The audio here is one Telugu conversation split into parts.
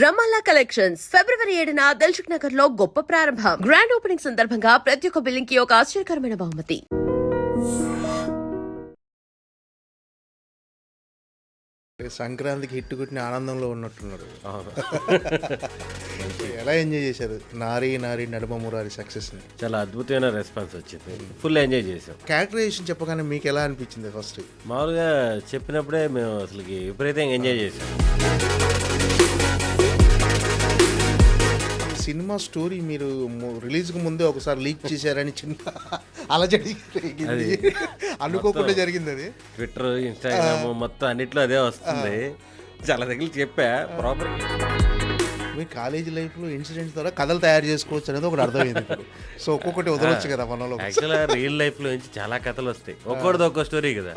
రమాలా కలెక్షన్స్ ఫిబ్రవరి 7న దిల్సుఖ్ నగర్ లో గొప్ప ప్రారంభం. గ్రాండ్ ఓపెనింగ్ సందర్భంగా ప్రతి ఒక్క బిల్లింగ్ కి ఒక ఆశ్చర్యకరమైన బహుమతి. సంక్రాంతికి హిట్ కొట్టిన ఆనందంలో ఉన్నట్టున్నారు. ఎలా ఎంజాయ్ చేశారు నారీ నారీ నడుమ మురారి సక్సెస్ని? చాలా అద్భుతమైన రెస్పాన్స్ వచ్చింది. ఫుల్ ఎంజాయ్ చేసాం. క్యారెక్టరైజేషన్ చెప్పగానే మీకు ఎలా అనిపించింది? ఫస్ట్ మామూలుగా చెప్పినప్పుడే మేము అసలుకి విపరీతంగా ఎంజాయ్ చేసాం. సినిమా స్టోరీ మీరు రిలీజ్కి ముందే ఒకసారి లీక్ చేశారని చిన్న అలజడి అనుకోకుండా జరిగింది. అది ట్విట్టర్, ఇన్స్టాగ్రామ్ మొత్తం అన్నిట్లో అదే వస్తుంది. చాలా దగ్గర చెప్పా ప్రాపర్. మీ కాలేజీ లైఫ్లో ఇన్సిడెంట్స్ ద్వారా కథలు తయారు చేసుకోవచ్చు అనేది ఒకటి అర్థమైంది ఇప్పుడు. సో ఒక్కొక్కటి వదలొచ్చు కదా మనలో. యాక్చువల్గా రియల్ లైఫ్లో నుంచి చాలా కథలు వస్తాయి. ఒక్కొక్కటి ఒక్కో స్టోరీ కదా.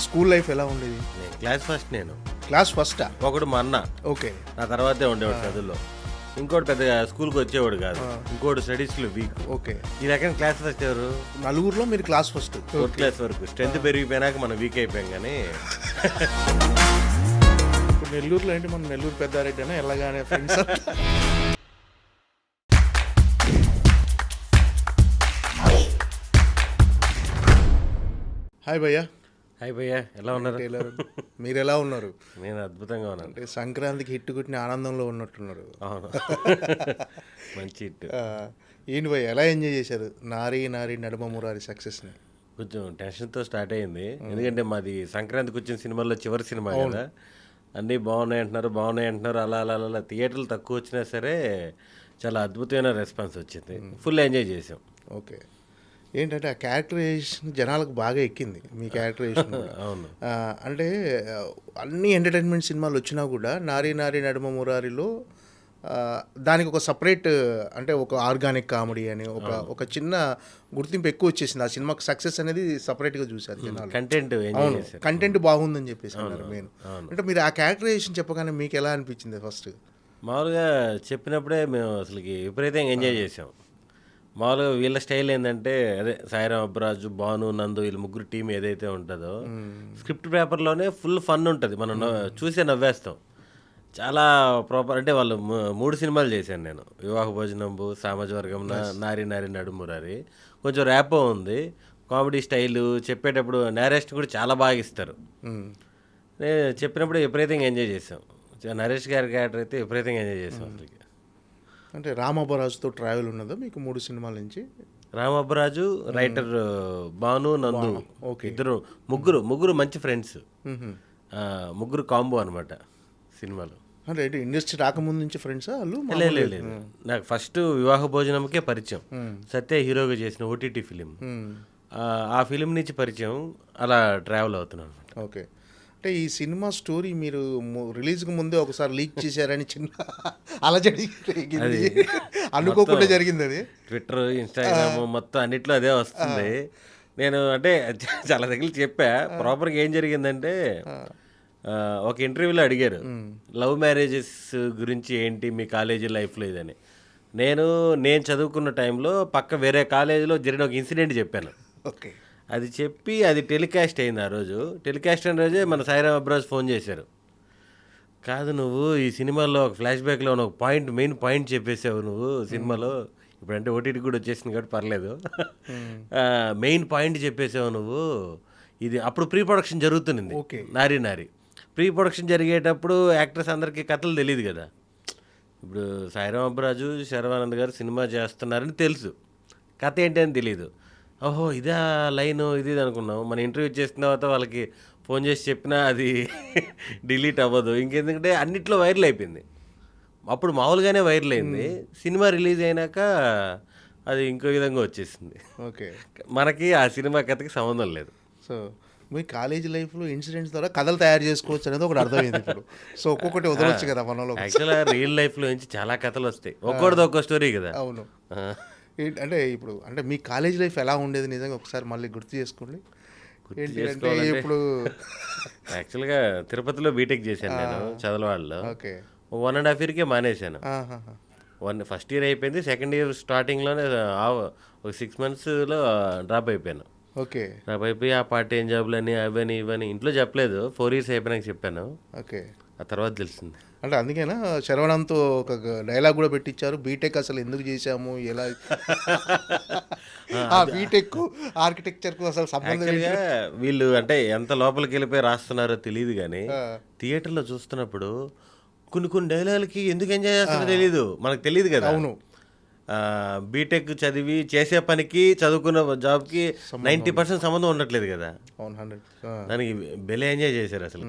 స్కూల్ లైఫ్ ఎలా ఉండేది? క్లాస్ ఫస్ట్ నేను. క్లాస్ ఫస్టా? ఒకడు మా అన్న. ఓకే. నా తర్వాతే ఉండేవాడు చదువులో. ఇంకోటి పెద్దగా స్కూల్కి వచ్చేవాడు కాదు. ఇంకోటి స్టడీస్లో వీక్. ఓకే. ఈ రకం క్లాస్ ఫస్ట్ ఎవరు? నలుగురులో మీరు క్లాస్ ఫస్ట్. 4th క్లాస్ వరకు స్ట్రెంత్ పెరిగిపోయినాక మనం వీక్ అయిపోయాం. కానీ ఇప్పుడు నెల్లూరులో ఏంటి, మనం నెల్లూరు పెద్దారెడ్డి అయినా ఎలాగానే ఫ్రెండ్స్. హాయ్ భయ్యా. హాయ్ భయ్యా, ఎలా ఉన్నారు? మీరు ఎలా ఉన్నారు? నేను అద్భుతంగా ఉన్నాను. అంటే సంక్రాంతికి హిట్ కొట్టిన ఆనందంలో ఉన్నట్టున్నారు. అవును. మంచి హిట్. ఏంటి భయ్య, ఎలా ఎంజాయ్ చేశారు నారీ నారీ నడుమ మురారి సక్సెస్ని? కొంచెం టెన్షన్తో స్టార్ట్ అయింది. ఎందుకంటే మాది సంక్రాంతికి వచ్చిన సినిమాల్లో చివరి సినిమా కదా. అన్నీ బాగున్నాయి అంటున్నారు. అలా అలా అలా థియేటర్లు తక్కువ వచ్చినా సరే చాలా అద్భుతమైన రెస్పాన్స్ వచ్చింది. ఫుల్ ఎంజాయ్ చేసాం. ఓకే. ఏంటంటే ఆ క్యారెక్టరైజేషన్ జనాలకు బాగా ఎక్కింది మీ క్యారెక్టరైజేషన్. అవును. అంటే అన్ని ఎంటర్టైన్మెంట్ సినిమాలు వచ్చినా కూడా నారీ నారీ నడుమ మురారిలో దానికి ఒక సపరేట్, అంటే ఒక ఆర్గానిక్ కామెడీ అని ఒక చిన్న గుర్తింపు ఎక్కువ వచ్చేసింది. ఆ సినిమాకి సక్సెస్ అనేది సపరేట్గా చూశారు జనాలు. కంటెంట్ బాగుందని చెప్పేసి అన్నారు మెయిన్. అంటే మీరు ఆ క్యారెక్టరైజేషన్ చెప్పగానే మీకు ఎలా అనిపించింది? ఫస్ట్ మామూలుగా చెప్పినప్పుడే మేము అసలుకి విపరీతంగా ఎంజాయ్ చేసాం. మామూలుగా వీళ్ళ స్టైల్ ఏంటంటే అదే సాయిరాం అబ్బరాజు, భాను, నందు వీళ్ళ ముగ్గురు టీం ఏదైతే ఉంటుందో స్క్రిప్ట్ పేపర్లోనే ఫుల్ ఫన్ ఉంటుంది. మనం చూసే నవ్వేస్తాం. చాలా ప్రాపర్. అంటే వాళ్ళు 3 సినిమాలు చేశాను నేను. వివాహ భోజనంబు, సామాజవర్గం, నారీ నారీ నడుమురారి. కొంచెం ర్యాపో ఉంది. కామెడీ స్టైలు, చెప్పేటప్పుడు నేరేస్ట్ కూడా చాలా బాగా ఇస్తారు. నేను చెప్పినప్పుడు విపరీతంగా ఎంజాయ్ చేసాం. నరేష్ గారి క్యారెక్టర్ అయితే విపరీతంగా ఎంజాయ్ చేసాం. అసలుకి అంటే రామబ్బరాజుతో ట్రావెల్ ఉన్నదా మీకు 3 సినిమాల నుంచి? రామబ్బరాజు, రైటర్ భాను, నందు, ఇద్దరు ముగ్గురు మంచి ఫ్రెండ్స్. ముగ్గురు కాంబో అనమాట సినిమాలో. అంటే ఇండస్ట్రీ రాకముందు నుంచి ఫ్రెండ్సా వాళ్ళు? లేదు, నాకు ఫస్ట్ వివాహ భోజనంకే పరిచయం. సత్య హీరోగా చేసిన ఓటీటీ ఫిలిం, ఆ ఫిలిం నుంచి పరిచయం. అలా ట్రావెల్ అవుతున్నాను అనమాట. ఓకే. అంటే ఈ సినిమా స్టోరీ మీరు రిలీజ్కి ముందే ఒకసారి లీక్ చేశారని చిన్న అలజడి అనుకోకుండా జరిగింది. అది ట్విట్టర్, ఇన్స్టాగ్రామ్ మొత్తం అన్నిట్లో అదే వస్తుంది. నేను అంటే చాలా దగ్గర చెప్పా ప్రాపర్గా. ఏం జరిగిందంటే ఒక ఇంటర్వ్యూలో అడిగారు లవ్ మ్యారేజెస్ గురించి ఏంటి మీ కాలేజీ లైఫ్లో ఇదని. నేను చదువుకున్న టైంలో పక్క వేరే కాలేజీలో జరిగిన ఒక ఇన్సిడెంట్ చెప్పాను. ఓకే. అది చెప్పి అది టెలికాస్ట్ అయింది. ఆ రోజు టెలికాస్ట్ అయిన రోజే మన సాయిరాం అబ్రాజ్ ఫోన్ చేశారు. కాదు, నువ్వు ఈ సినిమాలో ఒక ఫ్లాష్ బ్యాక్లో ఒక మెయిన్ పాయింట్ చెప్పేసావు నువ్వు సినిమాలో. ఇప్పుడంటే ఓటీటీ కూడా వచ్చేసింది కాబట్టి పర్లేదు. మెయిన్ పాయింట్ చెప్పేసావు నువ్వు. ఇది అప్పుడు ప్రీ ప్రొడక్షన్ జరుగుతుంది. నారీ ప్రీ ప్రొడక్షన్ జరిగేటప్పుడు యాక్టర్స్ అందరికీ కథలు తెలియదు కదా. ఇప్పుడు సాయిరాం అబ్బరాజు, శర్వానంద్ గారు సినిమా చేస్తున్నారని తెలుసు, కథ ఏంటని తెలియదు. ఓహో ఇదా లైను ఇది అనుకున్నాం. మన ఇంటర్వ్యూ చేసిన తర్వాత వాళ్ళకి ఫోన్ చేసి చెప్పినా అది డిలీట్ అవ్వదు. ఇంకెందుకంటే అన్నిట్లో వైరల్ అయిపోయింది. అప్పుడు మామూలుగానే వైరల్ అయింది. సినిమా రిలీజ్ అయినాక అది ఇంకో విధంగా వచ్చేసింది. ఓకే. మనకి ఆ సినిమా కథకి సంబంధం లేదు. సో మీ కాలేజీ లైఫ్లో ఇన్సిడెంట్స్ ద్వారా కథలు తయారు చేసుకోవచ్చు అనేది ఒకటి అర్థమైంది ఇప్పుడు. సో ఒక్కొక్కటి వదలొచ్చు కదా మనలో. యాక్చువల్గా రియల్ లైఫ్లో నుంచి చాలా కథలు వస్తాయి. ఒక్కొక్కటి ఒక్కో స్టోరీ కదా. అవును. అంటే ఇప్పుడు అంటే మీ కాలేజ్ లైఫ్ ఎలా ఉండేది నిజంగా ఒకసారి మళ్ళీ గుర్తు చేసుకోండి. ఏంటంటే ఇప్పుడు యాక్చువల్గా తిరుపతిలో బీటెక్ చేశాను నేను చదలవాడలో. ఓకే. 1.5 yearకే మానేశాను. ఫస్ట్ ఇయర్ అయిపోయింది. సెకండ్ ఇయర్ స్టార్టింగ్లోనే ఒక 6 monthsలో డ్రాప్ అయిపోయాను. ఓకే. డ్రాప్ అయిపోయి ఆ పార్ట్ టైం జాబ్లని అవని ఇవని ఇంట్లో చెప్పలేదు. 4 years అయిపోయినాక చెప్పాను. ఓకే. ఆ తర్వాత తెలిసింది. అంటే అందుకేనా శరవణంతో ఒక డైలాగ్ కూడా పెట్టించారు, బీటెక్ అసలు ఎందుకు చేశాము ఎలా ఆ బీటెక్ ఆర్కిటెక్చర్కు అసలు సంబంధం ఏంటి? యాక్చువల్గా వీళ్ళు అంటే ఎంత లోపలికి వెళ్ళిపోయి రాస్తున్నారో తెలియదు కానీ థియేటర్లో చూస్తున్నప్పుడు కొన్ని కొన్ని డైలాగులకి ఎందుకు ఎంజాయ్ చేస్తారో తెలియదు, మనకు తెలియదు కదా. అవును. బీటెక్ చదివి చేసే పనికి చదువుకున్న జాబ్కి 90% సంబంధం ఉండట్లేదు కదా. అవును 100. దానికి భలే ఎంజాయ్ చేశారు అసలు.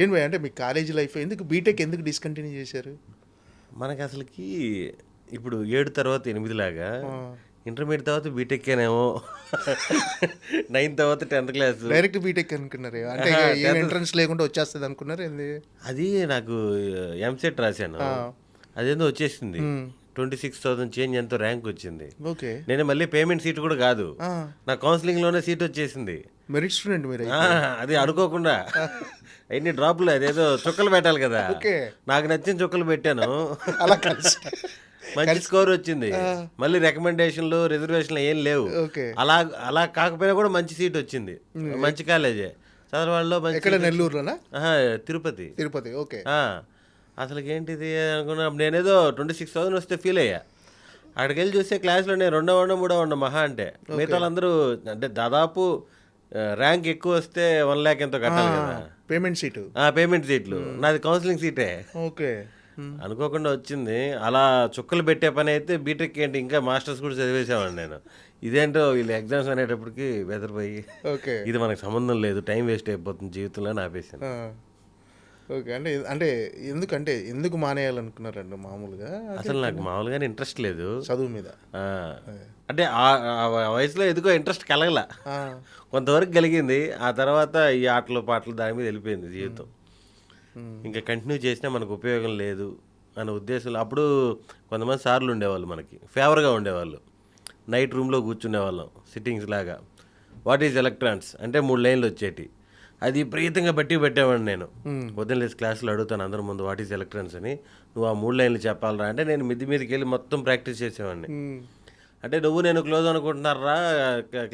ఏం భయ్ అంటే మీ కాలేజీ లైఫ్ ఎందుకు బీటెక్ ఎందుకు డిస్కంటిన్యూ చేశారు? మనకి అసలుకి ఇప్పుడు 7 తర్వాత 8 లాగా ఇంటర్మీడియట్ తర్వాత బీటెక్కేనేమో, 9 తర్వాత 10th క్లాస్ డైరెక్ట్ బీటెక్ అనుకున్నారు అంటే ఏం ఎంట్రన్స్ లేకుండా వచ్చేస్తుంది అనుకున్నారు ఏంది? అది నాకు ఎంసెట్ రాశాను, అదేందో వచ్చేసింది 26,000 చేంజ్ ఎంతో ర్యాంక్ వచ్చింది. ఓకే. నేను మళ్ళీ పేమెంట్ సీట్ కూడా కాదు, నా కౌన్సిలింగ్లోనే సీట్ వచ్చేసింది. మెరిట్ స్టూడెంట్ మీరు. అది అనుకోకుండా ఎన్ని డ్రాప్లు, అదేదో చుక్కలు పెట్టాలి కదా, నాకు నచ్చిన చుక్కలు పెట్టాను, అలా కలిసి మంచి స్కోర్ వచ్చింది. మళ్ళీ రికమెండేషన్లు రిజర్వేషన్లు ఏం లేవు. అలా అలా కాకపోయినా కూడా మంచి సీట్ వచ్చింది, మంచి కాలేజే చదవాళ్ళలో. ఎక్కడ? నెల్లూరులోనా? తిరుపతి. తిరుపతి. ఓకే. అసలుకి ఏంటిది అనుకున్నా, నేనేదో 26,000 వస్తే ఫీల్ అయ్యా. అక్కడికి వెళ్ళి చూస్తే క్లాస్లో నేను 2వ వాడిన 3వ వాడిన మహా అంటే, మిగతా వాళ్ళందరూ అంటే దాదాపు ర్యాంక్ ఎక్కువ వస్తే 1 lakh ఎంతో కట్టాలి కదా పేమెంట్ సీటు. పేమెంట్ సీట్లు, నాది కౌన్సిలింగ్ సీటే. ఓకే. అనుకోకుండా వచ్చింది. అలా చుక్కలు పెట్టే పని అయితే బీటెక్ ఏంటి ఇంకా మాస్టర్స్ కూడా చదివేసామండి నేను. ఇదేంటో వీళ్ళు ఎగ్జామ్స్ అనేటప్పటికి బెదరిపోయి ఓకే ఇది మనకు సంబంధం లేదు, టైం వేస్ట్ అయిపోతుంది జీవితంలో అని ఆపేసాను. ఓకే. అంటే అంటే ఎందుకంటే ఎందుకు మానేయాలనుకున్నారండి మామూలుగా? అసలు నాకు మామూలుగానే ఇంట్రెస్ట్ లేదు చదువు మీద. అంటే ఆ వయసులో ఎందుకో ఇంట్రెస్ట్ కలగల, కొంతవరకు కలిగింది. ఆ తర్వాత ఈ ఆటలు పాటలు దాని మీద వెళ్ళిపోయింది జీవితం. ఇంకా కంటిన్యూ చేసినా మనకు ఉపయోగం లేదు అనే ఉద్దేశంలో అప్పుడు కొంతమంది సార్లు ఉండేవాళ్ళు, మనకి ఫేవర్గా ఉండేవాళ్ళు. నైట్ రూమ్లో కూర్చునే వాళ్ళం సిట్టింగ్స్ లాగా. వాట్ ఈజ్ ఎలక్ట్రాన్స్ అంటే 3 లైన్లు వచ్చేటి, అది విపరీతంగా బట్టి పెట్టేవాడిని నేను. పొద్దున్న లేచి క్లాసులో అడుగుతాను అందరి ముందు వాట్ ఈజ్ ఎలక్ట్రాన్స్ అని, నువ్వు ఆ 3 లైన్లు చెప్పాలరా అంటే నేను మిద్ది మీదకి వెళ్ళి మొత్తం ప్రాక్టీస్ చేసేవాడిని. అంటే నువ్వు నేను క్లోజ్ అనుకుంటున్నారా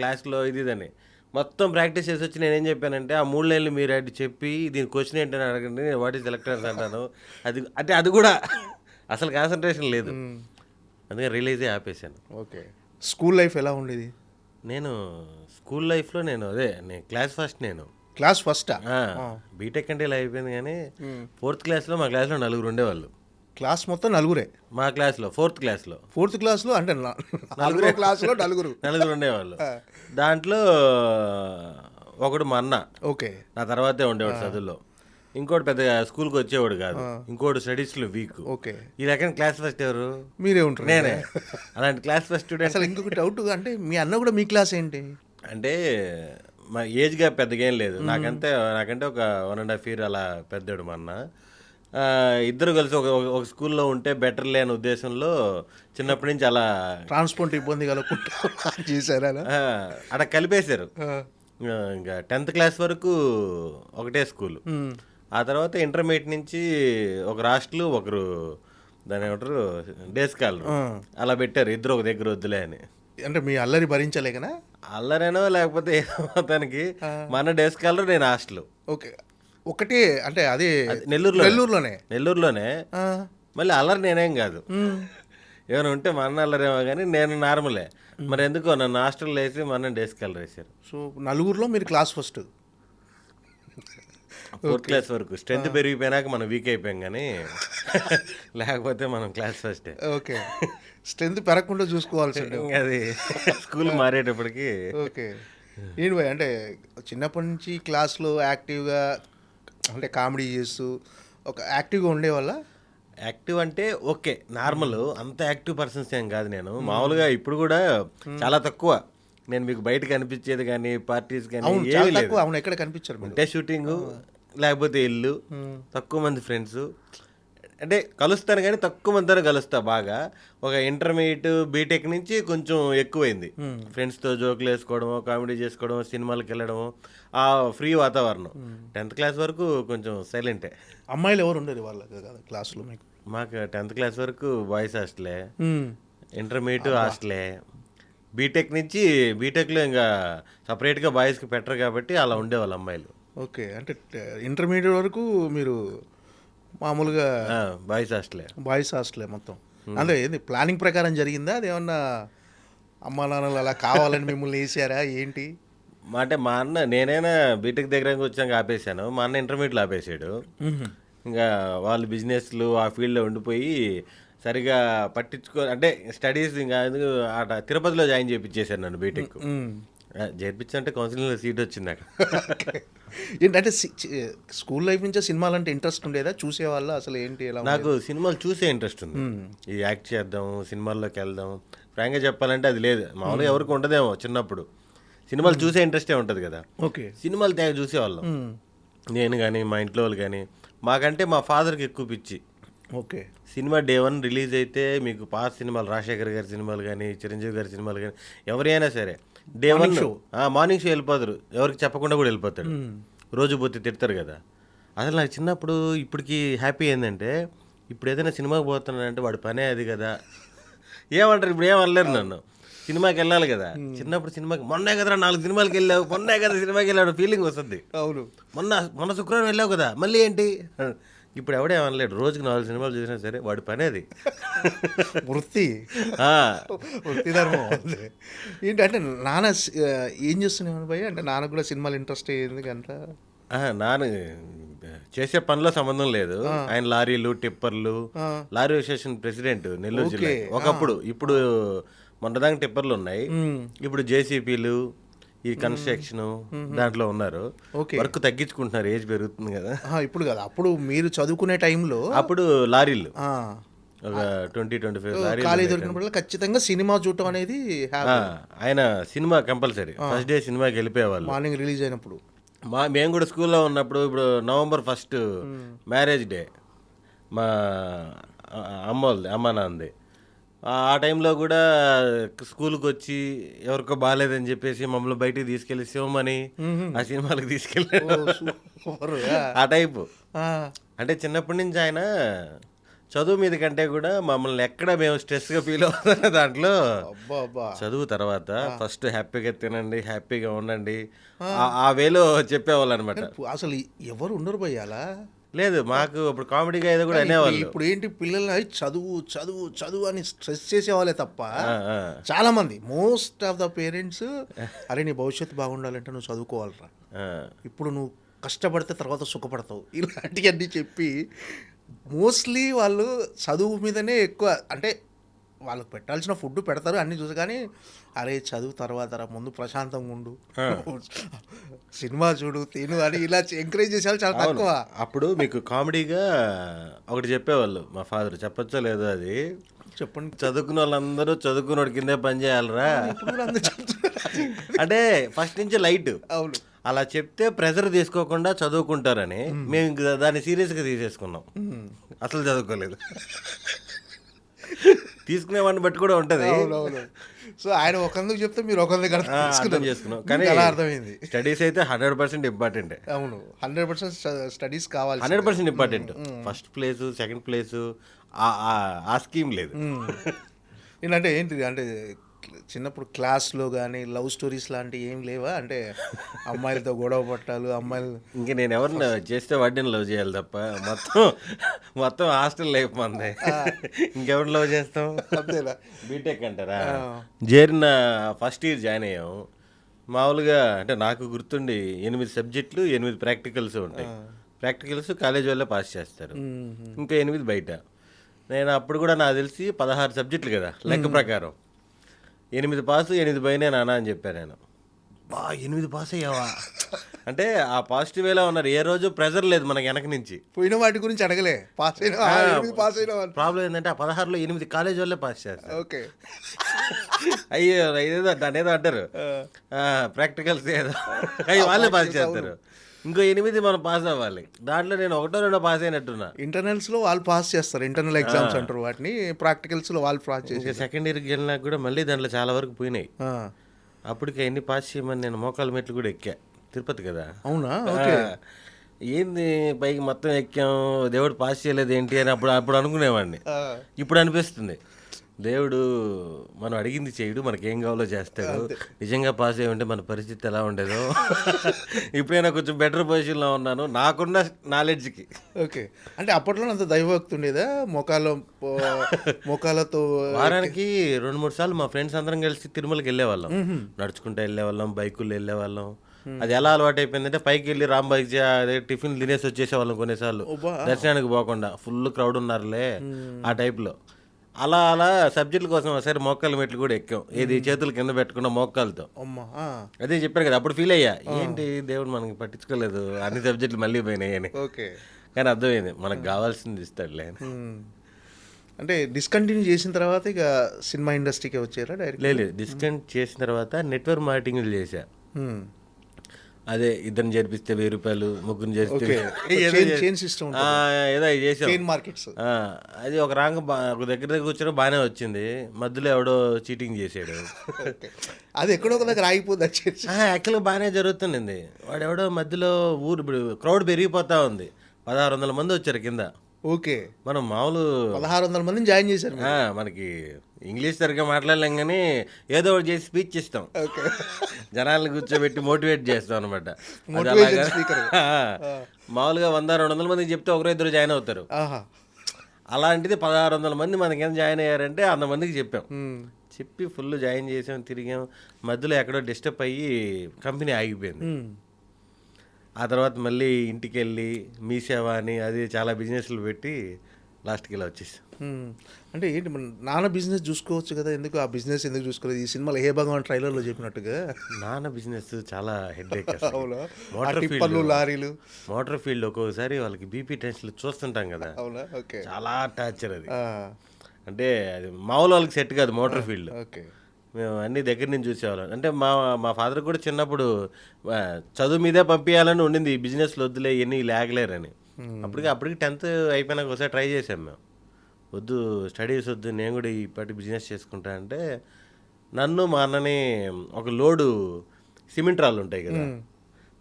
క్లాస్లో ఇది ఇదని మొత్తం ప్రాక్టీస్ చేసి వచ్చి నేనేం చెప్పానంటే, ఆ 3 లైన్లు మీరు అటు చెప్పి దీని క్వశ్చన్ ఏంటని అడగండి, నేను వాట్ ఈజ్ ఎలక్ట్రాన్స్ అంటాను. అది అంటే అది కూడా అసలు కాన్సన్ట్రేషన్ లేదు, అందుకని రిలీజే ఆపేశాను. ఓకే. స్కూల్ లైఫ్ ఎలా ఉండేది? నేను స్కూల్ లైఫ్లో నేను క్లాస్ ఫస్ట్. నేను క్లాస్ ఫస్టా? బీటెక్ అంటే ఇలా అయిపోయింది కానీ 4th క్లాస్లో మా క్లాస్లో 4 ఉండేవాళ్ళు. క్లాస్ మొత్తం 4 మా క్లాస్లో 4th క్లాస్లో 4th క్లాస్లో అంటే 4వ క్లాస్లో 4 ఉండేవాళ్ళు. దాంట్లో ఒకడు మా అన్న, ఓకే, నా తర్వాతే ఉండేవాడు చదువులో. ఇంకోటి పెద్దగా స్కూల్కి వచ్చేవాడు కాదు, ఇంకోటి స్టడీస్లో వీక్. ఓకే. ఈ రకం క్లాస్ ఫస్ట్ ఎవరు? మీరే ఉంటారు. నేనే అలాంటి క్లాస్ ఫస్ట్ స్టూడెంట్. అసలు ఇంకొక డౌట్, అంటే మీ అన్న కూడా మీ క్లాస్ ఏంటి? అంటే మా ఏజ్గా పెద్దగా ఏం లేదు, నాకంటే ఒక 1.5 year అలా పెద్దోడు మా అన్న. ఇద్దరు కలిసి ఒక స్కూల్లో ఉంటే బెటర్ లేని ఉద్దేశంలో చిన్నప్పటి నుంచి అలా ట్రాన్స్పోర్ట్ ఇబ్బంది కలుగుకుంటా చేశారా? అక్కడ కలిపేశారు. ఇంకా 10th క్లాస్ వరకు ఒకటే స్కూల్. ఆ తర్వాత ఇంటర్మీడియట్ నుంచి ఒకరు హాస్టల్, ఒకరు దాని ఏమంటారు డే స్కాలర్ అలా పెట్టారు. ఇద్దరు ఒక దగ్గర వద్దులే అని. అంటే మీ అల్లరి భరించలేకనా? అల్లరేనో లేకపోతే మొత్తానికి మన డే స్కాలర్, నేను హాస్టల్. ఓకే. ఒకటే అంటే అదే నెల్లూరులోనే మళ్ళీ అల్లరి నేనేం కాదు, ఏమైనా ఉంటే మా అన్న అల్లరేమో కానీ నేను నార్మలే. మరి ఎందుకో నన్ను హాస్టల్లో వేసి మా అన్న డే స్కాలర్ వేసారు. సో 4 మీరు క్లాస్ ఫస్ట్. 4th క్లాస్ వరకు స్ట్రెంత్ పెరిగిపోయినాక మనం వీక్ అయిపోయాం కానీ లేకపోతే మనం క్లాస్ ఫస్టే. ఓకే. స్ట్రెంత్ పెరగకుండా చూసుకోవాల్సి అది స్కూల్ మారేటప్పటికి. ఓకే. ఏంటి భయ్ అంటే చిన్నప్పటి నుంచి క్లాస్లో యాక్టివ్గా అంటే కామెడీ చేస్తూ ఒక యాక్టివ్గా ఉండేవాళ్ళ? యాక్టివ్ అంటే ఓకే నార్మల్, అంత యాక్టివ్ పర్సన్స్ ఏం కాదు నేను. మామూలుగా ఇప్పుడు కూడా చాలా తక్కువ నేను మీకు బయట కనిపించేది కానీ పార్టీస్ కానీ ఏమీ లేదు. అవును, ఎక్కడ కనిపించారు అంటే షూటింగ్ లేకపోతే ఇల్లు, తక్కువ మంది ఫ్రెండ్స్. అంటే కలుస్తాను కానీ తక్కువ మందితో కలుస్తా బాగా. ఒక ఇంటర్మీడియట్ బీటెక్ నుంచి కొంచెం ఎక్కువైంది ఫ్రెండ్స్తో జోకులు వేసుకోవడము, కామెడీ చేసుకోవడం, సినిమాలకు వెళ్ళడము, ఆ ఫ్రీ వాతావరణం. 10th క్లాస్ వరకు కొంచెం సైలెంటే. అమ్మాయిలు ఎవరు ఉండేది వాళ్ళ క్లాస్లో మీకు? మాకు 10th క్లాస్ వరకు బాయ్స్ హాస్టలే, ఇంటర్మీడియట్ హాస్టలే. బీటెక్ నుంచి బీటెక్లో ఇంకా సపరేట్గా బాయ్స్కి పెట్టరు కాబట్టి అలా ఉండేవాళ్ళు అమ్మాయిలు. ఓకే. అంటే ఇంటర్మీడియట్ వరకు మీరు మామూలుగా బాయ్స్ హాస్టలే. బాయ్స్ హాస్టలే మొత్తం. అంటే ఏంది ప్లానింగ్ ప్రకారం జరిగిందా? అదేమన్నా అమ్మా నాన్నలు అలా కావాలని మిమ్మల్ని వేసారా ఏంటి? అంటే మా అన్న నేనైనా బీటెక్ దగ్గరకు వచ్చాక ఆపేశాను, మా అన్న ఇంటర్మీడియట్లో ఆపేసాడు. ఇంకా వాళ్ళు బిజినెస్లు ఆ ఫీల్డ్లో ఉండిపోయి సరిగా అంటే స్టడీస్ ఇంకా అట తిరుపతిలో జాయిన్ చేయించేశాను నన్ను బీటెక్. చేర్పించంటే కౌన్సిలింగ్లో సీట్ వచ్చింది నాకు. ఏంటంటే స్కూల్ లైఫ్ నుంచే సినిమాలు అంటే ఇంట్రెస్ట్ ఉండేదా? చూసేవాళ్ళ అసలు ఏంటి ఎలా? నాకు సినిమాలు చూసే ఇంట్రెస్ట్ ఉంది. ఈ యాక్ట్ చేద్దాం, సినిమాల్లోకి వెళ్దాం, ఫ్రాంక్గా చెప్పాలంటే అది లేదు. మామూలుగా ఎవరికి ఉండదేమో చిన్నప్పుడు. సినిమాలు చూసే ఇంట్రెస్టే ఉంటుంది కదా. ఓకే. సినిమాలు తెగ చూసేవాళ్ళం, నేను కానీ మా ఇంట్లో వాళ్ళు కానీ. మాకంటే మా ఫాదర్కి ఎక్కువ పిచ్చి. ఓకే. సినిమా డే 1 రిలీజ్ అయితే మీకు పాత సినిమాలు, రాజశేఖర్ గారి సినిమాలు కానీ, చిరంజీవి గారి సినిమాలు కానీ, ఎవరైనా సరే డే 1 మార్నింగ్ షో వెళ్ళిపోతారు, ఎవరికి చెప్పకుండా కూడా వెళ్ళిపోతాడు. రోజు పోతే తిడతారు కదా. అసలు నాకు చిన్నప్పుడు ఇప్పటికి హ్యాపీ ఏంటంటే, ఇప్పుడు ఏదైనా సినిమాకి పోతున్నానంటే వాడి పనే అది కదా. ఏమంటారు ఇప్పుడు? ఏమనలేరు నన్ను. సినిమాకి వెళ్ళాలి కదా. చిన్నప్పుడు సినిమాకి మొన్నే కదరా 4 సినిమాలకి వెళ్ళావు, మొన్నే కదా సినిమాకి వెళ్ళాడు ఫీలింగ్ వస్తుంది. అవును. మొన్న శుక్రవారం వెళ్ళావు కదా, మళ్ళీ ఏంటి? ఇప్పుడు ఎవడేమనలేడు. రోజుకి 4 సినిమాలు చూసినా సరే వాడి పని అది. వృత్తి ధర్మం. ఏంటంటే నాన్న ఏం చేస్తున్నాను భయ్య? అంటే నాన్నకు కూడా సినిమాలు ఇంట్రెస్ట్ ఎందుకంట? నాన్న చేసే పనిలో సంబంధం లేదు. ఆయన లారీలు, టిప్పర్లు, లారీ అసోసియేషన్ ప్రెసిడెంట్ నెల్లూరు జిల్లా ఒకప్పుడు. ఇప్పుడు మొన్నదాకా టిప్పర్లు ఉన్నాయి, ఇప్పుడు జేసీపీలు, ఈ కన్స్ట్రక్షన్ దాంట్లో ఉన్నారు. వర్క్ తగ్గించుకుంటున్నారు, ఏజ్ పెరుగుతుంది కదా. ఇప్పుడు కదా, అప్పుడు మీరు చదువుకునే టైంలో అప్పుడు లారీలు ఒక 20-25 లారీలు కాలేజ్ దొరికినప్పుడు ఖచ్చితంగా సినిమా చూడటం అనేది ఆయన సినిమా కంపల్సరీ. ఫస్ట్ డే సినిమాకి వెళ్ళిపోయేవాళ్ళు మార్నింగ్ రిలీజ్ అయినప్పుడు. మేము కూడా స్కూల్లో ఉన్నప్పుడు. ఇప్పుడు November 1 మ్యారేజ్ డే మా అమ్మ నాన్నది. ఆ టైంలో కూడా స్కూల్కి వచ్చి ఎవరికో బాగాలేదని చెప్పేసి మమ్మల్ని బయటికి తీసుకెళ్ళి శివమని ఆ సినిమాలకు తీసుకెళ్ళాడు. ఆ టైపు. అంటే చిన్నప్పటి నుంచి ఆయన చదువు మీద కంటే కూడా మమ్మల్ని ఎక్కడ మేము స్ట్రెస్గా ఫీల్ అవుతున్న దాంట్లో చదువు తర్వాత ఫస్ట్ హ్యాపీగా తినండి, హ్యాపీగా ఉండండి, ఆ వేలో చెప్పేవాళ్ళు అనమాట. అసలు ఎవరు ఉండరు పోయాలా? లేదు, మాకు ఇప్పుడు కామెడీగా ఏదో కూడా అనేవాళ్ళు. ఇప్పుడు ఏంటి, పిల్లల్ని చదువు చదువు చదువు అని స్ట్రెస్ చేసేవాళ్ళే తప్ప చాలా మంది, మోస్ట్ ఆఫ్ ద పేరెంట్స్, అరే నీ భవిష్యత్తు బాగుండాలంటే నువ్వు చదువుకోవాలరా, ఇప్పుడు నువ్వు కష్టపడితే తర్వాత సుఖపడతావు, ఇలాంటివన్నీ చెప్పి మోస్ట్లీ వాళ్ళు చదువు మీదనే ఎక్కువ. అంటే వాళ్ళకి పెట్టాల్సిన ఫుడ్ పెడతారు అన్నీ చూసి, కానీ అరే చదువు తర్వాత ముందు ప్రశాంతంగా ఉండు, సినిమా చూడు, తిను అని ఇలా ఎంకరేజ్ చేసేవాళ్ళు చాలా తక్కువ. అప్పుడు మీకు కామెడీగా ఒకటి చెప్పేవాళ్ళు మా ఫాదర్, చెప్పచ్చో లేదో అది చెప్పండి. చదువుకున్న వాళ్ళందరూ చదువుకున్నోడి కిందే పని చేయాలరా అంటే ఫస్ట్ నుంచి లైట్. అవును. అలా చెప్తే ప్రెజర్ తీసుకోకుండా చదువుకుంటారని మేము దాన్ని సీరియస్గా తీసేసుకున్నాం. అసలు చదువుకోలేదు, తీసుకునేవాడిని బట్టి కూడా ఉంటుంది. సో ఆయన ఒకందుకు చెప్తే మీరు ఒకందుకు అర్థం చేసుకున్నాం. కానీ అలా అర్థమైంది. స్టడీస్ అయితే 100% ఇంపార్టెంట్. అవును, 100% స్టడీస్ కావాలి, 100% important. First place, second place ఆ స్కీమ్ లేదు. నేనంటే ఏంటిది అంటే చిన్నప్పుడు క్లాస్లో కానీ లవ్ స్టోరీస్ లాంటివి ఏం లేవా? అంటే అమ్మాయిలతో గొడవ పట్టాలు, అమ్మాయిలు. ఇంక నేను ఎవరిని చేస్తే వాడిని లవ్ చేయాలి తప్ప మొత్తం హాస్టల్ లైఫ్ మంది. ఇంకెవరిని లవ్ చేస్తాం? అంతేనా? బీటెక్ అంటారా? చేరిన ఫస్ట్ ఇయర్ జాయిన్ అయ్యాము. మామూలుగా అంటే నాకు గుర్తుండి 8 సబ్జెక్టులు, 8 ప్రాక్టికల్స్ ఉంటాయి. ప్రాక్టికల్స్ కాలేజ్ వాళ్ళే పాస్ చేస్తారు, ఇంకా 8 బయట. నేను అప్పుడు కూడా నాకు తెలిసి 16 సబ్జెక్టులు కదా లెక్క ప్రకారం. 8 పాస్, 8 బయనే నాన్న అని చెప్పాను నేను. 8 పాస్ అయ్యావా అంటే ఆ పాజిటివ్ వేలో ఉన్నారు. ఏ రోజు ప్రెజర్ లేదు మనకి వెనక నుంచి. పోయిన వాటి గురించి అడగలే, పాస్ అయినా ప్రాబ్లం ఏంటంటే ఆ 16లో 8 కాలేజ్ వాళ్ళే పాస్ చేస్తారు. ఓకే. అయ్యో ఇదేదో దాన్ని ఏదో అంటారు ప్రాక్టికల్స్ ఏదో, అయ్యి వాళ్ళే పాస్ చేస్తారు. ఇంకో 8 మనం పాస్ అవ్వాలి. దాంట్లో నేను 1-2 పాస్ అయినట్టున్నా. ఇంటర్నల్స్లో వాళ్ళు పాస్ చేస్తారు, ఇంటర్నల్ ఎగ్జామ్స్ అంటారు వాటిని. ప్రాక్టికల్స్లో వాళ్ళు పాస్ చేసి సెకండ్ ఇయర్కి వెళ్ళినా కూడా మళ్ళీ దాంట్లో చాలా వరకు పోయినాయి. అప్పటికి ఎన్ని పాస్ చేయమని నేను మోకాల మెట్లు కూడా ఎక్కా, తిరుపతి కదా. అవునా? ఏంది పైకి మొత్తం ఎక్కాం, దేవుడు పాస్ చేయలేదు ఏంటి అని అప్పుడు అనుకునేవాడిని. ఇప్పుడు అనిపిస్తుంది దేవుడు మనం అడిగింది చేయడు, మనకేం కావాలో చేస్తాడు. నిజంగా పాస్ అయ్యి ఉంటే మన పరిస్థితి ఎలా ఉండేదో. ఇప్పుడైనా కొంచెం బెటర్ పొజిషన్లో ఉన్నాను నాకున్న నాలెడ్జ్కి. ఓకే. అంటే అప్పట్లో అంత దైవభక్తి ఉండేదా? మోకాలతో వారానికి 2-3 సార్లు మా ఫ్రెండ్స్ అందరం కలిసి తిరుమలకి వెళ్ళేవాళ్ళం. నడుచుకుంటూ వెళ్ళేవాళ్ళం, బైకుల్లో వెళ్ళేవాళ్ళం. అది ఎలా అలవాటు అయిపోయిందంటే పైకి వెళ్ళి రాంబాయికి అదే టిఫిన్ తినేసి వచ్చేసేవాళ్ళం కొన్నిసార్లు, దర్శనానికి పోకుండా. ఫుల్ క్రౌడ్ ఉన్నారులే ఆ టైప్లో. అలా అలా సబ్జెక్టుల కోసం ఒకసారి మోకాళ్ళ మెట్లు కూడా ఎక్కాం. ఏది చేతులు కింద పెట్టుకున్న మోకాలతో. అదే చెప్పాను కదా, అప్పుడు ఫీల్ అయ్యా, ఏంటి దేవుడు మనకి పట్టించుకోలేదు, అన్ని సబ్జెక్టులు మళ్ళీ పోయినాయి అని. ఓకే. కానీ అర్థమైంది మనకు కావాల్సింది ఇస్తాడులే. అంటే డిస్కంటిన్యూ చేసిన తర్వాత ఇక సినిమా ఇండస్ట్రీకి వచ్చారా డైరెక్ట్? లేదు, డిస్కంట్ చేసిన తర్వాత నెట్వర్క్ మార్కెటింగ్ చేశా. అదే ఇద్దరిని చేర్పిస్తే 1000 రూపాయలు, ముగ్గురిని చేస్తే ఏదో చేసాం మార్కెట్స్. అది ఒక ఒక దగ్గర కూర్చొని బాగానే వచ్చింది. మధ్యలో ఎవడో చీటింగ్ చేసాడు. అది ఎక్కడో ఒక దగ్గర ఆగిపోద్ది. యాక్చువల్గా బాగానే జరుగుతుంది. వాడు ఎవడో మధ్యలో ఇప్పుడు క్రౌడ్ పెరిగిపోతా ఉంది. 1600 మంది వచ్చారు కింద. ఓకే. మనం మామూలు 1600 మందిని జాయిన్ చేశారు. మనకి ఇంగ్లీష్ సరిగ్గా మాట్లాడలేం కానీ ఏదో ఒకటి చేసి స్పీచ్ ఇస్తాం, జనాలను కూర్చోబెట్టి మోటివేట్ చేస్తాం అనమాట. మామూలుగా 100-200 మందికి చెప్తే 1-2 జాయిన్ అవుతారు. అలాంటిది 1600 మంది మనకి ఎంత జాయిన్ అయ్యారంటే 100 మందికి చెప్పాం. చెప్పి ఫుల్ జాయిన్ చేసాం, తిరిగాం. మధ్యలో ఎక్కడో డిస్టర్బ్ అయ్యి కంపెనీ ఆగిపోయింది. ఆ తర్వాత మళ్ళీ ఇంటికి వెళ్ళి మీ సేవ అని అది చాలా బిజినెస్లు పెట్టి లాస్ట్కి ఇలా వచ్చేసాం. అంటే ఏంటి మన నాన్న బిజినెస్ చూసుకోవచ్చు కదా, ఎందుకు ఆ బిజినెస్ ఎందుకు చూసుకోలేదు? ఈ సినిమాలో హే భగవాన్ ట్రైలర్లో చెప్పినట్టుగా నాన్న బిజినెస్ చాలా హెడ్ఏక్. లారీలు, మోటార్ ఫీల్డ్ ఒక్కొక్కసారి వాళ్ళకి బీపీ టెన్షన్లు చూస్తుంటాం కదా, చాలా టార్చర్ అది. అంటే అది మామూలు వాళ్ళకి సెట్ కాదు మోటార్ ఫీల్డ్. మేము అన్ని దగ్గర నుంచి చూసేవాళ్ళం. అంటే మా ఫాదర్ కూడా చిన్నప్పుడు చదువు మీదే పంపించాలని ఉండింది, ఈ బిజినెస్లో వద్దులే ఇవన్నీ లేకలేరని. అప్పటికి 10th అయిపోయినాక ఒకసారి ట్రై చేసాం మేము. వద్దు స్టడీస్ వద్దు, నేను కూడా ఇప్పటి బిజినెస్ చేసుకుంటా అంటే నన్ను మా అన్నని ఒక లోడు సిమెంట్ రాళ్ళు ఉంటాయి కదా,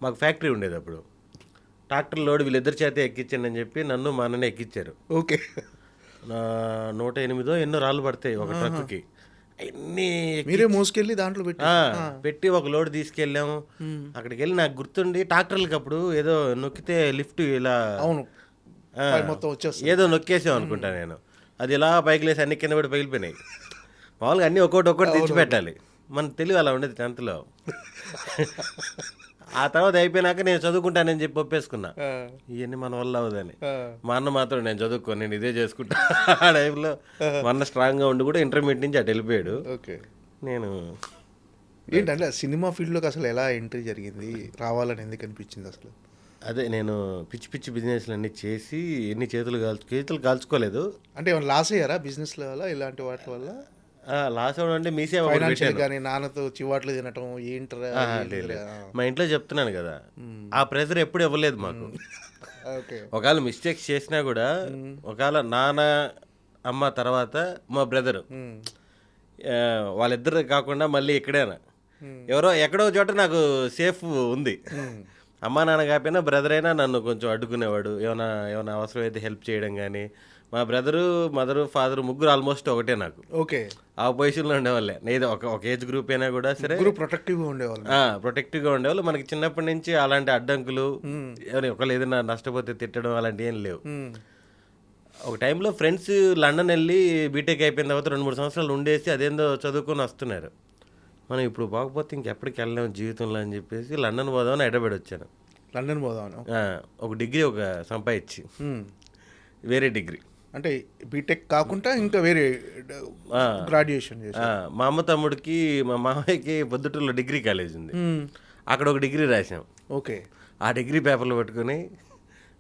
మాకు ఫ్యాక్టరీ ఉండేది అప్పుడు, ట్రాక్టర్ లోడ్ వీళ్ళిద్దరి చేత ఎక్కించండి అని చెప్పి నన్ను మా అన్నని ఎక్కించారు. ఓకే. 108 ఎన్నో రాళ్ళు పడతాయి ఒక ట్రక్కి. మీరే మోసుకెళ్ళి దాంట్లో పెట్టి ఒక లోడ్ తీసుకెళ్ళాము. అక్కడికి వెళ్ళి నాకు గుర్తుండి ట్రాక్టర్లకి అప్పుడు ఏదో నొక్కితే లిఫ్ట్ ఇలా ఏదో నొక్కేసాం అనుకుంటా నేను. అది ఇలా పైకి లేసి అన్ని కింద పడి పగిలిపోయినాయి. మామూలుగా అన్నీ ఒక్కొక్కటి తెచ్చిపెట్టాలి, మన తెలివి అలా ఉండేది 10thలో. ఆ తర్వాత అయిపోయినాక నేను చదువుకుంటానని చెప్పి ఒప్పేసుకున్నా, ఇవన్నీ మన వల్ల అవ్వదని. మా అన్న మాత్రం నేను చదువుకోను, నేను ఇదే చేసుకుంటా. ఆ టైంలో మా అన్న స్ట్రాంగ్గా ఉండి కూడా ఇంటర్మీడియట్ నుంచి అటు వెళ్ళిపోయాడు. ఓకే. నేను ఏంటంటే సినిమా ఫీల్డ్లోకి అసలు ఎలా ఎంట్రీ జరిగింది, రావాలని ఎందుకు అనిపించింది అసలు? అదే నేను పిచ్చి బిజినెస్లు అన్నీ చేసి ఎన్ని చేతులు కాల్చుకోలేదు. అంటే ఏమైనా లాస్ అయ్యారా బిజినెస్ల వల్ల, ఇలాంటి వాటి వల్ల? లాస్ అవ్వడం అంటే మీ సేవ కానీ నాన్నతో చివాట్లు తినటం ఏంటరా? మా ఇంట్లో చెప్తున్నాను కదా, ఆ ప్రెజర్ ఎప్పుడు ఇవ్వలేదు మాకు. ఒకవేళ మిస్టేక్స్ చేసినా కూడా ఒకవేళ నాన్న అమ్మ తర్వాత మా బ్రదరు, వాళ్ళిద్దరు కాకుండా మళ్ళీ ఎక్కడైనా ఎక్కడో చోట నాకు సేఫ్ ఉంది. అమ్మా నాన్న కాకపోయినా బ్రదర్ అయినా నన్ను కొంచెం అడ్డుకునేవాడు, ఏమైనా అవసరం అయితే హెల్ప్ చేయడం కానీ. మా బ్రదరు, మదరు, ఫాదరు ముగ్గురు ఆల్మోస్ట్ ఒకటే నాకు. ఓకే. ఆ పొజిషన్లో ఉండేవాళ్ళే. నేను ఒక ఏజ్ గ్రూప్ అయినా కూడా సరే ప్రొటెక్టివ్గా ఉండేవాళ్ళు. మనకి చిన్నప్పటి నుంచి అలాంటి అడ్డంకులు, ఒకళ్ళు ఏదైనా నష్టపోతే తిట్టడం అలాంటివి ఏం లేవు. ఒక టైంలో ఫ్రెండ్స్ లండన్ వెళ్ళి బీటెక్ అయిపోయిన తర్వాత 2-3 సంవత్సరాలు ఉండేసి అదేందో చదువుకొని వస్తున్నారు. మనం ఇప్పుడు పోకపోతే ఇంకెప్పటికి వెళ్ళలేము జీవితంలో అని చెప్పేసి లండన్ పోదామని హైదరాబాద్ వచ్చాను. లండన్ పోదామని ఒక డిగ్రీ సంపాదించి, వేరే డిగ్రీ అంటే బీటెక్ కాకుండా ఇంకా వేరే గ్రాడ్యుయేషన్. మా అమ్మ తమ్ముడికి మా మామయ్యకి పొద్దుటూరులో డిగ్రీ కాలేజ్ ఉంది, అక్కడ ఒక డిగ్రీ రాసాం. ఓకే. ఆ డిగ్రీ పేపర్లు పట్టుకుని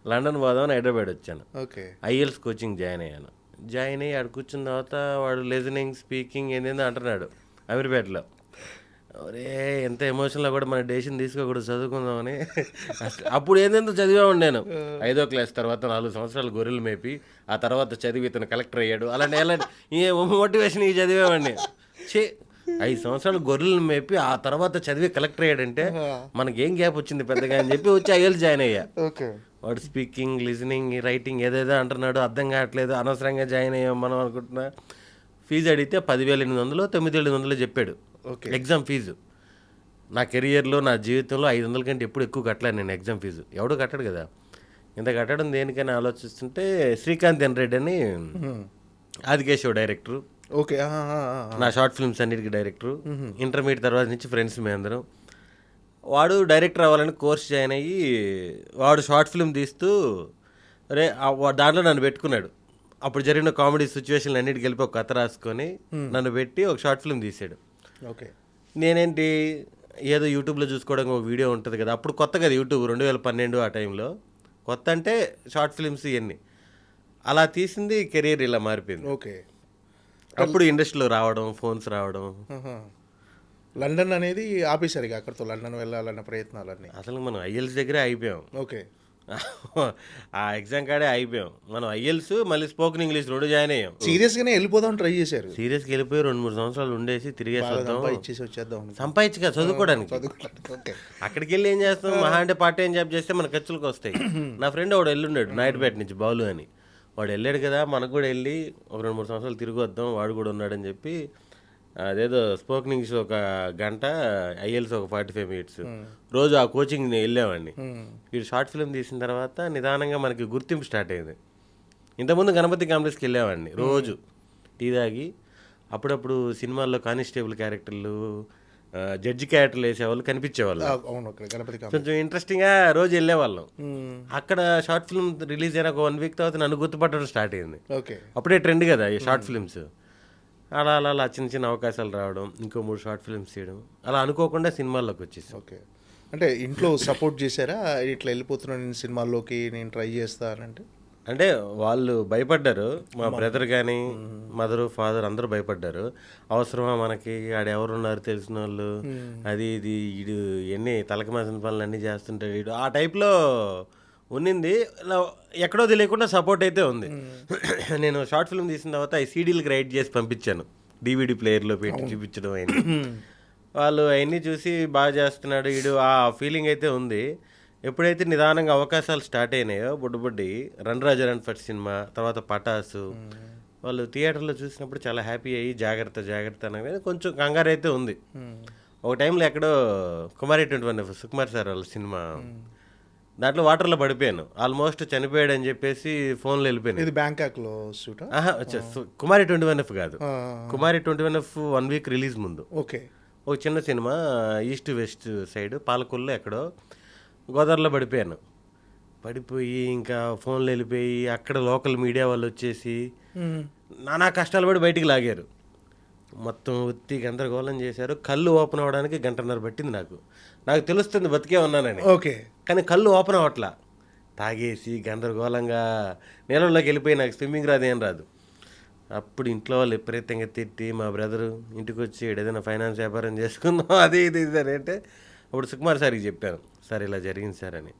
లండన్ పోదామని హైదరాబాద్ వచ్చాను. ఓకే. ఐఎల్స్ కోచింగ్ జాయిన్ అయ్యి ఆడ కూర్చున్న తర్వాత వాడు లిజనింగ్ స్పీకింగ్ ఏందేందో అంటున్నాడు అమీర్పేటలో. ఒరే ఎంత ఎమోషన్లో కూడా మన డెసిషన్ తీసుకోకూడదు, చదువుకుందామని. అప్పుడు ఏంటంటే చదివామండి నేను. 5వ క్లాస్ తర్వాత 4 సంవత్సరాలు గొర్రెలు మేపి ఆ తర్వాత చదివి ఇతను కలెక్టర్ అయ్యాడు. అలాంటి ఏ మోటివేషన్ ఇవి చదివామండి. 5 సంవత్సరాలు గొర్రెలు మేపి ఆ తర్వాత చదివి కలెక్టర్ అయ్యాడంటే మనకేం గ్యాప్ వచ్చింది పెద్దగా అని చెప్పి వచ్చి ఐఎల్స్ జాయిన్ అయ్యా. వాడు స్పీకింగ్, లిజనింగ్, రైటింగ్ ఏదేదో అంటున్నాడు, అర్థం కావట్లేదు, అనవసరంగా జాయిన్ అయ్యాం మనం అనుకుంటున్నా. ఫీజు అడిగితే 10,800 9,800 చెప్పాడు ఓకే. Exam fee. నా కెరియర్లో నా జీవితంలో 500 కంటే ఎప్పుడు ఎక్కువ కట్టలేను నేను ఎగ్జామ్ ఫీజు. ఎవడో కట్టడు కదా. ఇంత కట్టడం దేనికని ఆలోచిస్తుంటే శ్రీకాంత్ ఎన్ రెడ్డి అని ఆదికేశవ్ డైరెక్టరు, ఓకే. నా షార్ట్ ఫిల్మ్స్ అన్నిటికీ డైరెక్టరు. ఇంటర్మీడియట్ తర్వాత నుంచి ఫ్రెండ్స్ మేమందరం. వాడు డైరెక్టర్ అవ్వాలని కోర్స్ జాయిన్ అయ్యి వాడు షార్ట్ ఫిల్మ్ తీస్తూ దాంట్లో నన్ను పెట్టుకున్నాడు. అప్పుడు జరిగిన కామెడీ సిచ్యువేషన్లు అన్నిటికి వెళ్ళి ఒక కథ రాసుకొని నన్ను పెట్టి ఒక షార్ట్ ఫిల్మ్ తీసాడు. ఓకే. నేనేంటి ఏదో యూట్యూబ్లో చూసుకోవడానికి ఒక వీడియో ఉంటుంది కదా, అప్పుడు కొత్త కదా యూట్యూబ్, 2012 ఆ టైంలో కొత్త అంటే షార్ట్ ఫిల్మ్స్ ఇవన్నీ. అలా తీసింది కెరీర్ ఇలా మారిపోయింది. ఓకే. అప్పుడు ఇండస్ట్రీలో రావడం, ఫోన్స్ రావడం. లండన్ అనేది ఆపేశారు ఇక, అక్కడితో లండన్ వెళ్ళాలన్న ప్రయత్నాలన్నీ. అసలు మనం ఐఎల్స్ దగ్గరే అయిపోయాం. ఓకే. ఆ ఎగ్జామ్ కాడే అయిపోయాం మనం. ఐఎల్స్ మళ్ళీ స్పోకెన్ ఇంగ్లీష్ 2 జాయిన్ అయ్యాం. సీరియస్గానే వెళ్ళిపోదాం ట్రై చేశారు. సీరియస్గా వెళ్ళిపోయి 2-3 సంవత్సరాలు ఉండేసి తిరిగేసి వద్దాం, ఇచ్చేసి వచ్చేద్దాం. సంపాదించగా చదువుకోవడానికి. ఓకే. అక్కడికి వెళ్ళి ఏం చేస్తాం, మహా అంటే పార్ట్ టైం జాబ్ చేస్తే మన ఖర్చులకు వస్తాయి. నా ఫ్రెండ్ వాడు వెళ్ళున్నాడు నాయుడుపేట నుంచి, బాలు అని. వాడు వెళ్ళాడు కదా, మనకు కూడా వెళ్ళి ఒక 2-3 సంవత్సరాలు తిరిగి వద్దాం, వాడు కూడా ఉన్నాడని చెప్పి అదేదో స్పోకెన్ ఇంగ్లీష్ ఒక గంట, ఐఎల్స్ ఒక 45 మినిట్స్ రోజు ఆ కోచింగ్ వెళ్ళామండి. వీడు షార్ట్ ఫిల్మ్ తీసిన తర్వాత నిదానంగా మనకి గుర్తింపు స్టార్ట్ అయింది. ఇంతకుముందు గణపతి కాంప్లెక్స్కి వెళ్ళామండి రోజు టీ తాగి. అప్పుడప్పుడు సినిమాల్లో కానిస్టేబుల్ క్యారెక్టర్లు, జడ్జి క్యారెక్టర్లు వేసేవాళ్ళు కనిపించేవాళ్ళు. కొంచెం ఇంట్రెస్టింగ్గా రోజు వెళ్ళేవాళ్ళం. అక్కడ షార్ట్ ఫిల్మ్ రిలీజ్ అయిన ఒక 1 వీక్ తర్వాత నన్ను గుర్తుపట్టడం స్టార్ట్ అయింది. అప్పుడే ట్రెండ్ కదా ఈ షార్ట్ ఫిల్మ్స్. అలా అలా అలా చిన్న చిన్న అవకాశాలు రావడం, ఇంకో 3 షార్ట్ ఫిల్మ్స్ చేయడం, అలా అనుకోకుండా సినిమాల్లోకి వచ్చేసి. ఓకే. అంటే ఇంట్లో సపోర్ట్ చేశారా, ఇట్లా వెళ్ళిపోతున్నాను నేను సినిమాల్లోకి, నేను ట్రై చేస్తానంటే? అంటే వాళ్ళు భయపడ్డారు, మా బ్రదర్ కానీ మదరు ఫాదర్ అందరూ భయపడ్డారు. అవసరమా మనకి, ఆడెవరున్నారు తెలిసిన వాళ్ళు, అది ఇది, వీడు ఎన్ని తలక మాసిన పనులు అన్నీ చేస్తుంటాడు వీడు, ఆ టైప్లో ఉన్నింది. ఎక్కడో తెలియకుండా సపోర్ట్ అయితే ఉంది. నేను షార్ట్ ఫిల్మ్ తీసిన తర్వాత ఈ సీడీలకు రైట్ చేసి పంపించాను, DVD ప్లేయర్లో పెట్టి చూపించడం అయింది. వాళ్ళు అవన్నీ చూసి బాగా చేస్తున్నాడు వీడు, ఆ ఫీలింగ్ అయితే ఉంది. ఎప్పుడైతే నిదానంగా అవకాశాలు స్టార్ట్ అయినాయో బుడ్డి రన్ రాజా రన్ ఫస్ట్ సినిమా, తర్వాత పటాసు, వాళ్ళు థియేటర్లో చూసినప్పుడు చాలా హ్యాపీ అయ్యి జాగ్రత్త జాగ్రత్త అనగానే కొంచెం కంగారు అయితే ఉంది. ఒక టైంలో ఎక్కడో కుమారి 21 సుకుమార్ సార్ వాళ్ళ సినిమా, దాంట్లో వాటర్లో పడిపోయాను, ఆల్మోస్ట్ చనిపోయాడు అని చెప్పేసి ఫోన్లో వెళ్ళిపోయాను. ఇది బ్యాంకాక్లో షూట్? కుమారి 21 కాదు, కుమారి 21 1 వీక్ రిలీజ్ ముందు. ఓకే. ఒక చిన్న సినిమా ఈస్ట్ వెస్ట్ సైడ్ పాలకొల్లో ఎక్కడో గోదావరిలో పడిపోయాను. పడిపోయి ఇంకా ఫోన్లో వెళ్ళిపోయి అక్కడ లోకల్ మీడియా వాళ్ళు వచ్చేసి నానా కష్టాలు పడి బయటికి లాగారు. మొత్తం ఉత్తి గందరగోళం చేశారు. కళ్ళు ఓపెన్ అవ్వడానికి 1.5 గంట పట్టింది. నాకు తెలుస్తుంది బతికే ఉన్నానని. ఓకే. కానీ కళ్ళు ఓపెన్ అవ్వట్లా. తాగేసి గందరగోళంగా నీళ్ళలోకి వెళ్ళిపోయి నాకు స్విమ్మింగ్ రాదు, ఏం రాదు. అప్పుడు ఇంట్లో వాళ్ళు విపరీతంగా తిట్టి, మా బ్రదరు ఇంటికి వచ్చి ఏదైనా ఫైనాన్స్ వ్యాపారం చేసుకుందాం అది ఇది ఇది అంటే, అప్పుడు సుకుమార్ సార్కి చెప్పాను, సార్ ఇలా జరిగింది సార్ అని.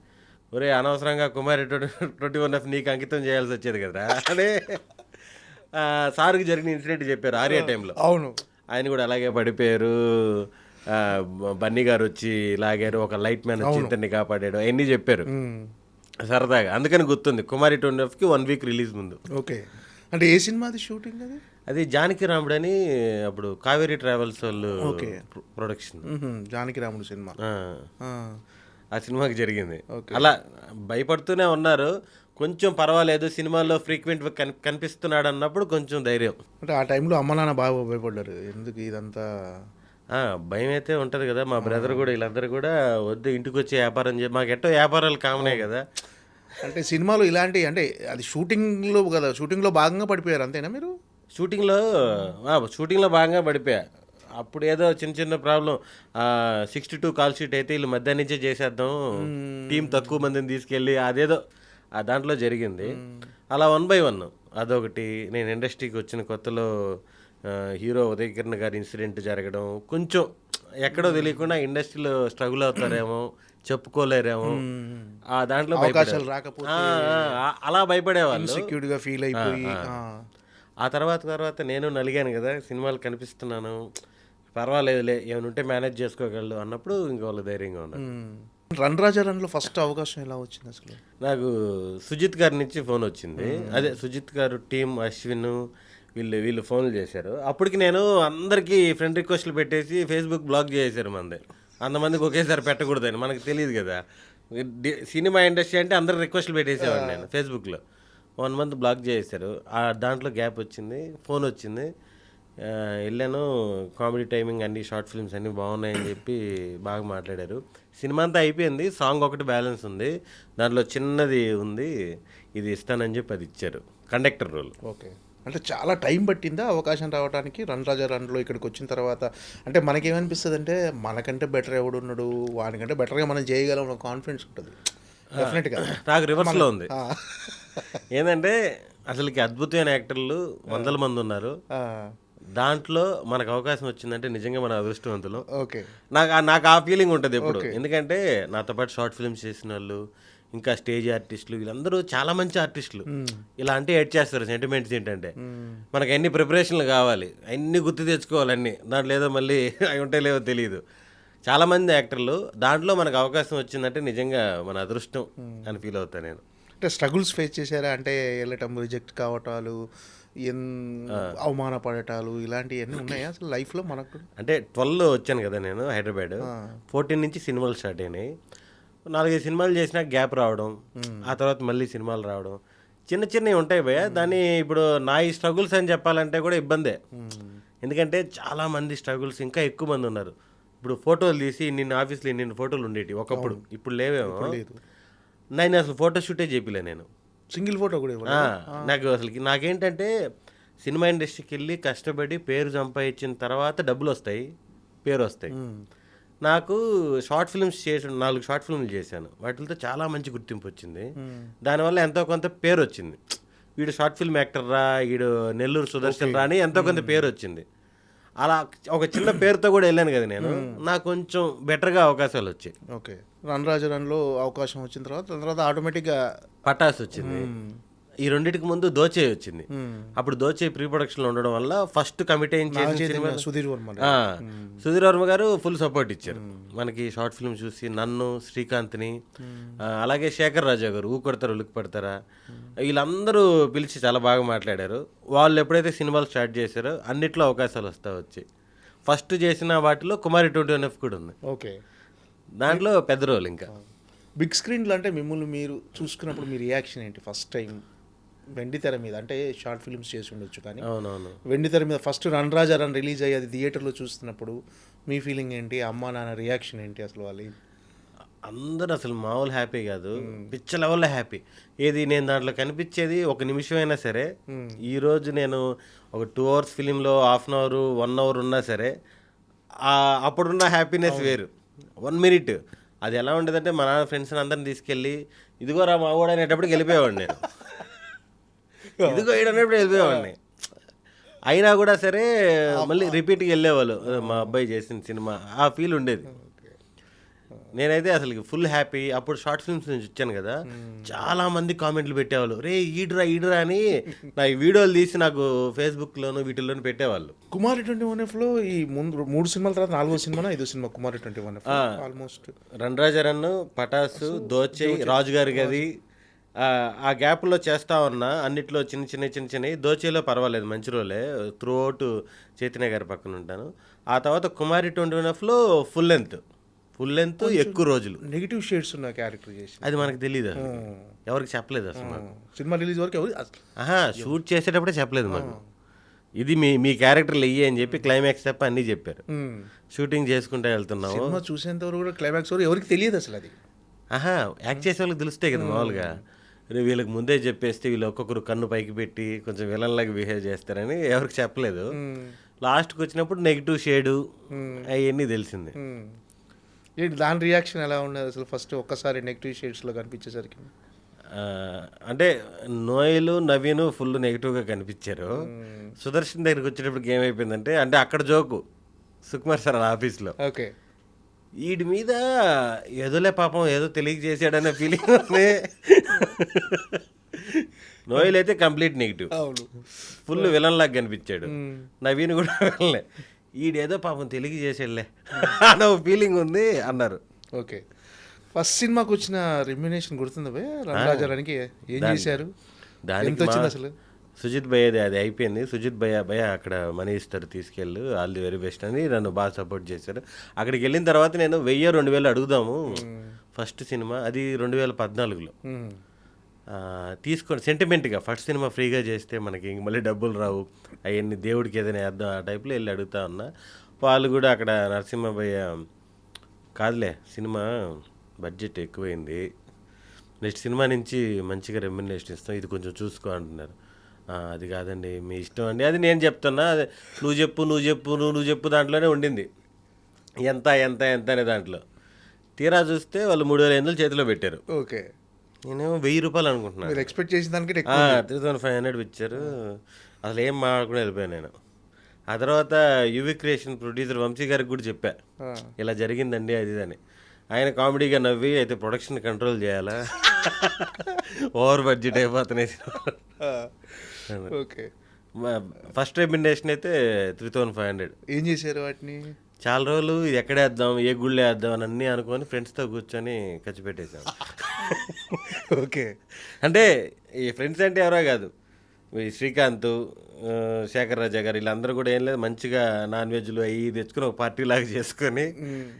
ఒరే అనవసరంగా కుమారి 21 నీకు అంకితం చేయాల్సి వచ్చేది కదా అనే సార్కి జరిగిన ఇన్సిడెంట్ చెప్పారు ఆర్యా టైంలో. అవును. ఆయన కూడా అలాగే పడిపోయారు. బన్నీ గారు వచ్చి లాగారు, ఒక లైట్ మ్యాన్ వచ్చి ఇతన్ని కాపాడాడు, అవన్నీ చెప్పారు సరదాగా. అందుకని గుర్తుంది కుమారి 21కి 1 వీక్ రిలీజ్ ముందు. ఓకే. అంటే ఏ సినిమాది షూటింగ్ అది? అది జానకి రాముడు అని అప్పుడు కావేరీ ట్రావెల్స్ వాళ్ళు ప్రొడక్షన్. జానకి రాముడు సినిమా. ఆ సినిమాకి జరిగింది. అలా భయపడుతూనే ఉన్నారు. కొంచెం పర్వాలేదు, సినిమాల్లో ఫ్రీక్వెంట్గా కనిపిస్తున్నాడు అన్నప్పుడు కొంచెం ధైర్యం. అంటే ఆ టైంలో అమ్మ నాన్న బాగా భయపడ్డారు, ఎందుకు ఇదంతా? భయం అయితే ఉంటుంది కదా. మా బ్రదర్ కూడా వీళ్ళందరూ కూడా వద్దు ఇంటికి వచ్చి వ్యాపారం మాకు ఎట్టో వ్యాపారాలు కామనే కదా. అంటే సినిమాలో ఇలాంటి, అంటే అది షూటింగ్లో కదా, షూటింగ్లో భాగంగా పడిపోయారు అంతేనా మీరు? షూటింగ్లో భాగంగా పడిపోయా. అప్పుడు ఏదో చిన్న చిన్న ప్రాబ్లం, 62 కాల్ షీట్ అయితే వీళ్ళు మధ్యాహ్నం నుంచే చేసేద్దాం, టీం తక్కువ మందిని తీసుకెళ్ళి అదేదో దాంట్లో జరిగింది. అలా 1 by 1 అదొకటి. నేను ఇండస్ట్రీకి వచ్చిన కొత్తలో హీరో ఉదయ్ కిరణ్ గారి ఇన్సిడెంట్ జరగడం, కొంచెం ఎక్కడో తెలియకుండా ఇండస్ట్రీలో స్ట్రగుల్ అవుతారేమో, చెప్పుకోలేరేమో, ఆ దాంట్లో అవకాశాలు రాకపోతే అలా భయపడేవాళ్ళు, ఇన్సెక్యూర్గా ఫీల్ అయిపోయి. ఆ తర్వాత నేను నలిగాను కదా, సినిమాలు కనిపిస్తున్నాను, పర్వాలేదులే ఏమైనా ఉంటే మేనేజ్ చేసుకోగలడు అన్నప్పుడు ఇంక వాళ్ళు ధైర్యంగా ఉన్నారు. రన్ రాజా రన్లో ఫస్ట్ అవకాశం ఎలా వచ్చింది అసలు? నాకు సుజిత్ గారి నుంచి ఫోన్ వచ్చింది. అదే సుజిత్ గారు టీం, అశ్విన్ వీళ్ళు ఫోన్లు చేశారు. అప్పటికి నేను అందరికీ ఫ్రెండ్ రిక్వెస్ట్లు పెట్టేసి ఫేస్బుక్ బ్లాక్ చేశారు మంది. అంతమందికి ఒకేసారి పెట్టకూడదని మనకు తెలియదు కదా. సినిమా ఇండస్ట్రీ అంటే అందరు రిక్వెస్ట్లు పెట్టేసేవాడు నేను ఫేస్బుక్లో. 1 month బ్లాక్ చేశారు. దాంట్లో గ్యాప్ వచ్చింది, ఫోన్ వచ్చింది. వెళ్ళాను. కామెడీ టైమింగ్ అన్ని షార్ట్ ఫిల్మ్స్ అన్నీ బాగున్నాయని చెప్పి బాగా మాట్లాడారు. సినిమా అంతా అయిపోయింది, సాంగ్ ఒకటి బ్యాలెన్స్ ఉంది, దాంట్లో చిన్నది ఉంది, ఇది ఇస్తానని చెప్పి అది ఇచ్చారు, కండక్టర్ రోల్. ఓకే. అంటే చాలా టైం పట్టిందా అవకాశం రావడానికి? రన్ రాజా రన్లో ఇక్కడికి వచ్చిన తర్వాత అంటే మనకేమనిపిస్తుంది అంటే మనకంటే బెటర్ ఎవడున్నాడు, వానికంటే బెటర్గా మనం చేయగలం ఒక కాన్ఫిడెన్స్ ఉంటుంది డెఫినెట్గా. నాకు రివర్స్లో ఉంది. ఏంటంటే అసలుకి అద్భుతమైన యాక్టర్లు 100 మంది ఉన్నారు. దాంట్లో మనకు అవకాశం వచ్చిందంటే నిజంగా మన అదృష్టవంతులు. ఓకే. నాకు ఆ ఫీలింగ్ ఉంటుంది ఎప్పుడు. ఎందుకంటే నాతో పాటు షార్ట్ ఫిల్మ్స్ చేసిన వాళ్ళు, ఇంకా స్టేజ్ ఆర్టిస్టులు, వీళ్ళందరూ చాలా మంచి ఆర్టిస్టులు. ఇలా అంటే యాడ్ చేస్తారు. సెంటిమెంట్స్ ఏంటంటే మనకు ఎన్ని ప్రిపరేషన్లు కావాలి, అన్ని గుర్తు తెచ్చుకోవాలి, అన్ని దాంట్లో ఏదో మళ్ళీ అవి ఉంటే లేవో తెలియదు. చాలామంది యాక్టర్లు, దాంట్లో మనకు అవకాశం వచ్చిందంటే నిజంగా మన అదృష్టం అని ఫీల్ అవుతాను నేను. అంటే స్ట్రగుల్స్ ఫేస్ చేశారా? అంటే వెళ్ళటం, రిజెక్ట్ కావటాలు, అవమానపడటాలు ఇలాంటివన్నీ ఉన్నాయా అసలు లైఫ్లో మనకు? అంటే 12 వచ్చాను కదా నేను హైదరాబాద్. 14 నుంచి సినిమాలు స్టార్ట్ అయినాయి. 4-5 సినిమాలు చేసినా గ్యాప్ రావడం, ఆ తర్వాత మళ్ళీ సినిమాలు రావడం, చిన్న చిన్నవి ఉంటాయి భయ్య. దాన్ని ఇప్పుడు నా ఈ స్ట్రగుల్స్ అని చెప్పాలంటే కూడా ఇబ్బందే. ఎందుకంటే చాలామంది స్ట్రగుల్స్ ఇంకా ఎక్కువ మంది ఉన్నారు. ఇప్పుడు ఫోటోలు తీసి నిన్న ఆఫీస్లో ఇన్ని ఫోటోలు ఉండేవి ఒకప్పుడు, ఇప్పుడు లేవేమో. నేను అసలు ఫోటో షూటే చేపిలే నేను. సింగిల్ ఫోటో కూడా నాకు అసలు నాకేంటంటే సినిమా ఇండస్ట్రీకి వెళ్ళి కష్టపడి పేరు సంపాదించిన తర్వాత డబ్బులు వస్తాయి, పేరు వస్తాయి. నాకు షార్ట్ ఫిల్మ్స్ 4 షార్ట్ ఫిల్మ్లు చేశాను. వాటితో చాలా మంచి గుర్తింపు వచ్చింది. దానివల్ల ఎంతో కొంత పేరు వచ్చింది. వీడు షార్ట్ ఫిల్మ్ యాక్టర్ రా, వీడు నెల్లూరు సుదర్శన్ రా అని ఎంతో కొంత పేరు వచ్చింది. అలా ఒక చిన్న పేరుతో కూడా వెళ్ళాను కదా నేను. నాకు కొంచెం బెటర్గా అవకాశాలు వచ్చాయి. ఓకే. రన్ రాజా రన్లో అవకాశం వచ్చిన తర్వాత ఆటోమేటిక్గా పటాస్ వచ్చింది. ఈ రెండింటికి ముందు దోచే వచ్చింది. అప్పుడు దోచే ప్రీ ప్రొడక్షన్లో ఉండడం వల్ల ఫస్ట్ కమిట్ అయిన సుధీర్ వర్మ గారు ఫుల్ సపోర్ట్ ఇచ్చారు మనకి. షార్ట్ ఫిల్మ్ చూసి నన్ను, శ్రీకాంత్ని, అలాగే శేఖర్ రాజా గారు ఊ కొడతారు ఉలికి పడతారా, వీళ్ళందరూ పిలిచి చాలా బాగా మాట్లాడారు. వాళ్ళు ఎప్పుడైతే సినిమాలు స్టార్ట్ చేశారో అన్నిట్లో అవకాశాలు వచ్చాయి. ఫస్ట్ చేసిన వాటిలో కుమారి 21F కూడా ఉంది. ఓకే. దాంట్లో పెద్ద రోల్. ఇంకా బిగ్ స్క్రీన్లో అంటే మిమ్మల్ని మీరు చూసుకున్నప్పుడు మీ రియాక్షన్ ఏంటి? ఫస్ట్ టైం వెండి తెర మీద, అంటే షార్ట్ ఫిల్మ్స్ చేసి ఉండొచ్చు కానీ అవునవును, వెండి తెర మీద ఫస్ట్ రన్ రాజా రన్ రిలీజ్ అయ్యి అది థియేటర్లో చూస్తున్నప్పుడు మీ ఫీలింగ్ ఏంటి? అమ్మా నాన్న రియాక్షన్ ఏంటి? అసలు వాళ్ళు అందరూ అసలు మామూలు హ్యాపీ కాదు, పిచ్చ లెవెల్లో హ్యాపీ. ఏది నేను దాంట్లో కనిపించేది 1 నిమిషమైనా సరే, ఈరోజు నేను ఒక 2 hours ఫిలింలో 1/2 hour 1 hour ఉన్నా సరే అప్పుడున్న హ్యాపీనెస్ వేరు. 1 minute అది ఎలా ఉండేదంటే మా నాన్న ఫ్రెండ్స్ని అందరిని తీసుకెళ్ళి ఇదిగో రా మా వాడు అనేటప్పటికి వెళ్ళిపోయేవాడిని నేను. ఇదిగో ఏడనేప్పుడు వెళ్ళిపోయేవాడిని. అయినా కూడా సరే మళ్ళీ రిపీట్గా వెళ్ళేవాళ్ళు, మా అబ్బాయి చేసిన సినిమా, ఆ ఫీల్ ఉండేది. నేనైతే అసలు ఫుల్ హ్యాపీ. అప్పుడు షార్ట్ ఫిల్మ్స్ నుంచి వచ్చాను కదా, చాలా మంది కామెంట్లు పెట్టేవాళ్ళు, రే ఈడ్రా అని నా వీడియోలు తీసి నాకు ఫేస్బుక్లోను వీటిల్లోనూ పెట్టేవాళ్ళు. కుమారి 21Fలో ఈ ముందు 3 సినిమాల తర్వాత 4వ సినిమా 5వ సినిమా కుమారి 21F ఆల్మోస్ట్. రన్ రాజా రన్ను, పటాసు, దోచే, రాజుగారి గది, ఆ గ్యాప్లో చేస్తా ఉన్నా అన్నిట్లో చిన్న దోచేలో పర్వాలేదు, మంచి రోలే. త్రూ అవుట్ చైతన్య గారి పక్కన ఉంటాను. ఆ తర్వాత కుమారి 21Fలో ఫుల్ లెంత్ ఎక్కువ రోజులు నెగిటివ్ షేడ్స్ ఉన్న క్యారెక్టర్ చేసి, అది మనకు తెలియదు, ఎవరికి చెప్పలేదు అసలు. సినిమా రిలీజ్ వరకు షూట్ చేసేటప్పుడే చెప్పలేదు మాకు, ఇది మీ క్యారెక్టర్లు వెయ్యి అని చెప్పి క్లైమాక్స్ తప్ప అన్నీ చెప్పారు. షూటింగ్ చేసుకుంటూ వెళ్తున్నాము. సినిమా చూసేంత వరకు కూడా క్లైమాక్స్ వరకు ఎవరికి తెలియదు అసలు అది. యాక్ట్ చేసే వాళ్ళకి తెలుస్తాయి కదా మామూలుగా. వీళ్ళకి ముందే చెప్పేస్తే వీళ్ళు ఒక్కొక్కరు కన్ను పైకి పెట్టి కొంచెం విలన్లాగా బిహేవ్ చేస్తారని ఎవరికి చెప్పలేదు. లాస్ట్కి వచ్చినప్పుడు నెగిటివ్ షేడు అవన్నీ తెలిసింది. దాని రియాక్షన్ ఎలా ఉండదు అసలు? ఫస్ట్ ఒక్కసారి నెగిటివ్ షేడ్స్లో కనిపించేసరికి అంటే నోయలు, నవీను ఫుల్ నెగిటివ్గా కనిపించారు. సుదర్శన్ దగ్గరికి వచ్చేటప్పటికి ఏమైపోయిందంటే, అంటే అక్కడ జోకు సుకుమార్ సార్ ఆఫీస్లో, ఓకే, వీడి మీద ఏదోలే పాపం ఏదో తెలియజేసాడనే ఫీలింగ్ ఉంది. నోయల్ అయితే కంప్లీట్ నెగిటివ్, ఫుల్ విలన్ లాగా కనిపించాడు. నవీన్ కూడా విలన్లే, ఈడేదో పాపం తెలియజేసాడులే అన్న ఫీలింగ్ ఉంది అన్నారు. ఓకే. ఫస్ట్ సినిమాకి వచ్చిన రెమ్యునేషన్ గుర్తుందా రన్ రాజా రన్కి? ఏం చేశారు? దానికి వచ్చింది అసలు? సుజిత్ భయ్యది అది అయిపోయింది. సుజిత్ భయ్య అక్కడ మనీ ఇస్తారు తీసుకెళ్ళు, ఆల్ ది వెరీ బెస్ట్ అని నన్ను బాగా సపోర్ట్ చేశారు. అక్కడికి వెళ్ళిన తర్వాత నేను 1000-2000 అడుగుదాము ఫస్ట్ సినిమా, అది 2014లో. తీసుకోండి సెంటిమెంట్గా, ఫస్ట్ సినిమా ఫ్రీగా చేస్తే మనకి ఇంక మళ్ళీ డబ్బులు రావు, అవన్నీ దేవుడికి ఏదైనా వేద్దాం ఆ టైప్లో వెళ్ళి అడుగుతా ఉన్నా. వాళ్ళు కూడా అక్కడ నరసింహ భయ్య కాదులే సినిమా బడ్జెట్ ఎక్కువైంది, నెక్స్ట్ సినిమా నుంచి మంచిగా రెమ్యునరేషన్ ఇస్తాం, ఇది కొంచెం చూసుకో అంటున్నారు. అది కాదండి మీ ఇష్టం అండి, అది నేను చెప్తున్నా, నువ్వు చెప్పు దాంట్లోనే ఉండింది ఎంత ఎంత ఎంత అనే దాంట్లో. తీరా చూస్తే వాళ్ళు 3500 చేతిలో పెట్టారు. ఓకే, నేనేమో 1000 రూపాయలు అనుకుంటున్నాను. మీరు ఎక్స్పెక్ట్ చేసిన దానికి 3500 ఇచ్చారు. అసలు ఏం మాట్లాడుకుని వెళ్ళిపోయాను నేను. ఆ తర్వాత యువి క్రియేషన్ ప్రొడ్యూసర్ వంశీ గారికి కూడా చెప్పా ఇలా జరిగిందండి అది అని. ఆయన కామెడీగా నవ్వి అయితే ప్రొడక్షన్ కంట్రోల్ చేయాలా, ఓవర్ బడ్జెట్ అయిపోతున్నాయి. ఓకే, ఫస్ట్ రెమ్యునరేషన్ అయితే 3500. ఏం చేశారు వాటిని? చాలా రోజులు ఇది ఎక్కడ వేద్దాం, ఏ గుళ్ళు వేద్దాం అని అన్నీ అనుకొని ఫ్రెండ్స్తో కూర్చొని ఖర్చు పెట్టేశాం. ఓకే, అంటే ఈ ఫ్రెండ్స్ అంటే ఎవరో కాదు, ఈ శ్రీకాంత్, శేఖర్ రాజా గారు వీళ్ళందరూ కూడా ఏం లేదు, మంచిగా నాన్ వెజ్లు అవి తెచ్చుకుని ఒక పార్టీ లాగా చేసుకొని,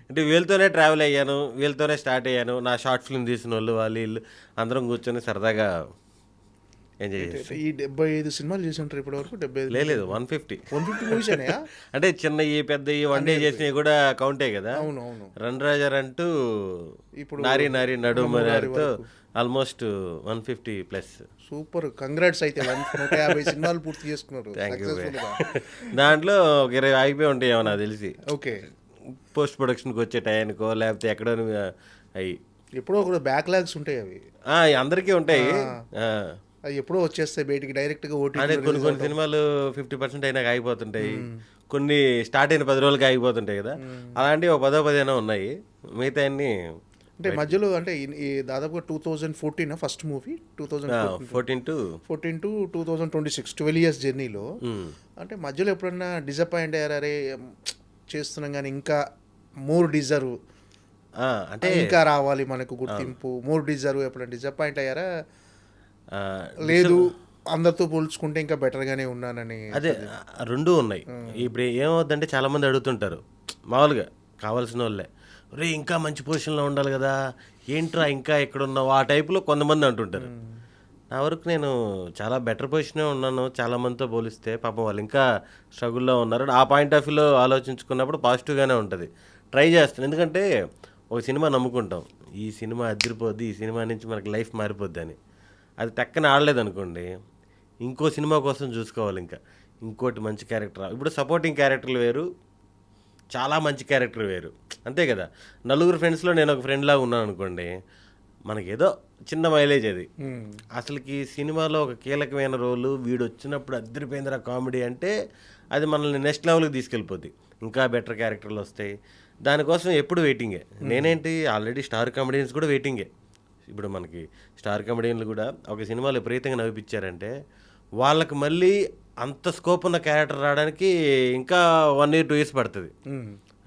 అంటే వీళ్ళతోనే ట్రావెల్ అయ్యాను, వీళ్ళతోనే స్టార్ట్ అయ్యాను. నా షార్ట్ ఫిల్మ్ తీసిన వాళ్ళు వీళ్ళు అందరం కూర్చొని సరదాగా ఎంజాయ్ చేస్తాం. ఈ 75 సినిమాలు చేసి ఉంటారు ఇప్పటి వరకు? 75 లేదు 150 మూవీస్ అనేయా? అంటే చిన్న ఈ పెద్ద ఈ వన్ డే చేసినవి కూడా కౌంటే కదా. అవును అవును. రన్ రాజర్ అంటూ ఇప్పుడు నారీ నారీ నడుమతో ఆల్మోస్ట్ 150+. Super, congrats. అయితే 150 సినిమాలు పూర్తి చేసుకున్నారు. దాంట్లో ఒక 20 ఆగిపోయి ఉంటాయి ఏమో నాకు తెలిసి. ఓకే, పోస్ట్ ప్రొడక్షన్కి వచ్చే టైంకో లేకపోతే ఎక్కడో అవి ఎప్పుడో ఒక బ్యాక్లాగ్స్ ఉంటాయి, అవి అందరికీ ఉంటాయి. అవి ఎప్పుడో వచ్చేస్తాయి బయటికి డైరెక్ట్గా. అదే కొన్ని సినిమాలు 50% అయినాక ఆగిపోతుంటాయి, కొన్ని స్టార్ట్ అయిన 10 రోజులకి ఆగిపోతుంటాయి కదా. అలాంటివి ఒక 10-15 ఉన్నాయి, మిగతా అన్ని అంటే మధ్యలో. అంటే ఈ దాదాపుగా 2014 ఫస్ట్ మూవీ, 2014 to 2026 12 years జర్నీలో. అంటే మధ్యలో ఎప్పుడన్నా డిసప్పాయింట్ అయ్యారా? అరే చేస్తున్నాం కానీ ఇంకా మోర్ డిజర్వ్, అంటే ఇంకా రావాలి మనకు గుర్తింపు, మోర్ డిజర్వ్, ఎప్పుడన్నా డిసప్పాయింట్ అయ్యారా? లేదు అందరితో పోల్చుకుంటే ఇంకా బెటర్గానే ఉన్నానని. అదే రెండూ ఉన్నాయి. ఇప్పుడు ఏమవుద్దంటే చాలామంది అడుగుతుంటారు మామూలుగా కావాల్సిన వాళ్ళే, రే ఇంకా మంచి పొజిషన్లో ఉండాలి కదా, ఏంట్రా ఇంకా ఎక్కడున్నావు ఆ టైప్లో కొంతమంది అంటుంటారు. నా వరకు నేను చాలా బెటర్ పొజిషనే ఉన్నాను చాలామందితో పోలిస్తే. పాపం వాళ్ళు ఇంకా స్ట్రగుల్లో ఉన్నారు. ఆ పాయింట్ ఆఫ్ వ్యూలో ఆలోచించుకున్నప్పుడు పాజిటివ్గానే ఉంటుంది. ట్రై చేస్తాను, ఎందుకంటే ఒక సినిమా నమ్ముకుంటాం, ఈ సినిమా అదిరిపోద్ది, ఈ సినిమా నుంచి మనకి లైఫ్ మారిపోద్ది అని. అది టక్కన ఆడలేదు అనుకోండి, ఇంకో సినిమా కోసం చూసుకోవాలి, ఇంకా ఇంకోటి మంచి క్యారెక్టర్. ఇప్పుడు సపోర్టింగ్ క్యారెక్టర్లు వేరు, చాలా మంచి క్యారెక్టర్ వేరు, అంతే కదా. నలుగురు ఫ్రెండ్స్లో నేను ఒక ఫ్రెండ్ లాగా ఉన్నాను అనుకోండి, మనకేదో చిన్న మైలేజ్ అది. అసలుకి సినిమాలో ఒక కీలకమైన రోలు వీడు వచ్చినప్పుడు అద్దరిపోయిందిరా కామెడీ అంటే అది మనల్ని నెక్స్ట్ లెవెల్కి తీసుకెళ్ళిపోద్ది. ఇంకా బెటర్ క్యారెక్టర్లు వస్తాయి, దానికోసం ఎప్పుడు వెయిటింగే. నేనేంటి ఆల్రెడీ స్టార్ కామెడియన్స్ కూడా వెయిటింగే. ఇప్పుడు మనకి స్టార్ కామెడియన్లు కూడా ఒక సినిమాలో విపరీతంగా నవ్విపించారంటే వాళ్ళకి మళ్ళీ అంత స్కోప్ ఉన్న క్యారెక్టర్ రావడానికి ఇంకా 1 year 2 years పడుతుంది,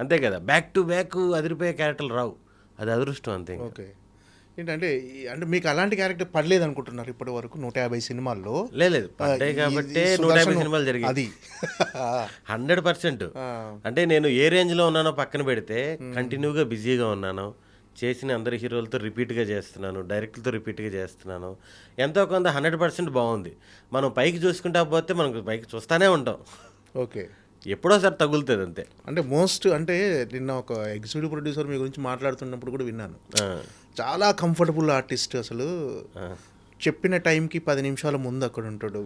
అంతే కదా. బ్యాక్ టు బ్యాక్ అదిరిపోయే క్యారెక్టర్లు రావు, అది అదృష్టం అంతే. ఓకే, ఏంటంటే అంటే మీకు అలాంటి క్యారెక్టర్ పడలేదు అనుకుంటున్నారు ఇప్పటి వరకు 150 సినిమాల్లో? లేదు పడ్డాయి కాబట్టి 150 సినిమాలు జరిగాయి, అది 100%. అంటే నేను ఏ రేంజ్లో ఉన్నానో పక్కన పెడితే కంటిన్యూగా బిజీగా ఉన్నాను, చేసిన అందరి హీరోలతో రిపీట్గా చేస్తున్నాను, డైరెక్టర్తో రిపీట్గా చేస్తున్నాను, ఎంతో కొంత 100% బాగుంది. మనం పైకి చూసుకుంటా పోతే మనకు పైకి చూస్తూనే ఉంటాం. ఓకే, ఎప్పుడోసారి తగులుతుంది అంతే. అంటే అంటే నిన్న ఒక ఎగ్జిక్యూటివ్ ప్రొడ్యూసర్ మీ గురించి మాట్లాడుతున్నప్పుడు కూడా విన్నాను, చాలా కంఫర్టబుల్ ఆర్టిస్ట్, అసలు చెప్పిన టైంకి 10 నిమిషాల ముందు అక్కడ ఉంటాడు,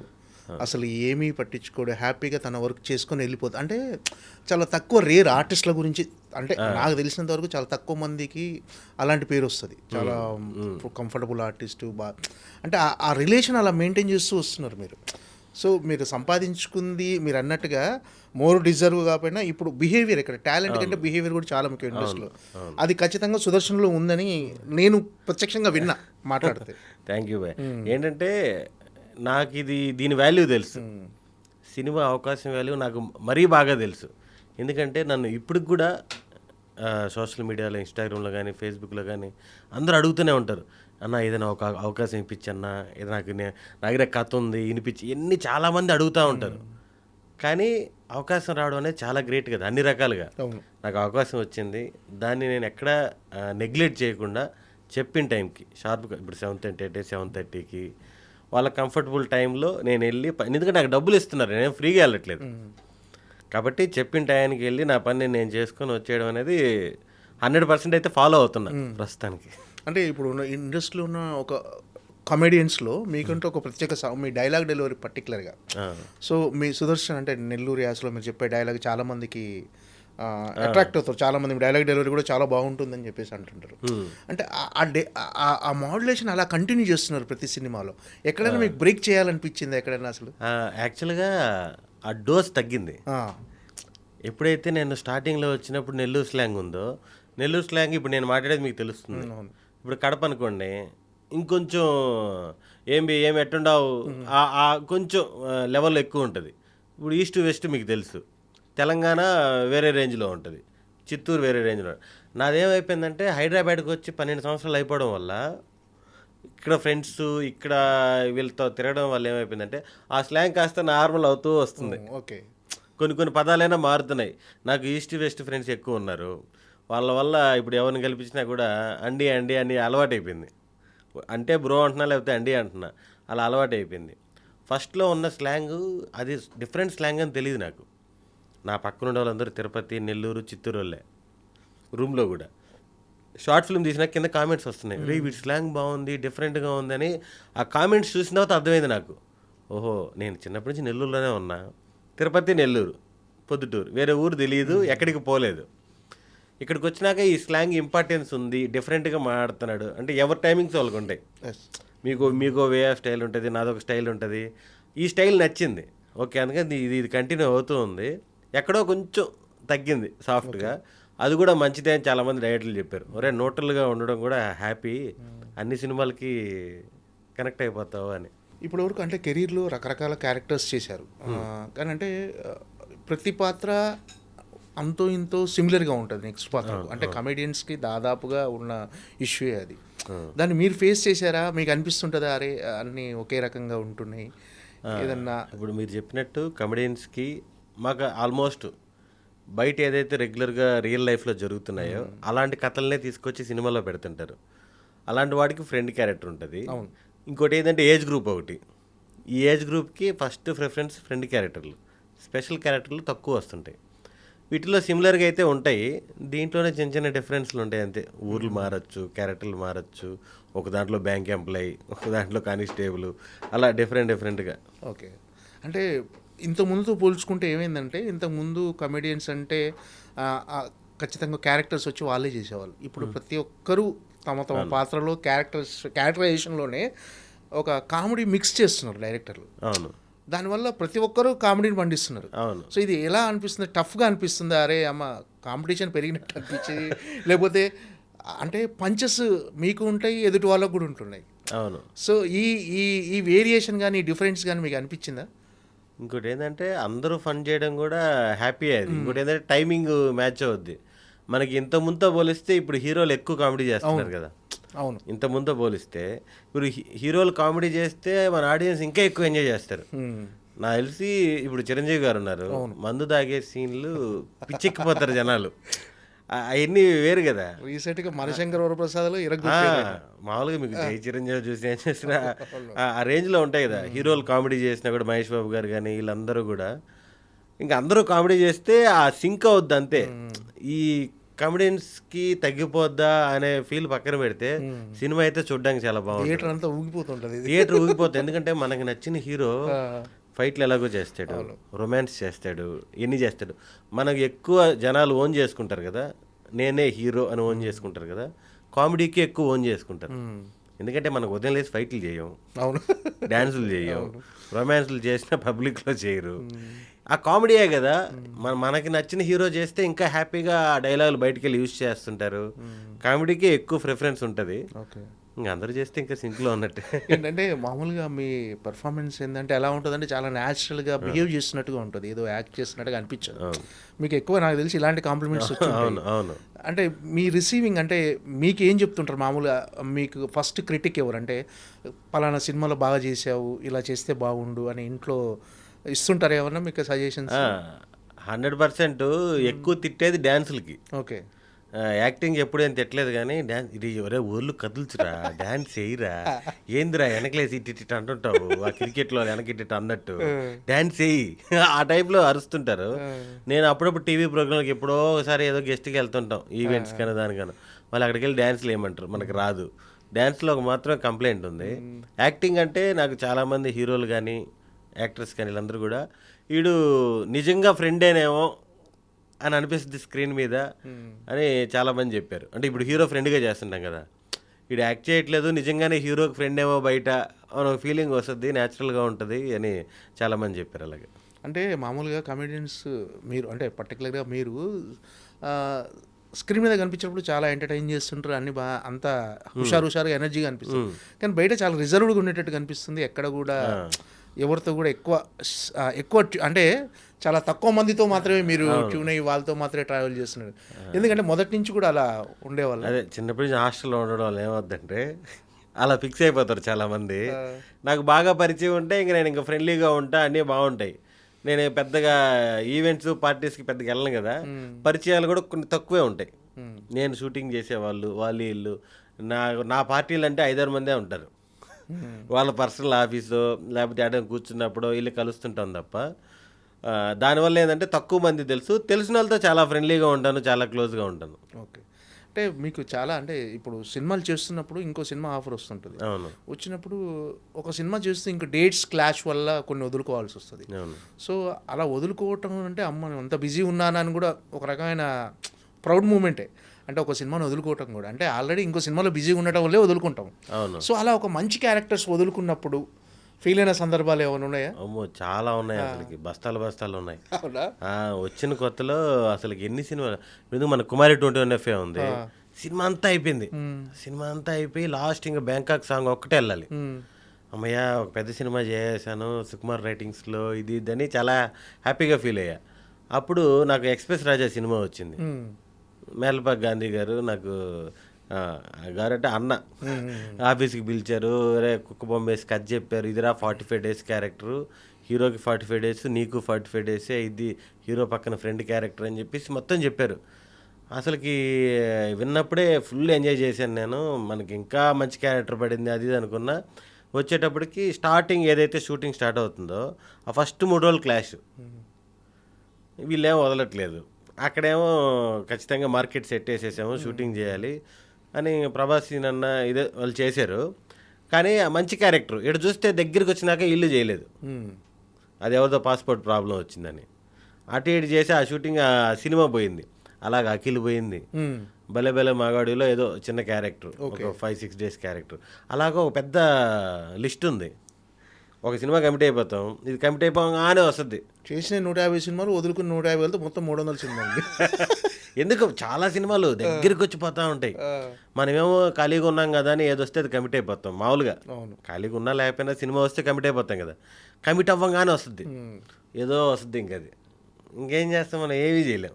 అసలు ఏమీ పట్టించుకోడు, హ్యాపీగా తన వర్క్ చేసుకొని వెళ్ళిపోతుంది. అంటే చాలా తక్కువ రేర్ ఆర్టిస్టుల గురించి, అంటే నాకు తెలిసినంత వరకు చాలా తక్కువ మందికి అలాంటి పేరు వస్తుంది, చాలా కంఫర్టబుల్ ఆర్టిస్టు. అంటే ఆ రిలేషన్ అలా మెయింటైన్ చేస్తూ వస్తున్నారు మీరు. సో మీరు సంపాదించుకుంది మీరు అన్నట్టుగా మోర్ డిజర్వ్ కాకపోయినా ఇప్పుడు బిహేవియర్, ఇక్కడ టాలెంట్ కంటే బిహేవియర్ కూడా చాలా ముఖ్యం ఇండస్ట్రీలో. అది ఖచ్చితంగా సుదర్శన్లో ఉందని నేను ప్రత్యక్షంగా విన్నా మాట్లాడితే. Thank you bye. ఏంటంటే నాకు దీని వాల్యూ తెలుసు, సినిమా అవకాశం వాల్యూ నాకు మరీ బాగా తెలుసు. ఎందుకంటే నన్ను ఇప్పటికి కూడా సోషల్ మీడియాలో, ఇన్స్టాగ్రామ్లో కానీ ఫేస్బుక్లో కానీ అందరూ అడుగుతూనే ఉంటారు, అన్న ఏదైనా ఒక అవకాశం ఇప్పించన్నా, ఇది నాకు నా దగ్గర కథ ఉంది వినిపించి, ఇవన్నీ చాలామంది అడుగుతూ ఉంటారు. కానీ అవకాశం రావడం అనేది చాలా గ్రేట్ కదా, అన్ని రకాలుగా. అవును. నాకు అవకాశం వచ్చింది, దాన్ని నేను ఎక్కడ నెగ్లెక్ట్ చేయకుండా చెప్పిన టైంకి షార్ప్గా, ఇప్పుడు 7:30 అంటే 7:30కి వాళ్ళ కంఫర్టబుల్ టైంలో నేను వెళ్ళి ఎందుకంటే నాకు డబ్బులు ఇస్తున్నారు, నేను ఫ్రీగా వెళ్ళట్లేదు. కాబట్టి చెప్పిన టైంకి వెళ్ళి నా పని నేను చేసుకొని వచ్చేయడం అనేది 100% అయితే ఫాలో అవుతున్నా ప్రస్తుతానికి. అంటే ఇప్పుడు ఉన్న ఇండస్ట్రీలో ఉన్న ఒక కమెడియన్స్లో మీకంటూ ఒక ప్రత్యేక మీ డైలాగ్ డెలివరీ పర్టికులర్గా. సో మీ సుదర్శన్ అంటే నెల్లూరు యాసలో మీరు చెప్పే డైలాగ్ చాలామందికి అట్రాక్ట్ అవుతారు. చాలామంది డైలాగ్ డెలివరీ కూడా చాలా బాగుంటుందని చెప్పేసి అంటుంటారు. అంటే ఆ మాడ్యులేషన్ అలా కంటిన్యూ చేస్తున్నారు ప్రతి సినిమాలో. ఎక్కడైనా మీకు బ్రేక్ చేయాలనిపించింది ఎక్కడైనా అసలు? యాక్చువల్గా ఆ డోస్ తగ్గింది. ఎప్పుడైతే నేను స్టార్టింగ్లో వచ్చినప్పుడు నెల్లూరు స్లాంగ్ ఉందో, నెల్లూరు స్లాంగ్ ఇప్పుడు నేను మాట్లాడేది మీకు తెలుస్తుంది. ఇప్పుడు కడప అనుకోండి, ఇంకొంచెం ఏమి ఎట్టుండవు, కొంచెం లెవెల్ ఎక్కువ ఉంటుంది. ఇప్పుడు ఈస్ట్ వెస్ట్ మీకు తెలుసు, తెలంగాణ వేరే రేంజ్లో ఉంటుంది, చిత్తూరు వేరే రేంజ్లో. నాదేమైపోయిందంటే హైదరాబాద్కి వచ్చి 12 సంవత్సరాలు అయిపోవడం వల్ల, ఇక్కడ ఫ్రెండ్స్ ఇక్కడ వీళ్ళతో తిరగడం వల్ల ఏమైపోయిందంటే ఆ స్లాంగ్ కాస్త నార్మల్ అవుతూ వస్తుంది. ఓకే, కొన్ని పదాలైనా మారుతున్నాయి. నాకు ఈస్ట్ వెస్ట్ ఫ్రెండ్స్ ఎక్కువ ఉన్నారు, వాళ్ళ వల్ల ఇప్పుడు ఎవరిని కల్పించినా కూడా అండి అని అలవాటు అయిపోయింది. అంటే బ్రో అంటున్నా, లేకపోతే అండి అంటున్నా, అలా అలవాటు అయిపోయింది. ఫస్ట్లో ఉన్న స్లాంగ్ అది డిఫరెంట్ స్లాంగ్ అని తెలియదు నాకు. నా పక్కన ఉండే వాళ్ళందరూ తిరుపతి, నెల్లూరు, చిత్తూరు వాళ్ళే. రూమ్లో కూడా షార్ట్ ఫిల్మ్ తీసినా కింద కామెంట్స్ వస్తున్నాయి, రే వీడి స్లాంగ్ బాగుంది, డిఫరెంట్గా ఉందని. ఆ కామెంట్స్ చూసిన తర్వాత అర్థమైంది నాకు, ఓహో నేను చిన్నప్పటి నుంచి నెల్లూరులోనే ఉన్నా, తిరుపతి, నెల్లూరు, పొద్దుటూరు, వేరే ఊరు తెలియదు, ఎక్కడికి పోలేదు. ఇక్కడికి వచ్చినాక ఈ స్లాంగ్ ఇంపార్టెన్స్ ఉంది, డిఫరెంట్గా మాట్లాడుతున్నాడు అంటే ఎవరి టైమింగ్స్ వాళ్ళకు ఉంటాయి. మీకు వే ఆఫ్ స్టైల్ ఉంటుంది, నాదొక స్టైల్ ఉంటుంది. ఈ స్టైల్ నచ్చింది, ఓకే, అందుకని ఇది కంటిన్యూ అవుతూ ఉంది. ఎక్కడో కొంచెం తగ్గింది సాఫ్ట్గా, అది కూడా మంచిదే అని చాలామంది డైరెక్టర్లు చెప్పారు. ఒరే న్యూట్రల్గా ఉండడం కూడా హ్యాపీ, అన్ని సినిమాలకి కనెక్ట్ అయిపోతావు అని. ఇప్పటి వరకు అంటే కెరీర్లో రకరకాల క్యారెక్టర్స్ చేశారు, కానీ అంటే ప్రతి పాత్ర అంతో ఇంతో సిమిలర్గా ఉంటుంది నెక్స్ట్ పాత్ర. అంటే కమెడియన్స్కి దాదాపుగా ఉన్న ఇష్యూ అది. దాన్ని మీరు ఫేస్ చేశారా? మీకు అనిపిస్తుంటుందా అరే అన్నీ ఒకే రకంగా ఉంటున్నాయి ఏదన్నా? ఇప్పుడు మీరు చెప్పినట్టు కమెడియన్స్కి మాకు ఆల్మోస్ట్ బయట ఏదైతే రెగ్యులర్గా రియల్ లైఫ్లో జరుగుతున్నాయో అలాంటి కథలనే తీసుకొచ్చి సినిమాలో పెడుతుంటారు. అలాంటి వాడికి ఫ్రెండ్ క్యారెక్టర్ ఉంటుంది. ఇంకోటి ఏంటంటే ఏజ్ గ్రూప్ ఒకటి. ఈ ఏజ్ గ్రూప్కి ఫస్ట్ ప్రిఫరెన్స్ ఫ్రెండ్ క్యారెక్టర్లు, స్పెషల్ క్యారెక్టర్లు తక్కువ వస్తుంటాయి. వీటిలో సిమిలర్గా అయితే ఉంటాయి, దీంట్లోనే చిన్న డిఫరెన్స్లు ఉంటాయి అంతే. ఊర్లు మారచ్చు, క్యారెక్టర్లు మారచ్చు, ఒక దాంట్లో బ్యాంక్ ఎంప్లాయీ, ఒక దాంట్లో కానిస్టేబుల్, అలా డిఫరెంట్గా. ఓకే, అంటే ఇంతకుముందుతో పోల్చుకుంటే ఏమైందంటే, ఇంతకుముందు కమెడియన్స్ అంటే ఖచ్చితంగా క్యారెక్టర్స్ వచ్చి వాళ్ళే చేసేవాళ్ళు. ఇప్పుడు ప్రతి ఒక్కరూ తమ పాత్రలో క్యారెక్టరైజేషన్లోనే ఒక కామెడీ మిక్స్ చేస్తున్నారు డైరెక్టర్లు. అవును, దానివల్ల ప్రతి ఒక్కరూ కామెడీని పండిస్తున్నారు. అవును. సో ఇది ఎలా అనిపిస్తుంది? టఫ్గా అనిపిస్తుందా? అరే అమ్మ కాంపిటీషన్ పెరిగినట్టు అనిపించేది, లేకపోతే అంటే పంచెస్ మీకు ఉంటాయి, ఎదుటి వాళ్ళకు కూడా ఉంటున్నాయి. అవును. సో ఈ వేరియేషన్ కానీ డిఫరెన్స్ కానీ మీకు అనిపించిందా? ఇంకోటి ఏంటంటే అందరూ ఫన్ చేయడం కూడా హ్యాపీ అది. ఇంకోటి ఏంటంటే టైమింగ్ మ్యాచ్ అవుద్ది. మనకి ఇంత ముందుతో పోలిస్తే ఇప్పుడు హీరోలు ఎక్కువ కామెడీ చేస్తున్నారు కదా. అవును, ఇంత ముందుతో పోలిస్తే ఇప్పుడు హీరోలు కామెడీ చేస్తే మన ఆడియన్స్ ఇంకా ఎక్కువ ఎంజాయ్ చేస్తారు. నాకు తెలిసి ఇప్పుడు చిరంజీవి గారు ఉన్నారు, మందు తాగే సీన్లు పిచ్చెక్కిపోతారు జనాలు, అవన్నీ వేరు కదా. రీసెంట్గా మనశంకర్ వరప్రసాద్లో మామూలుగా మీకు జై చిరంజీవి చూసి ఏం చేసినా ఆ రేంజ్లో ఉంటాయి కదా. హీరోలు కామెడీ చేసినా కూడా మహేష్ బాబు గారు కానీ వీళ్ళందరూ కూడా ఇంకా అందరూ కామెడీ చేస్తే ఆ సింక్ అవుద్ది అంతే. ఈ కామెడియన్స్కి తగ్గిపోద్దా అనే ఫీల్ పక్కన పెడితే సినిమా అయితే చూడడానికి చాలా బాగుంటుంది. థియేటర్ అంతా ఊగిపోతుంటుంది. థియేటర్ ఊగిపోతుంది, ఎందుకంటే మనకి నచ్చిన హీరో ఫైట్లు ఎలాగో చేస్తాడు, రొమాన్స్ చేస్తాడు, ఎన్ని చేస్తాడు. మనకు ఎక్కువ జనాలు ఓన్ చేసుకుంటారు కదా, నేనే హీరో అని ఓన్ చేసుకుంటారు కదా, కామెడీకి ఎక్కువ ఓన్ చేసుకుంటారు. ఎందుకంటే మనకు ఉదయం లేసి ఫైట్లు చేయం, అవును, డ్యాన్సులు చేయం, రొమాన్స్లు చేసినా పబ్లిక్లో చేయరు. ఆ కామెడీయే కదా. మనకి నచ్చిన హీరో చేస్తే ఇంకా హ్యాపీగా ఆ డైలాగులు బయటికి వెళ్ళి యూజ్ చేస్తుంటారు. కామెడీకి ఎక్కువ ప్రిఫరెన్స్ ఉంటుంది. ఇంక అందరూ చేస్తే ఇంకా సింక్లో ఉన్నట్టే. ఏంటంటే మామూలుగా మీ పెర్ఫార్మెన్స్ ఏంటంటే ఎలా ఉంటుందంటే చాలా న్యాచురల్గా బిహేవ్ చేస్తున్నట్టుగా ఉంటుంది, ఏదో యాక్ట్ చేస్తున్నట్టుగా అనిపించదు. మీకు ఎక్కువ నాకు తెలిసి ఇలాంటి కాంప్లిమెంట్స్ వచ్చి అవును అవును. అంటే మీ రిసీవింగ్ అంటే మీకు ఏం చెప్తుంటారు మామూలుగా? మీకు ఫస్ట్ క్రిటిక్ ఎవరు? అంటే పలానా సినిమాలో బాగా చేసావు, ఇలా చేస్తే బాగుండు అని ఇంట్లో ఇస్తుంటారు ఏమన్నా మీకు సజెషన్స్? 100% ఎక్కువ తిట్టేది డ్యాన్సులకి. ఓకే. యాక్టింగ్ ఎప్పుడేం తిట్టలేదు కానీ డ్యాన్స్ ఇది ఎవరే ఊళ్ళు కదులుచురా డ్యాన్స్ చేయరా ఏందిరా వెనకలేసి ఇట్టి అంటుంటావు ఆ క్రికెట్లో వెనకిట్టి అన్నట్టు డ్యాన్స్ చేయి ఆ టైప్లో అరుస్తుంటారు. నేను అప్పుడప్పుడు టీవీ ప్రోగ్రామ్కి ఎప్పుడో ఒకసారి ఏదో గెస్ట్కి వెళ్తుంటాం ఈవెంట్స్ కానీ దానికన్నా, వాళ్ళు అక్కడికి వెళ్ళి డ్యాన్స్లు ఏమంటారు, మనకు రాదు. డ్యాన్స్లో మాత్రమే కంప్లైంట్ ఉంది. యాక్టింగ్ అంటే నాకు చాలామంది హీరోలు కానీ యాక్టర్స్ కానీ వీళ్ళందరూ కూడా వీడు నిజంగా ఫ్రెండేనేమో అని అనిపిస్తుంది స్క్రీన్ మీద అని చాలామంది చెప్పారు. అంటే ఇప్పుడు హీరో ఫ్రెండ్గా చేస్తుంటాం కదా, వీడు యాక్ట్ చేయట్లేదు నిజంగానే హీరోకి ఫ్రెండ్ ఏమో బయట అని ఒక ఫీలింగ్ వస్తుంది, న్యాచురల్గా ఉంటుంది అని చాలామంది చెప్పారు. అలాగే అంటే మామూలుగా కమెడియన్స్ మీరు అంటే పర్టికులర్గా మీరు స్క్రీన్ మీద కనిపించినప్పుడు చాలా ఎంటర్టైన్ చేస్తుంటారు, అన్ని బాగా అంతా హుషారుగా ఎనర్జీగా అనిపిస్తుంది. కానీ బయట చాలా రిజర్వ్డ్గా ఉండేటట్టు కనిపిస్తుంది, ఎక్కడ కూడా ఎవరితో కూడా ఎక్కువ అంటే చాలా తక్కువ మందితో మాత్రమే మీరు ట్యూన్ అయ్యి వాళ్ళతో మాత్రమే ట్రావెల్ చేస్తున్నారు. ఎందుకంటే మొదటి నుంచి కూడా అలా ఉండేవాళ్ళు. అదే చిన్నప్పటి నుంచి హాస్టల్లో ఉండడం వల్ల ఏమవుద్దంటే అలా ఫిక్స్ అయిపోతారు చాలామంది. నాకు బాగా పరిచయం ఉంటే ఇంక నేను ఇంకా ఫ్రెండ్లీగా ఉంటా, అన్నీ బాగుంటాయి. నేను పెద్దగా ఈవెంట్స్ పార్టీస్కి పెద్దగా వెళ్ళను కదా, పరిచయాలు కూడా కొన్ని తక్కువే ఉంటాయి. నేను షూటింగ్ చేసేవాళ్ళు వీళ్ళు నా పార్టీలు అంటే 5-6 మందే ఉంటారు. వాళ్ళ పర్సనల్ ఆఫీసు లేకపోతే ఎక్కడ కూర్చున్నప్పుడు వీళ్ళు కలుస్తుంటాం తప్ప దానివల్ల ఏంటంటే తక్కువ మంది తెలిసిన వాళ్ళతో చాలా ఫ్రెండ్లీగా ఉంటాను, చాలా క్లోజ్గా ఉంటాను. ఓకే. అంటే మీకు చాలా అంటే ఇప్పుడు సినిమాలు చేస్తున్నప్పుడు ఇంకో సినిమా ఆఫర్ వస్తుంటుంది. అవును. వచ్చినప్పుడు ఒక సినిమా చేస్తే ఇంకో డేట్స్ క్లాష్ వల్ల కొన్ని వదులుకోవాల్సి వస్తుంది. అవును. సో అలా వదులుకోవటం అంటే అమ్మ అంత బిజీ ఉన్నానా అని కూడా ఒక రకమైన ప్రౌడ్ మూమెంటే. అంటే ఒక సినిమాని వదులుకోవటం కూడా అంటే ఆల్రెడీ ఇంకో సినిమాలో బిజీగా ఉండటం వల్లే వదులుకుంటాం. అవును. సో అలా ఒక మంచి క్యారెక్టర్స్ వదులుకున్నప్పుడు ఫీల్ అయిన సందర్భాలు ఏమైనా ఉన్నాయా? అమ్మో చాలా ఉన్నాయి, అసలుకి బస్తాలు ఉన్నాయి. అవునా? వచ్చిన కొత్తలో అసలుకి ఎన్ని సినిమాలు, ఎందుకు మన కుమారి 21FA ఉంది, సినిమా అంతా అయిపోయింది. సినిమా అంతా అయిపోయి లాస్ట్ ఇంకా బ్యాంకాక్ సాంగ్ ఒక్కటే వెళ్ళాలి. అమ్మయ్య ఒక పెద్ద సినిమా చేశాను సుకుమార్ రైటింగ్స్లో ఇది అని చాలా హ్యాపీగా ఫీల్ అయ్యా. అప్పుడు నాకు ఎక్స్ప్రెస్ రాజా సినిమా వచ్చింది. మేల్పాక్ గాంధీ గారు నాకు గారంటే అన్న ఆఫీస్కి పిలిచారు, రే కుక్క బొమ్మ వేసి కథ చెప్పారు, ఇదిరా 45 days క్యారెక్టరు, హీరోకి 45 days నీకు 45 days, ఇది హీరో పక్కన ఫ్రెండ్ క్యారెక్టర్ అని చెప్పేసి మొత్తం చెప్పారు. అసలుకి విన్నప్పుడే ఫుల్ ఎంజాయ్ చేశాను నేను, మనకి ఇంకా మంచి క్యారెక్టర్ పడింది అది అనుకున్నా. వచ్చేటప్పటికి స్టార్టింగ్ ఏదైతే షూటింగ్ స్టార్ట్ అవుతుందో ఆ ఫస్ట్ 3 రోజులు క్లాష్, వీళ్ళేమో వదలట్లేదు. అక్కడేమో ఖచ్చితంగా మార్కెట్ సెట్ వేసేసాము, షూటింగ్ చేయాలి అని ప్రభాస్ అన్న ఇదే వాళ్ళు చేశారు. కానీ ఆ మంచి క్యారెక్టర్ ఇక్కడ చూస్తే దగ్గరికి వచ్చినాక ఇల్లు చేయలేదు, అది ఎవరిదో పాస్పోర్ట్ ప్రాబ్లం వచ్చిందని అటు ఇటు చేసి ఆ షూటింగ్ ఆ సినిమా పోయింది. అలాగ అఖిల్ పోయింది, భలే మాగాడిలో ఏదో చిన్న క్యారెక్టర్, ఒక 5-6 days క్యారెక్టర్, అలాగ ఒక పెద్ద లిస్ట్ ఉంది. ఒక సినిమా కమిట్ అయిపోతాం, ఇది కమిట్ అయిపోగానే వస్తుంది. చేసిన 150 సినిమాలు వదులుకుని 150 మొత్తం 300 సినిమాలు. ఎందుకు చాలా సినిమాలు దగ్గరికి వచ్చిపోతూ ఉంటాయి. మనమేమో ఖాళీగా ఉన్నాం కదా అని ఏదొస్తే అది కమిట్ అయిపోతాం. మామూలుగా ఖాళీగా ఉన్నా లేకపోయినా సినిమా వస్తే కమిట్ అయిపోతాం కదా, కమిట్ అవ్వగానే వస్తుంది ఏదో వస్తుంది. ఇంకేం చేస్తాం, మనం ఏమీ చేయలేం,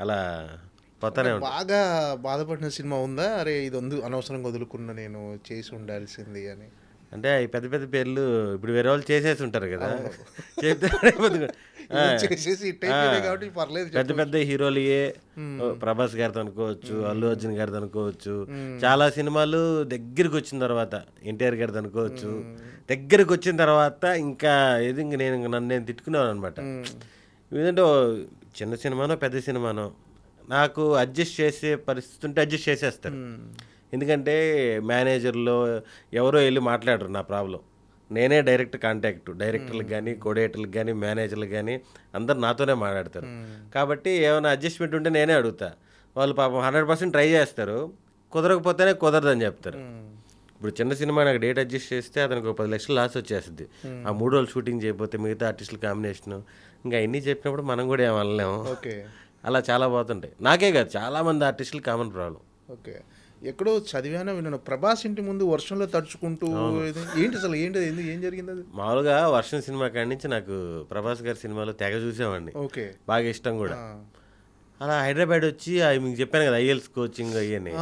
అలా పోతానే ఉంటాం. బాగా బాధపడిన సినిమా ఉందా, అరే ఇది అనవసరంగా వదులుకున్నా నేను చేసి ఉండాల్సింది అని? అంటే ఈ పెద్ద పేర్లు ఇప్పుడు వేరే వాళ్ళు చేసేసి ఉంటారు కదా, చెప్తే పెద్ద హీరోలయే ప్రభాస్ గారితో అనుకోవచ్చు, అల్లు అర్జున్ గారితో అనుకోవచ్చు, చాలా సినిమాలు దగ్గరికి వచ్చిన తర్వాత ఎన్టీఆర్ గారితో అనుకోవచ్చు, దగ్గరికి వచ్చిన తర్వాత ఇంకా ఏది ఇంక నన్ను నేను తిట్టుకున్నాను అనమాట. ఎందుకంటే చిన్న సినిమానో పెద్ద సినిమానో నాకు అడ్జస్ట్ చేసే పరిస్థితి ఉంటే అడ్జస్ట్ చేసేస్తారు. ఎందుకంటే మేనేజర్లో ఎవరో వెళ్ళి మాట్లాడరు నా ప్రాబ్లం, నేనే డైరెక్ట్ కాంటాక్ట్, డైరెక్టర్లకు కానీ కోడేటర్లకు కానీ మేనేజర్లకు కానీ అందరు నాతోనే మాట్లాడతారు. కాబట్టి ఏమైనా అడ్జస్ట్మెంట్ ఉంటే నేనే అడుగుతా, వాళ్ళు పాపం 100% ట్రై చేస్తారు, కుదరకపోతేనే కుదరదని చెప్తారు. ఇప్పుడు చిన్న సినిమా నాకు డేట్ అడ్జస్ట్ చేస్తే అతనికి 10 లక్షలు లాస్ వచ్చేస్తుంది, ఆ 3 రోజులు షూటింగ్ చేయకపోతే మిగతా ఆర్టిస్టుల కాంబినేషను ఇంకా అన్నీ చెప్పినప్పుడు మనం కూడా ఏమనలేము. అలా చాలా పోతుంటాయి, నాకే కాదు చాలామంది ఆర్టిస్టులు కామన్ ప్రాబ్లం. ఓకే. ఎక్కడో చదివానో విన్నాను, ప్రభాస్ ఇంటి ముందు వర్షంలో తడుచుకుంటూ ఏంటి అసలు ఏం జరిగింది అది? మామూలుగా వర్షం సినిమా కాడి నుంచి నాకు ప్రభాస్ గారి సినిమాలో తెగ చూసేవాడిని, ఓకే. బాగా ఇష్టం కూడా. అలా హైదరాబాద్ వచ్చి మీకు చెప్పాను కదా ఐఎల్స్ కోచింగ్ అయ్యని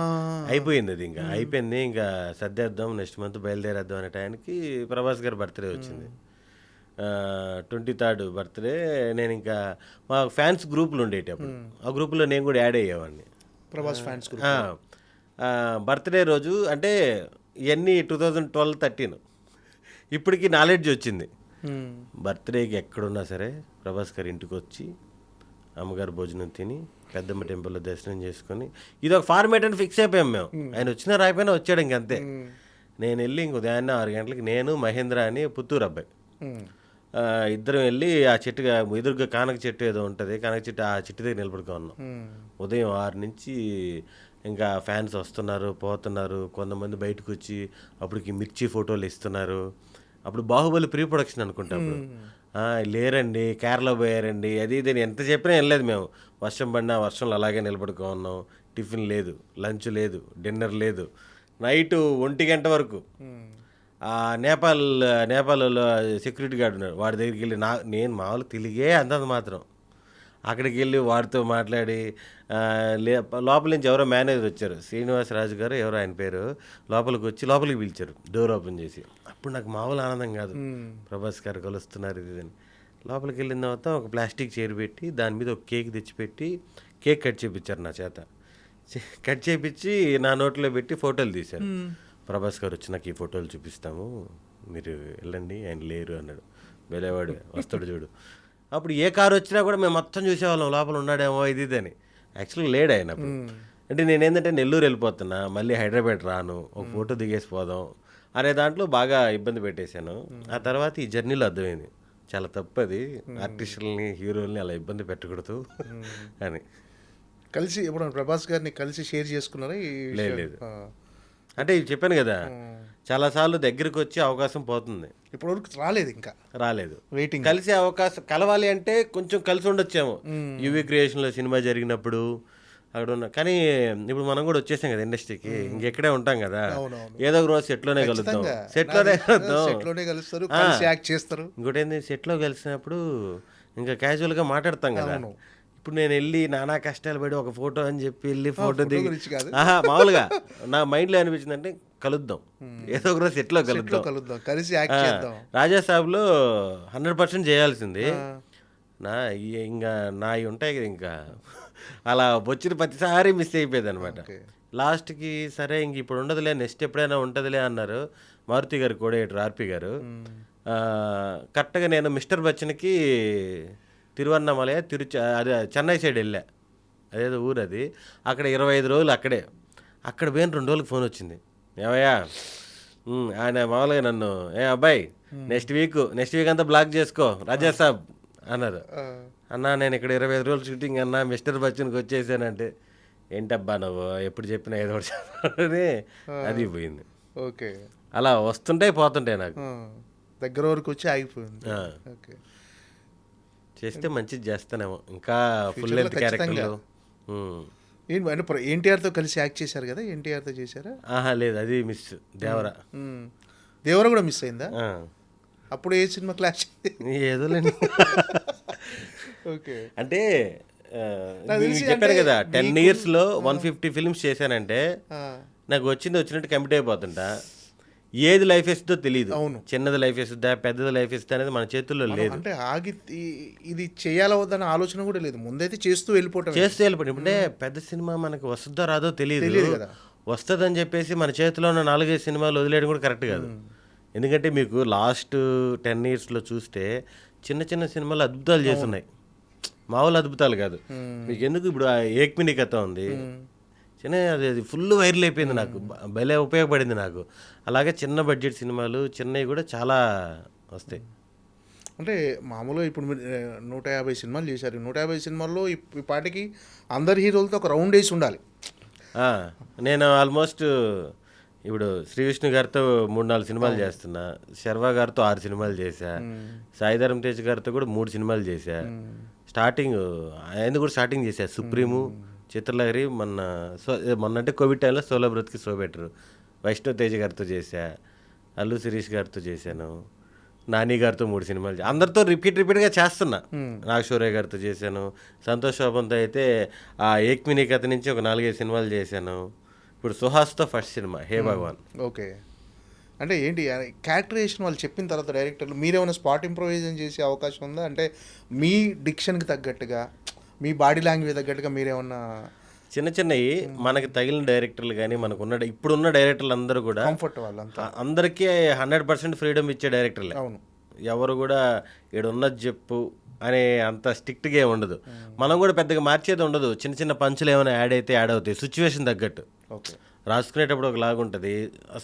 అయిపోయింది. అది ఇంకా అయిపోయింది, ఇంకా సర్దేద్దాం నెక్స్ట్ మంత్ బయలుదేరేద్దాం అనే టైంకి ప్రభాస్ గారి బర్త్డే వచ్చింది. 23rd birthday. నేను ఇంకా మా ఫ్యాన్స్ గ్రూపులు ఉండేటి అప్పుడు, ఆ గ్రూపులో నేను కూడా యాడ్ అయ్యేవాడిని, ప్రభాస్ ఫ్యాన్స్. బర్త్డే రోజు. అంటే ఇవన్నీ 2012-13 ఇప్పటికి నాలెడ్జ్ వచ్చింది. బర్త్డేకి ఎక్కడున్నా సరే ప్రభాస్ గారి ఇంటికి వచ్చి అమ్మగారు భోజనం తిని పెద్దమ్మ టెంపుల్లో దర్శనం చేసుకొని ఇది ఒక ఫార్మేట్ అని ఫిక్స్ అయిపోయాం మేము. ఆయన వచ్చినా రాయిపోయినా వచ్చాడు ఇంకంతే. నేను వెళ్ళి ఇంక ఉదయాన్నే 6 గంటలకి నేను మహేంద్ర అని పుత్తూరు అబ్బాయి ఇద్దరం వెళ్ళి ఆ చెట్టుగా ఎదురుగా కానక చెట్టు ఏదో ఉంటుంది, కానక చెట్టు, ఆ చెట్టు దగ్గర నిలబడుకో ఉన్నాం. ఉదయం 6 నుంచి ఇంకా ఫ్యాన్స్ వస్తున్నారు పోతున్నారు, కొంతమంది బయటకు వచ్చి అప్పటికి మిర్చి ఫోటోలు ఇస్తున్నారు. అప్పుడు బాహుబలి ప్రీ ప్రొడక్షన్ అనుకుంటా అప్పుడు. లేరండి కేరళ పోయారండి అది ఇది ఎంత చెప్పినా వెళ్ళలేదు మేము. వర్షం పడినా వర్షంలో అలాగే నిలబడుకో ఉన్నాం. టిఫిన్ లేదు, లంచ్ లేదు, డిన్నర్ లేదు. నైట్ 1 గంట వరకు నేపాల్లో సెక్యూరిటీ గార్డ్ ఉన్నాడు, వాడి దగ్గరికి వెళ్ళి నేను మామూలు తెలిగే అంతంత మాత్రం అక్కడికి వెళ్ళి వాడితో మాట్లాడి లోపల నుంచి ఎవరో మేనేజర్ వచ్చారు, శ్రీనివాసరాజు గారు ఎవరో ఆయన పేరు, లోపలికి పిలిచారు డోర్ ఓపెన్ చేసి. అప్పుడు నాకు మామూలు ఆనందం కాదు, ప్రభాస్ గారు కలుస్తున్నారు ఇది అని. లోపలికి వెళ్ళిన తర్వాత ఒక ప్లాస్టిక్ చైర్ పెట్టి దాని మీద ఒక కేక్ తెచ్చిపెట్టి కేక్ కట్ చేయించారు నా చేత. కట్ చేయించి నా నోట్లో పెట్టి ఫోటోలు తీశారు. ప్రభాస్ గారు వచ్చి నాకు ఈ ఫోటోలు చూపిస్తాము, మీరు వెళ్ళండి, ఆయన లేరు అన్నాడు. వెళ్ళేవాడు వస్తాడు చూడు. అప్పుడు ఏ కారు వచ్చినా కూడా మేము మొత్తం చూసేవాళ్ళం, లోపల ఉన్నాడేమో ఇది అని. యాక్చువల్గా లేడు ఆయన అప్పుడు. అంటే నేనేంటంటే నెల్లూరు వెళ్ళిపోతున్నా, మళ్ళీ హైదరాబాద్ రాను, ఒక ఫోటో దిగేసి పోదాం అనే దాంట్లో బాగా ఇబ్బంది పెట్టేశాను. ఆ తర్వాత ఈ జర్నీలో అర్థమైంది చాలా తప్పది, ఆర్టిస్టులని హీరోల్ని అలా ఇబ్బంది పెట్టకూడదు అని. కలిసి ఎప్పుడు ప్రభాస్ గారిని కలిసి షేర్ చేసుకున్నారా? లేదు, అంటే చెప్పాను కదా చాలాసార్లు దగ్గరికి వచ్చే అవకాశం పోతుంది, ఇప్పటివరకు రాలేదు, ఇంకా రాలేదు. వెయిటింగ్. కలిసే అవకాశం, కలవాలి అంటే కొంచెం కలిసి ఉండొచ్చేమో యూవీ క్రియేషన్లో సినిమా జరిగినప్పుడు అక్కడ ఉన్న. కానీ ఇప్పుడు మనం కూడా వచ్చేసాం కదా ఇండస్ట్రీకి, ఇంకెక్కడే ఉంటాం కదా, ఏదో ఒక రోజు సెట్లోనే కలుద్దాం. సెట్లోనే కలుస్తారు, కలిసి యాక్ట్ చేస్తారు. ఇంకోటి ఏంది, సెట్లో కలిసినప్పుడు ఇంకా క్యాజువల్గా మాట్లాడతాం కదా. ఇప్పుడు నేను వెళ్ళి నానా కష్టాలు పడి ఒక ఫోటో అని చెప్పి వెళ్ళి ఫోటో దిగి మామూలుగా నా మైండ్లో అనిపించింది అంటే కలుద్దాం, ఏదో ఒక రోజు సెట్లో కలుద్దాం, కలిసి యాక్ట్ చేద్దాం. రాజాసాబ్లో 100% చేయాల్సింది. ఇంకా నాయి ఉంటాయి కదా, ఇంకా అలా వచ్చిన ప్రతిసారి మిస్ అయిపోయేది అనమాట. లాస్ట్కి సరే ఇంక ఇప్పుడు ఉండదులే, నెక్స్ట్ ఎప్పుడైనా ఉంటుందిలే అన్నారు మారుతి గారు, కోడేటర్ ఆర్పి గారు. కరెక్ట్గా నేను మిస్టర్ బచ్చన్కి తిరువన్నమలై అదే చెన్నై సైడ్ వెళ్ళా, అదేదో ఊరు అది. అక్కడ 25 రోజులు అక్కడ పోయిన 2 రోజులకు ఫోన్ వచ్చింది, ఏమయ్యా ఆయన మామూలుగా నన్ను అబ్బాయి నెక్స్ట్ వీక్ అంతా బ్లాక్ చేసుకో రాజాసాబ్ అన్నారు. అన్నా నేను ఇక్కడ 25 రోజులు షూటింగ్ అన్నా, మిస్టర్ బచ్చన్కి వచ్చేసానంటే ఏంటబ్బా నువ్వు ఎప్పుడు చెప్పినా ఏదో ఒకటి అది పోయింది. ఓకే, అలా వస్తుంటాయి పోతుంటాయి, నాకు దగ్గర వరకు వచ్చి ఆగిపోయింది. ఓకే, చేస్తే మంచిది చేస్తానేమో, ఇంకా ఫుల్ లెంత్ క్యారెక్టర్లు. అంటే ఎన్టీఆర్తో కలిసి యాక్ట్ చేశారు కదా, ఎన్టీఆర్తో చేశారా? లేదు, అది మిస్. దేవర కూడా మిస్ అయిందా? అప్పుడు ఏ సినిమా క్లాష్? ఏదోలేండి. ఓకే, అంటే చెప్పాను కదా 10 yearsలో 150 films చేశానంటే నాకు వచ్చినట్టు కమిట్ అయిపోతుంటా. ఏది లైఫ్ ఇస్తుందో తెలియదు, చిన్నది లైఫ్ ఇస్తుందా పెద్దది లైఫ్ ఇస్తుందా అనేది మన చేతుల్లో లేదు. అంటే ఇది చేయాలా వద్దన్న ఆలోచన కూడా లేదు, ముందైతే చేస్తూ వెళ్ళిపోవటం. అంటే పెద్ద సినిమా మనకు వస్తుందో రాదో తెలియదు కదా, వస్తుందని చెప్పేసి మన చేతిలో ఉన్న 4-5 సినిమాలు వదిలేయడం కూడా కరెక్ట్ కాదు. ఎందుకంటే మీకు లాస్ట్ 10 yearsలో చూస్తే చిన్న చిన్న సినిమాలు అద్భుతాలు చేస్తున్నాయి, మామూలు అద్భుతాలు కాదు. మీకు ఎందుకు ఇప్పుడు ఏక్మిని కథ ఉంది, చిన్న అది ఫుల్ వైరల్ అయిపోయింది, నాకు భలే ఉపయోగపడింది నాకు. అలాగే చిన్న బడ్జెట్ సినిమాలు చిన్నవి కూడా చాలా వస్తాయి. అంటే మామూలుగా ఇప్పుడు మీరు 150 సినిమాలు చేశారు, 150 సినిమాల్లో ఈ పాటికి అందరి హీరోలతో ఒక రౌండ్ వేసి ఉండాలి. నేను ఆల్మోస్ట్ ఇప్పుడు శ్రీ విష్ణు గారితో 3-4 సినిమాలు చేస్తున్నా, శర్వా గారితో 6 సినిమాలు చేశా, సాయిధరం తేజ్ గారితో కూడా 3 సినిమాలు చేశా. స్టార్టింగ్ ఆయన కూడా స్టార్టింగ్ చేశా, సుప్రీము, చిత్రలహరి మొన్న అంటే కోవిడ్ టైంలో సోలో బ్రత్కి సో బెటర్. వైష్ణవ్ తేజ్ గారితో చేశా, అల్లు శిరీష్ గారితో చేశాను, నాని గారితో 3 సినిమాలు అందరితో రిపీట్గా చేస్తున్నా. నాగశౌర్య గారితో చేశాను, సంతోష్ శోభన్తో అయితే ఆ ఏక్మినీ కథ నుంచి ఒక 4-5 సినిమాలు చేశాను. ఇప్పుడు సుహాస్తో ఫస్ట్ సినిమా హే భగవాన్. ఓకే. అంటే ఏంటి క్యారెక్టరైజేషన్ వాళ్ళు చెప్పిన తర్వాత డైరెక్టర్లు మీరేమైనా స్పాట్ ఇంప్రూవైజేషన్ చేసే అవకాశం ఉందా? అంటే మీ డిక్షన్కి తగ్గట్టుగా, మీ బాడీ లాంగ్వేజ్ తగ్గట్టుగా మీరేమన్నా చిన్నవి మనకి తగిలిన డైరెక్టర్లు కానీ ఇప్పుడున్న డైరెక్టర్లు అందరూ కూడా కంఫర్ట్ వాళ్ళంతా అందరికీ 100% ఫ్రీడమ్ ఇచ్చే డైరెక్టర్లే. అవును. ఎవరు కూడా ఉన్నది చెప్పు అనే అంత స్ట్రిక్ట్గా ఉండదు. మనం కూడా పెద్దగా మార్చేది ఉండదు. చిన్న పంచులు ఏమైనా యాడ్ అయితే యాడ్ అవుతాయి సిచ్యువేషన్ తగ్గట్టు. ఓకే. రాసుకునేటప్పుడు ఒక లాగా ఉంటుంది,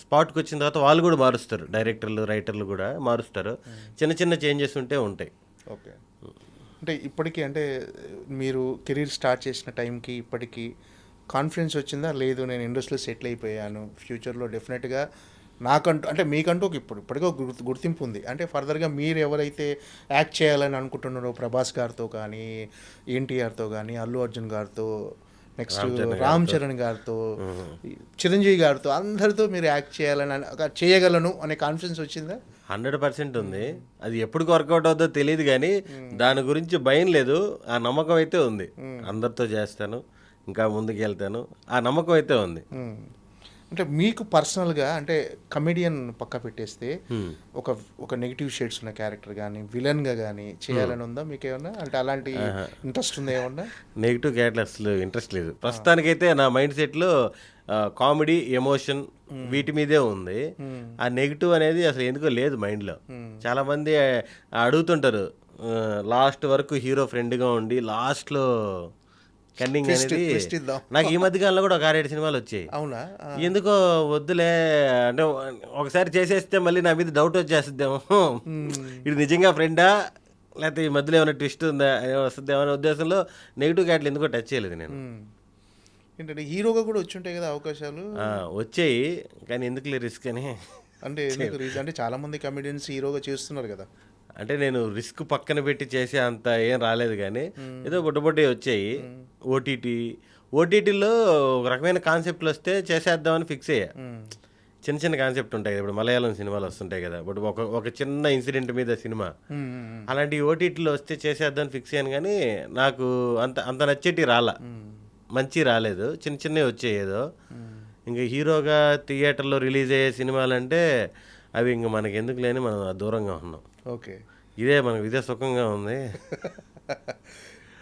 స్పాట్కి వచ్చిన తర్వాత వాళ్ళు కూడా మారుస్తారు, డైరెక్టర్లు రైటర్లు కూడా మారుస్తారు. చిన్న చేంజెస్ ఉంటాయి. ఓకే. అంటే ఇప్పటికీ అంటే మీరు కెరీర్ స్టార్ట్ చేసిన టైంకి ఇప్పటికీ కాన్ఫిడెన్స్ వచ్చిందా? లేదు నేను ఇండస్ట్రీలో సెటిల్ అయిపోయాను, ఫ్యూచర్లో డెఫినెట్గా నాకంటూ అంటే మీకంటూ ఇప్పటికీ ఒక గుర్తింపు ఉంది, అంటే ఫర్దర్గా మీరు ఎవరైతే యాక్ట్ చేయాలని అనుకుంటున్నారో ప్రభాస్ గారితో కానీ, ఎన్టీఆర్తో కానీ, అల్లు అర్జున్ గారితో, నెక్స్ట్ రామ్ చరణ్ గారితో, చిరంజీవి గారితో, అందరితో మీరు యాక్ట్ చేయగలను అనే కాన్ఫిడెన్స్ వచ్చిందా? 100% ఉంది. అది ఎప్పుడు వర్కౌట్ అవుతుందో తెలియదు కానీ దాని గురించి భయం లేదు, ఆ నమ్మకం అయితే ఉంది. అందరితో చేస్తాను, ఇంకా ముందుకు వెళ్తాను, ఆ నమ్మకం అయితే ఉంది. అంటే మీకు పర్సనల్గా అంటే కమెడియన్ పక్క పెట్టేస్తే ఒక నెగిటివ్ షేడ్స్ ఉన్న క్యారెక్టర్ కానీ విలన్గా కానీ చేయాలని ఉందా మీకు ఏమన్నా? అంటే అలాంటి ఇంట్రెస్ట్ ఉందా ఏమన్నా? నెగిటివ్ క్యారెక్టర్ అసలు ఇంట్రెస్ట్ లేదు ప్రస్తుతానికైతే. నా మైండ్ సెట్లో కామెడీ, ఎమోషన్ వీటి మీదే ఉంది. ఆ నెగిటివ్ అనేది అసలు ఎందుకో లేదు మైండ్లో. చాలామంది అడుగుతుంటారు లాస్ట్ వరకు హీరో ఫ్రెండ్గా ఉండి లాస్ట్లో కన్నింగ్ అనేది. నాకు ఈ మధ్య కాలంలో కూడా ఒక 6-7 సినిమాలు వచ్చాయి. అవునా? ఎందుకో వద్దులే అంటే ఒకసారి చేసేస్తే మళ్ళీ నా మీద డౌట్ వచ్చేస్తుందేమో, ఇది నిజంగా ఫ్రెండా లేకపోతే ఈ మధ్యలో ఏమైనా ట్విస్ట్ ఉందా వస్తుందేమో అనే ఉద్దేశంలో నెగిటివ్ క్యారెక్టర్లు ఎందుకో టచ్ చేయలేదు నేను. ఏంటంటే హీరోగా కూడా వచ్చి ఉంటాయి కదా అవకాశాలు. వచ్చాయి కానీ ఎందుకు రిస్క్ అని. అంటే అంటే చాలా మంది కమెడియన్స్ హీరోగా చేస్తున్నారు కదా. అంటే నేను రిస్క్ పక్కన పెట్టి చేసే అంత ఏం రాలేదు కానీ ఏదో బుట్టబొట్టే వచ్చాయి. ఓటీటీలో ఒక రకమైన కాన్సెప్ట్లు వస్తే చేసేద్దామని ఫిక్స్ అయ్యా. చిన్న కాన్సెప్ట్ ఉంటాయి, ఇప్పుడు మలయాళం సినిమాలు వస్తుంటాయి కదా, ఇప్పుడు ఒక చిన్న ఇన్సిడెంట్ మీద సినిమా, అలాంటి ఓటీటీలో వస్తే చేసేద్దామని ఫిక్స్ అయ్యాను. కానీ నాకు అంత నచ్చేటి మంచి రాలేదు, చిన్నవి వచ్చాయి ఏదో. ఇంకా హీరోగా థియేటర్లో రిలీజ్ అయ్యే సినిమాలంటే అవి ఇంక మనకి ఎందుకు లేని మనం దూరంగా ఉన్నాం. ఓకే. ఇదే సుఖంగా ఉంది.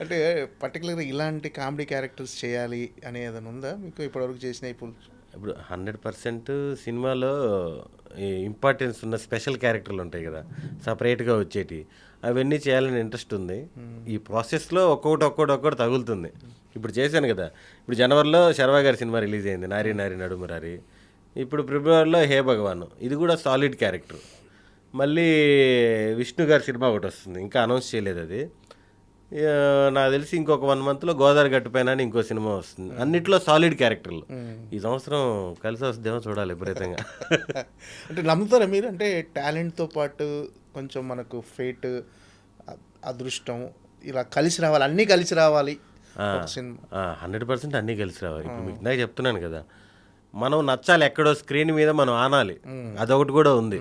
అంటే పర్టికులర్గా ఇలాంటి కామెడీ క్యారెక్టర్స్ చేయాలి అనే ఏదైనా ఉందా మీకు ఇప్పటివరకు చేసిన? ఇప్పుడు 100% సినిమాలో ఇంపార్టెన్స్ ఉన్న స్పెషల్ క్యారెక్టర్లు ఉంటాయి కదా, సపరేట్గా వచ్చేటి, అవన్నీ చేయాలని ఇంట్రెస్ట్ ఉంది. ఈ ప్రాసెస్లో ఒక్కొక్కటి తగులుతుంది. ఇప్పుడు చేశాను కదా, ఇప్పుడు జనవరిలో శర్వా గారి సినిమా రిలీజ్ అయింది, నారీ నారీ నడుమురారి. ఇప్పుడు ఫిబ్రవరిలో హే భగవాన్, ఇది కూడా సాలిడ్ క్యారెక్టర్. మళ్ళీ విష్ణు గారి సినిమా ఒకటి వస్తుంది, ఇంకా అనౌన్స్ చేయలేదు అది. నాకు తెలిసి ఇంకొక 1 monthలో గోదావరి గట్టుపైన అని ఇంకో సినిమా వస్తుంది. అన్నిట్లో సాలిడ్ క్యారెక్టర్లు. ఈ సంవత్సరం కలిసి వస్తుందేమో చూడాలి విపరీతంగా. అంటే నమ్ముతారా మీరు? అంటే టాలెంట్తో పాటు కొంచెం మనకు ఫేట్, అదృష్టం ఇలా కలిసి రావాలి, అన్నీ కలిసి రావాలి. 100% అన్నీ కలిసి రావాలి. ఇప్పుడు మీకు ఇందాక చెప్తున్నాను కదా, మనం నచ్చాలి, ఎక్కడో స్క్రీన్ మీద మనం ఆనాలి, అదొకటి కూడా ఉంది.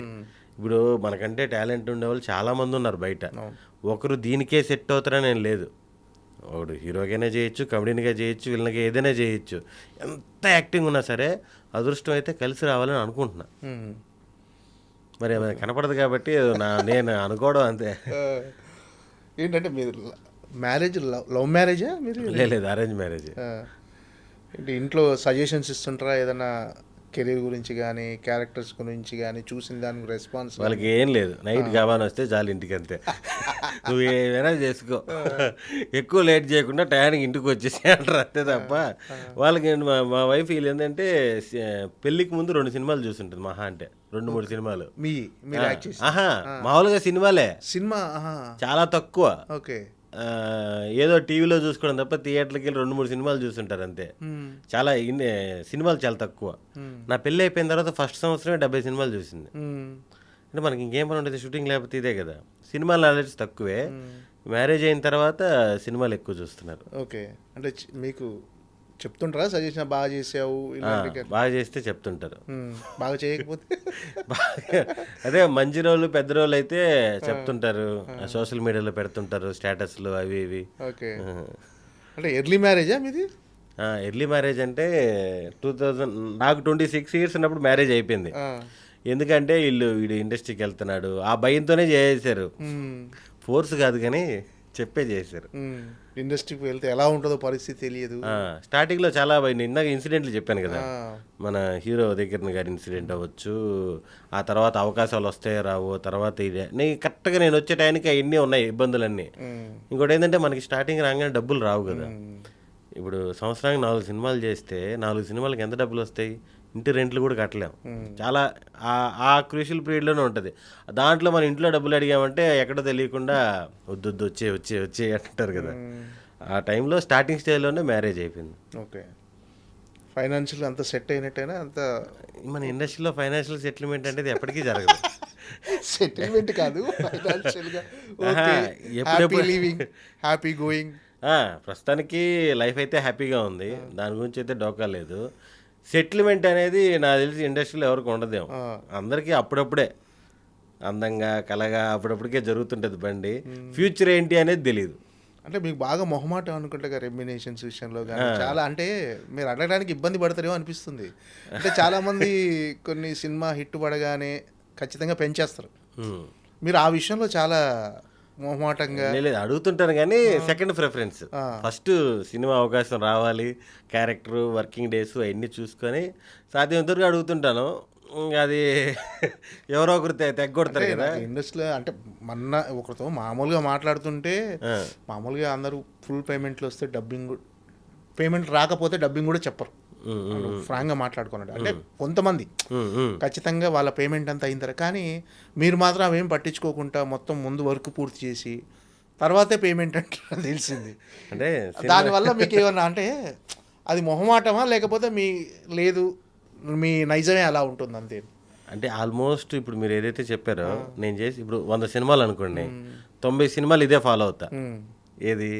ఇప్పుడు మనకంటే టాలెంట్ ఉండేవాళ్ళు చాలామంది ఉన్నారు బయట. ఒకరు దీనికే సెట్ అవుతారని నేను లేదు. ఒకడు హీరోగానే చేయొచ్చు, కమెడీనిగా చేయొచ్చు, వీళ్ళకి ఏదైనా చేయొచ్చు. ఎంత యాక్టింగ్ ఉన్నా సరే అదృష్టం అయితే కలిసి రావాలని అనుకుంటున్నా. మరి కనపడదు కాబట్టి నేను అనుకోవడం అంతే. ఏంటంటే మీరు మ్యారేజ్ లవ్ మ్యారేజా? మీరు లేదు, అరేంజ్ మ్యారేజ్. ఏంటి ఇంట్లో సజెషన్స్ ఇస్తుంటారా ఏదైనా కెరీర్ గురించి కానీ, క్యారెక్టర్స్ గురించి కానీ, చూసిన దానికి రెస్పాన్స్? వాళ్ళకి ఏం లేదు, నైట్ గబాన్ వస్తే చాలు ఇంటికి, అంతే. నువ్వు ఏమైనా చేసుకో, ఎక్కువ లేట్ చేయకుండా టయానికి ఇంటికి వచ్చేసి అంటారు అంతే తప్ప. వాళ్ళకి మా వైఫ్ వీళ్ళు ఏంటంటే పెళ్ళికి ముందు 2 సినిమాలు చూస్తుంటుంది మహా అంటే, 2-3 సినిమాలు. మామూలుగా సినిమా చాలా తక్కువ. ఓకే. ఏదో టీవీలో చూసుకోవడం తప్ప థియేటర్కి వెళ్ళి 2-3 సినిమాలు చూస్తుంటారు అంతే. చాలా సినిమాలు చాలా తక్కువ. నా పెళ్ళి అయిపోయిన తర్వాత ఫస్ట్ సంవత్సరమే 70 సినిమాలు చూసింది. అంటే మనకి ఇంకేం పని ఉంటుంది, షూటింగ్ లేకపోతే ఇదే కదా. సినిమా నాలెడ్జ్ తక్కువే. మ్యారేజ్ అయిన తర్వాత సినిమాలు ఎక్కువ చూస్తున్నారు. ఓకే. అంటే మీకు చెప్తుంటారా సజెషన్ బాగా చేసావు ఇలాంటి బాగా చేస్తే చెప్తుంటారు. బాగా చేయకపోతే అదే మంచి రోజులు పెద్ద రోజులు అయితే చెప్తుంటారు, సోషల్ మీడియాలో పెడుతుంటారు స్టేటస్లు అవి ఇవి. ఓకే, అంటే ఎర్లీ మ్యారేజా మీది? ఎర్లీ మ్యారేజ్ అంటే 2000, నాకు 26 ఇయర్స్ ఉన్నప్పుడు మ్యారేజ్ అయిపోయింది. ఎందుకంటే వీడు ఇండస్ట్రీకి వెళ్తున్నాడు ఆ భయంతోనే చేసేసారు, ఫోర్స్ కాదు కానీ చెప్పే చేశారు. ఇండస్ట్రీకి వెళ్తే ఎలా ఉంటుందో పరిస్థితి తెలియదు. స్టార్టింగ్లో చాలా భయం. ఇందాక ఇన్సిడెంట్లు చెప్పాను కదా, మన హీరో దగ్గర గారి ఇన్సిడెంట్ అవ్వచ్చు, ఆ తర్వాత అవకాశాలు వస్తాయో రావో, తర్వాత ఇదే కరెక్ట్గా నేను వచ్చే టైంకి అవన్నీ ఉన్నాయి ఇబ్బందులన్నీ. ఇంకోటి ఏంటంటే మనకి స్టార్టింగ్ రాగానే డబ్బులు రావు కదా. ఇప్పుడు సంవత్సరానికి 4 సినిమాలు చేస్తే 4 సినిమాలకి ఎంత డబ్బులు వస్తాయి? ఇంటి రెంట్లు కూడా కట్టలేం. చాలా ఆ క్రూషియల్ పీరియడ్లోనే ఉంటుంది. దాంట్లో మన ఇంట్లో డబ్బులు అడిగామంటే ఎక్కడో తెలియకుండా వద్దు వచ్చే అంటారు కదా. ఆ టైంలో స్టార్టింగ్ స్టేజ్లోనే మ్యారేజ్ అయిపోయింది. ఓకే, ఫైనాన్షియల్ అంత సెట్ అయినట్టయినా అంత మన ఇండస్ట్రీలో ఫైనాన్షియల్ సెటిల్మెంట్ అనేది ఎప్పటికీ జరగదు. సెటిల్మెంట్ కాదు, ఫైనాన్షియల్గా హ్యాపీ లివింగ్, హ్యాపీ గోయింగ్. ప్రస్తుతానికి లైఫ్ అయితే హ్యాపీగా ఉంది, దాని గురించి అయితే డోకా లేదు. సెటిల్మెంట్ అనేది నాకు తెలిసి ఇండస్ట్రీలో ఎవరికి ఉండదేమో, అందరికీ అప్పుడప్పుడే అందంగా కలగా అప్పుడప్పటికే జరుగుతుంటుంది బండి. ఫ్యూచర్ ఏంటి అనేది తెలియదు. అంటే మీకు బాగా మొహమాటం అనుకుంటే రెమ్యునేషన్స్ విషయంలో కానీ చాలా, అంటే మీరు అడగడానికి ఇబ్బంది పడతారేమో అనిపిస్తుంది. అంటే చాలామంది కొన్ని సినిమా హిట్ పడగానే ఖచ్చితంగా పెంచేస్తారు, మీరు ఆ విషయంలో చాలా మొహమాటంగా లేదు అడుగుతుంటాను కానీ సెకండ్ ప్రిఫరెన్స్. ఫస్ట్ సినిమా అవకాశం రావాలి, క్యారెక్టర్, వర్కింగ్ డేస్ అవన్నీ చూసుకొని సాధ్యమంతవరకు అడుగుతుంటాను. అది ఎవరో ఒకరు తెగొడతారు కదా ఇండస్ట్రీలో. అంటే మొన్న ఒకరితో మామూలుగా మాట్లాడుతుంటే మామూలుగా అందరూ ఫుల్ పేమెంట్లు వస్తే డబ్బింగ్ పేమెంట్ రాకపోతే డబ్బింగ్ కూడా చెప్పరు, ఫ్రాంక్గా మాట్లాడుకున్నాడు. అంటే కొంతమంది ఖచ్చితంగా వాళ్ళ పేమెంట్ అంతా అయిన తర్వాత, కానీ మీరు మాత్రం అవేం పట్టించుకోకుండా మొత్తం ముందు వర్క్ పూర్తి చేసి తర్వాతే పేమెంట్ అంటారు తెలిసింది. అంటే దానివల్ల మీకు ఏమన్నా అంటే అది మొహమాటమా లేకపోతే మీ లేదు మీ నైజమే అలా ఉంటుంది అంతే? అంటే ఆల్మోస్ట్ ఇప్పుడు మీరు ఏదైతే చెప్పారో నేను చేసి ఇప్పుడు 100 సినిమాలు అనుకోండి, 90 సినిమాలు ఇదే ఫాలో అవుతా. ఏది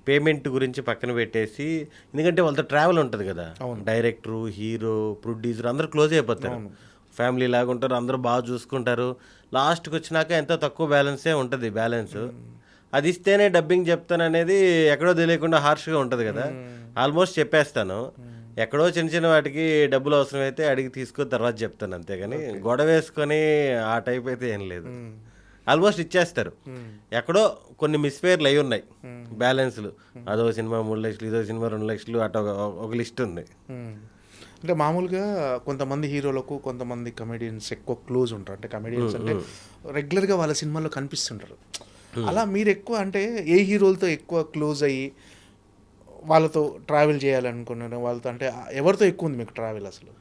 పేమెంట్ గురించి పక్కన పెట్టేసి, ఎందుకంటే వాళ్ళతో ట్రావెల్ ఉంటుంది కదా, డైరెక్టరు, హీరో, ప్రొడ్యూసర్ అందరూ క్లోజ్ అయిపోతారు, ఫ్యామిలీ లాగా ఉంటారు, అందరూ బాగా చూసుకుంటారు. లాస్ట్కి వచ్చినాక ఎంతో తక్కువ బ్యాలెన్సే ఉంటుంది. బ్యాలెన్స్ అది ఇస్తేనే డబ్బింగ్ చెప్తాను అనేది ఎక్కడో తెలియకుండా హార్ష్గా ఉంటుంది కదా. ఆల్మోస్ట్ చెప్పేస్తాను, ఎక్కడో చిన్న చిన్న వాటికి డబ్బులు అవసరమైతే అడిగి తీసుకొని తర్వాత చెప్తాను, అంతేగాని గొడవ వేసుకొని ఆ టైప్ అయితే ఏం లేదు. ఆల్మోస్ట్ ఇచ్చేస్తారు. ఎక్కడో కొన్ని మిస్ఫేర్లు అయి ఉన్నాయి బ్యాలెన్స్లు, అదో సినిమా 3 లక్షలు, ఇదో సినిమా 2 లక్షలు, అటు ఒక లిస్ట్ ఉంది. అంటే మామూలుగా కొంతమంది హీరోలకు కొంతమంది కమెడియన్స్ ఎక్కువ క్లోజ్ ఉంటారు. అంటే కమెడియన్స్ అంటే రెగ్యులర్గా వాళ్ళ సినిమాల్లో కనిపిస్తుంటారు. అలా మీరు ఎక్కువ అంటే ఏ హీరోలతో ఎక్కువ క్లోజ్ అయ్యి వాళ్ళతో ట్రావెల్ చేయాలనుకున్నాను, వాళ్ళతో అంటే ఎవరితో ఎక్కువ ఉంది మీకు ట్రావెల్? అసలు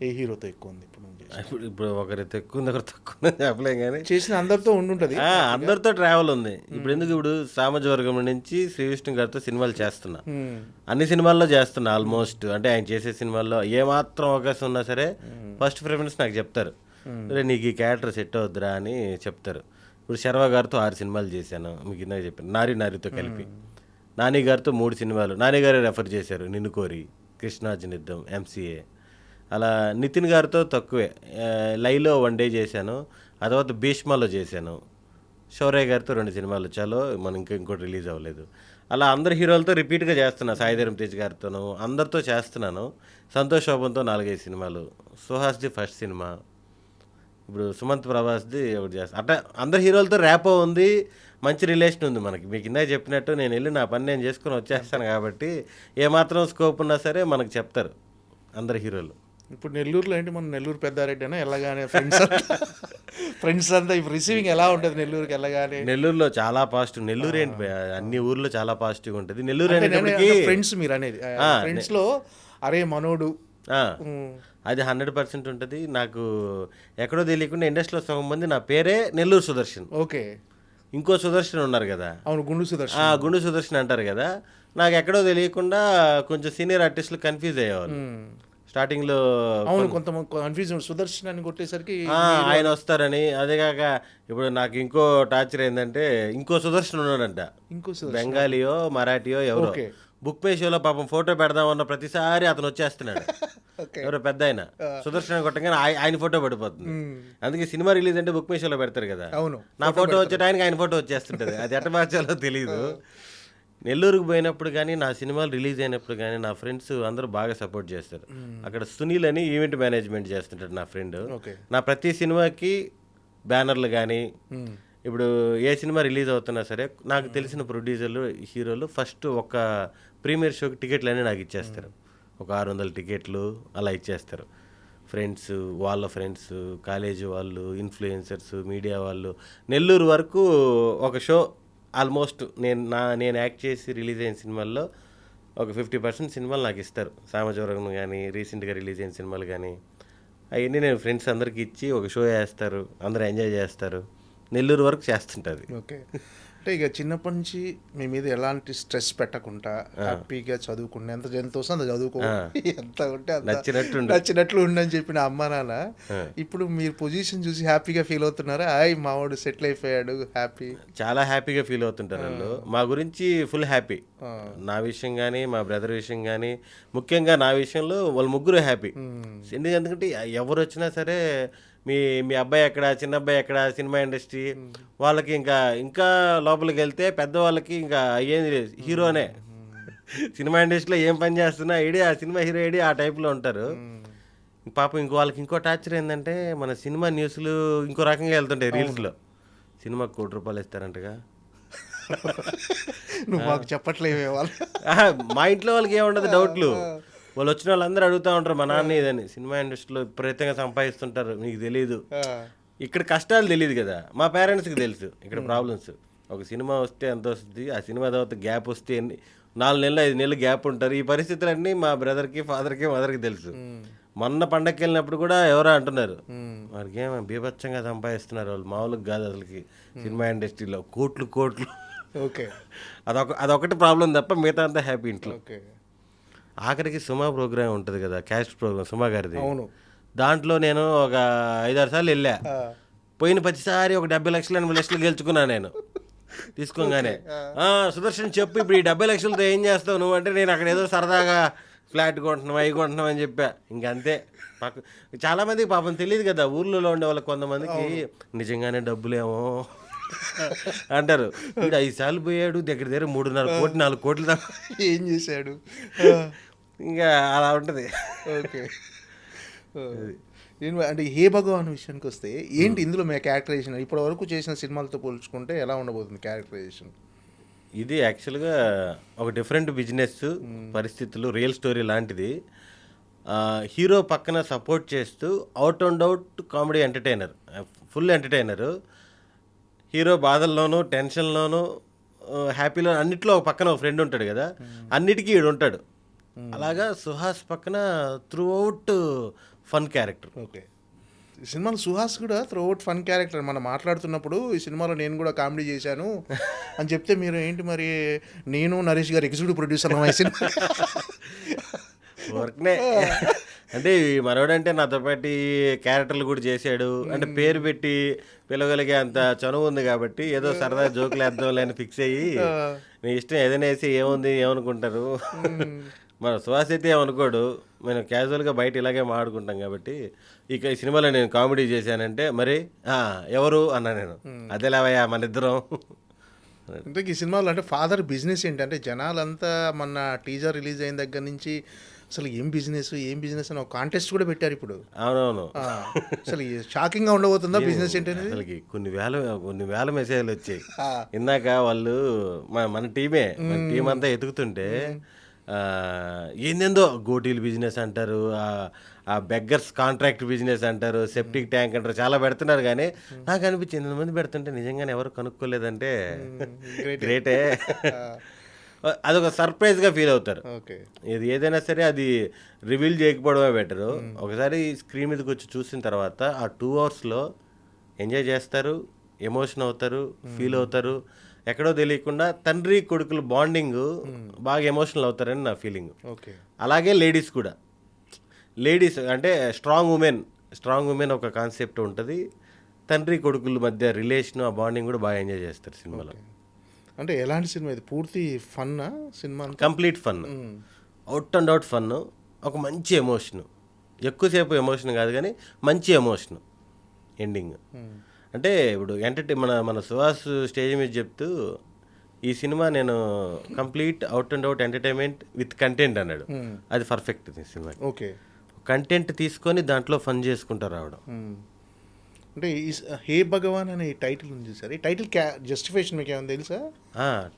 ఏ హీరోతో ఎక్కువ ఉంది ఇప్పుడు ఒకరితో ఎక్కువ ఉంది, ఒకరు తక్కువ చెప్పలేం, కానీ చేసిన అందరితో ఉండుంటుంది, అందరితో ట్రావెల్ ఉంది. ఇప్పుడు ఎందుకు, ఇప్పుడు సామాజికవర్గం నుంచి శ్రీ విష్ణు గారితో సినిమాలు చేస్తున్నా, అన్ని సినిమాల్లో చేస్తున్నా ఆల్మోస్ట్. అంటే ఆయన చేసే సినిమాల్లో ఏమాత్రం అవకాశం ఉన్నా సరే ఫస్ట్ ప్రిఫరెన్స్ నాకు చెప్తారు, నీకు ఈ క్యారెక్టర్ సెట్ అవుద్దురా అని చెప్తారు. ఇప్పుడు శర్వ గారితో 6 సినిమాలు చేశాను, మీకు ఇందాక చెప్పాను, నారితో కలిపి. నాని గారితో 3 సినిమాలు, నాని గారే రెఫర్ చేశారు, నిన్ను కోరి, కృష్ణార్జున, ఎంసీఏ. అలా నితిన్ గారితో తక్కువే, లైలో 1 డే చేశాను, ఆ తర్వాత భీష్మలో చేశాను. శౌర్య గారితో 2 సినిమాలు, చాలో మనం ఇంకోటి రిలీజ్ అవ్వలేదు. అలా అందరు హీరోలతో రిపీట్గా చేస్తున్నా, సాయిధరం తేజ్ గారితోనూ అందరితో చేస్తున్నాను. సంతోష్ శోభన్తో 4-5 సినిమాలు, సుహాస్ది ఫస్ట్ సినిమా, ఇప్పుడు సుమంత్ ప్రభాస్ది ఒకటి చేస్తాను. అట్లా అందరు హీరోలతో ర్యాపో ఉంది, మంచి రిలేషన్ ఉంది మనకి. మీకు ఇందాక చెప్పినట్టు నేను వెళ్ళి నా పని నేను చేసుకుని వచ్చేస్తాను కాబట్టి ఏమాత్రం స్కోప్ ఉన్నా సరే మనకు చెప్తారు అందరు హీరోలు. ఇప్పుడు నెల్లూరులో ఏంటి, మన నెల్లూరు పెద్దారెడ్డి అయినా వెళ్ళగానే ఫ్రెండ్స్ అంతా ఇప్పుడు రిసీవింగ్ ఎలా ఉంటుంది నెల్లూరుకి వెళ్ళగానే? నెల్లూరులో చాలా పాజిటివ్. నెల్లూరు ఏంటి, అన్ని ఊర్లో చాలా పాజిటివ్గా ఉంటుంది. నెల్లూరు ఫ్రెండ్స్ మీరు అనేది ఫ్రెండ్స్లో అరే మనోడు అది 100% ఉంటుంది. నాకు ఎక్కడో తెలియకుండా ఇండస్ట్రీలో సగం మంది నా పేరే నెల్లూరు సుదర్శన్. ఓకే, ఇంకో సుదర్శన్ ఉన్నారు కదా, అవును, గుండు సుదర్శన్ అంటారు కదా. నాకు ఎక్కడో తెలియకుండా కొంచెం సీనియర్ ఆర్టిస్టులు కన్ఫ్యూజ్ అయ్యేవాళ్ళు. స్టార్టింగ్లో అవును, కొంతమంది కన్ఫ్యూజన్ సుదర్శన్ అని కొట్టేసరికి ఆయన వస్తారని. అదే కాక ఇప్పుడు నాకు ఇంకో టార్చర్ ఏంటంటే ఇంకో సుదర్శన్ ఉన్నాడంట, ఇంకో బెంగాలీయో మరాఠీయో ఎవరో. ఓకే. బుక్ మై షోలో పాపం ఫోటో పెడదామన్న ప్రతిసారి అతను వచ్చేస్తున్నాడు. ఓకే. ఎవరో పెద్ద ఆయన సుదర్శన్ కొట్టగానే ఆయన ఫోటో పడిపోతుంది. అందుకే సినిమా రిలీజ్ అంటే బుక్ మై షోలో పెడతారు కదా, అవును, నా ఫోటో వచ్చేటానికి ఆయన ఫోటో వచ్చేస్తుంటుంది. అది ఎట్ట మార్చాలో తెలియదు. నెల్లూరుకు పోయినప్పుడు కానీ, నా సినిమాలు రిలీజ్ అయినప్పుడు కానీ నా ఫ్రెండ్స్ అందరూ బాగా సపోర్ట్ చేస్తారు. అక్కడ సునీల్ అని ఈవెంట్ మేనేజ్మెంట్ చేస్తుంటాడు నా ఫ్రెండ్. ఓకే. నా ప్రతి సినిమాకి బ్యానర్లు కానీ, ఇప్పుడు ఏ సినిమా రిలీజ్ అవుతున్నా సరే నాకు తెలిసిన ప్రొడ్యూసర్లు హీరోలు ఫస్ట్ ఒక ప్రీమియర్ షోకి టికెట్లు అన్నీ నాకు ఇచ్చేస్తారు. ఒక 600 టికెట్లు అలా ఇచ్చేస్తారు. ఫ్రెండ్స్, వాళ్ళ ఫ్రెండ్స్, కాలేజీ వాళ్ళు, ఇన్ఫ్లుయెన్సర్స్, మీడియా వాళ్ళు. నెల్లూరు వరకు ఒక షో ఆల్మోస్ట్ నేను యాక్ట్ చేసి రిలీజ్ అయిన సినిమాల్లో ఒక 50% సినిమాలు నాకు ఇస్తారు. సామజవరం కానీ, రీసెంట్గా రిలీజ్ అయిన సినిమాలు కానీ, అవన్నీ నేను ఫ్రెండ్స్ అందరికి ఇచ్చి ఒక షో వేస్తారు, అందరూ ఎంజాయ్ చేస్తారు. నెల్లూరు వరకు చేస్తుంటుంది. ఓకే. అంటే ఇక చిన్నప్పటి నుంచి మీ మీద ఎలాంటి స్ట్రెస్ పెట్టకుండా హ్యాపీగా చదువుకుంటే ఎంత వస్తుందో అంత చదువుకో, ఎంత ఉంటే అంత నచ్చినట్లు ఉండని చెప్పిన అమ్మ నాన్న ఇప్పుడు మీరు పొజిషన్ చూసి హ్యాపీగా ఫీల్ అవుతున్నారా? మా వాడు సెటిల్ అయిపోయాడు హ్యాపీ? చాలా హ్యాపీగా ఫీల్ అవుతుంటారు వాళ్ళు. మా గురించి ఫుల్ హ్యాపీ. నా విషయం కానీ, మా బ్రదర్ విషయం కానీ, ముఖ్యంగా నా విషయంలో వాళ్ళు ముగ్గురు హ్యాపీ. ఎందుకంటే ఎవరు వచ్చినా సరే మీ అబ్బాయి ఎక్కడ, చిన్న అబ్బాయి ఎక్కడ, సినిమా ఇండస్ట్రీ వాళ్ళకి ఇంకా లోపలికి వెళ్తే పెద్దవాళ్ళకి ఇంకా అయ్యేది హీరోనే. సినిమా ఇండస్ట్రీలో ఏం పని చేస్తున్నా ఏడి ఆ సినిమా హీరో ఏడి ఆ టైప్లో ఉంటారు. పాపం వాళ్ళకి ఇంకో టార్చర్ ఏంటంటే మన సినిమా న్యూస్లు ఇంకో రకంగా వెళ్తుంటాయి రీల్స్లో. సినిమాకి ₹1,00,00,000 ఇస్తారంటగా. నువ్వు మాకు చెప్పట్లేవే వాళ్ళు. మా ఇంట్లో వాళ్ళకి ఏముండదు డౌట్లు. వాళ్ళు వచ్చిన వాళ్ళందరూ అడుగుతూ ఉంటారు మా నాన్న ఇదని. సినిమా ఇండస్ట్రీలో విపరీతంగా సంపాదిస్తుంటారు, మీకు తెలియదు. ఇక్కడ కష్టాలు తెలియదు కదా, మా పేరెంట్స్కి తెలుసు ఇక్కడ ప్రాబ్లమ్స్. ఒక సినిమా వస్తే ఎంత వస్తుంది, ఆ సినిమా తర్వాత గ్యాప్ వస్తే 4 నెలలు 5 నెలలు గ్యాప్ ఉంటారు. ఈ పరిస్థితులన్నీ మా బ్రదర్కి, ఫాదర్కి, మదర్కి తెలుసు. మొన్న పండగకి వెళ్ళినప్పుడు కూడా ఎవరో అంటున్నారు, వారికి ఏమో బీభత్సంగా సంపాదిస్తున్నారు వాళ్ళు, మామూలుగా కాదు అసలుకి సినిమా ఇండస్ట్రీలో కోట్లు. ఓకే. అదొకటి ప్రాబ్లం తప్ప మిగతా అంతా హ్యాపీ ఇంట్లో. ఓకే. ఆఖరికి సుమా ప్రోగ్రామ్ ఉంటుంది కదా, క్యాస్ట్ ప్రోగ్రామ్ సుమా గారిది. అవును. దాంట్లో నేను ఒక 5-6 సార్లు వెళ్ళా. పోయిన ప్రతిసారి ఒక 70 లక్షలు 80 లక్షలు గెలుచుకున్నాను నేను తీసుకోగానే. సుదర్శన్ చెప్పు ఇప్పుడు ఈ 70 లక్షలతో ఏం చేస్తావు నువ్వు అంటే, నేను అక్కడ ఏదో సరదాగా ఫ్లాట్ కొంటున్నాం అవి కొంటున్నాం అని చెప్పా. ఇంకంతే. చాలామందికి పాపం తెలియదు కదా, ఊర్లలో ఉండే వాళ్ళకి కొంతమందికి నిజంగానే డబ్బులేమో అంటారు. ఇప్పుడు 5 సార్లు పోయాడు, దగ్గర 3.5 కోట్లు 4 కోట్లు దాకా ఏం చేశాడు ఇంకా అలా ఉంటుంది. ఓకే. అంటే హే భగవాన్ విషయానికి వస్తే ఏంటి ఇందులో మీ క్యారెక్టరైజేషన్ ఇప్పటి వరకు చేసిన సినిమాలతో పోల్చుకుంటే ఎలా ఉండబోతుంది క్యారెక్టరైజేషన్? ఇది యాక్చువల్గా ఒక డిఫరెంట్ బిజినెస్ పరిస్థితులు, రియల్ స్టోరీ లాంటిది. హీరో పక్కన సపోర్ట్ చేస్తూ out and out comedy entertainer, full entertainer. Hero బాధల్లోనూ, టెన్షన్లోనూ, హ్యాపీలో అన్నిట్లో ఒక పక్కన ఒక ఫ్రెండ్ ఉంటాడు కదా, అన్నిటికీ ఈడు ఉంటాడు. అలాగా సుహాస్ పక్కన through out fun character. Okay. ఈ సినిమాలో సుహాస్ కూడా త్రూ అవుట్ ఫన్ క్యారెక్టర్. మనం మాట్లాడుతున్నప్పుడు ఈ సినిమాలో నేను కూడా కామెడీ చేశాను అని చెప్తే మీరు ఏంటి మరి నేను నరేష్ గారు ఎగ్జిక్యూటివ్ ప్రొడ్యూసర్ సినిమా వర్క్నే అంటే మనోడంటే నాతో పాటు క్యారెక్టర్లు కూడా చేశాడు అంటే పేరు పెట్టి పిలవగలిగే అంత చనువు ఉంది కాబట్టి ఏదో సరదా జోకులు వేద్దాంలే అని ఫిక్స్ అయ్యి నీ ఇష్టం ఏదైనా వేసి ఏముంది ఏమనుకుంటారు. మన సుహాస్ అయితే ఏమనుకోడు, మేము క్యాజువల్గా బయట ఇలాగే మాట్లాడుకుంటాం కాబట్టి. ఇక ఈ సినిమాలో నేను కామెడీ చేశానంటే మరి ఎవరు అన్నా నేను, అదేలేవయ్యా మన ఇద్దరం. అంటే ఈ సినిమాలో అంటే ఫాదర్ బిజినెస్ ఏంటంటే జనాలంతా మొన్న టీజర్ రిలీజ్ అయిన దగ్గర నుంచి అసలు ఏం బిజినెస్ అని ఒక కాంటెస్ట్ కూడా పెట్టారు ఇప్పుడు. అవునవును. అసలు షాకింగ్గా ఉండబోతుందా బిజినెస్ ఏంటంటే? అసలుకి కొన్ని వేల మెసేజ్లు వచ్చాయి. ఇందాక వాళ్ళు మన టీం అంతా ఎతుకుతుంటే ఏందేందో గోటీలు బిజినెస్ అంటారు, ఆ బెగ్గర్స్ కాంట్రాక్ట్ బిజినెస్ అంటారు, సెప్టిక్ ట్యాంక్ అంటారు, చాలా పెడుతున్నారు. కానీ నాకు అనిపించింది ఎంతమంది పెడుతుంటే నిజంగానే ఎవరు కనుక్కోలేదంటే గ్రేటే. అదొక సర్ప్రైజ్గా ఫీల్ అవుతారు. ఇది ఏదైనా సరే అది రివీల్ చేయకపోవడమే బెటరు. ఒకసారి స్క్రీన్ మీదకి వచ్చి చూసిన తర్వాత ఆ 2 అవర్స్లో ఎంజాయ్ చేస్తారు, ఎమోషన్ అవుతారు, ఫీల్ అవుతారు. ఎక్కడో తెలియకుండా తండ్రి కొడుకుల బాండింగ్ బాగా ఎమోషనల్ అవుతారని నా ఫీలింగ్. అలాగే లేడీస్ కూడా లేడీస్ అంటే స్ట్రాంగ్ ఉమెన్ ఒక కాన్సెప్ట్ ఉంటుంది. తండ్రి కొడుకుల మధ్య రిలేషన్, ఆ బాండింగ్ కూడా బాగా ఎంజాయ్ చేస్తారు సినిమాలో. అంటే ఎలాంటి సినిమా ఇది? పూర్తి ఫన్నా సినిమా అంతా? Complete fun, out and out fun, ఒక మంచి ఎమోషన్, ఎక్కువసేపు ఎమోషన్ కాదు కానీ మంచి ఎమోషన్ ఎండింగ్. అంటే ఇప్పుడు మన సుహాస్ స్టేజ్ మీద చెప్తూ ఈ సినిమా నేను complete out and out entertainment with content అన్నాడు. అది పర్ఫెక్ట్ ఈ సినిమా. ఓకే. కంటెంట్ తీసుకొని దాంట్లో ఫన్ చేసుకుంటూ రావడం. అంటే ఈ హే భగవాన్ అనే టైటిల్ ఉంది సార్, ఈ టైటిల్ జస్టిఫికేషన్ మీకు ఏమైనా తెలుసా?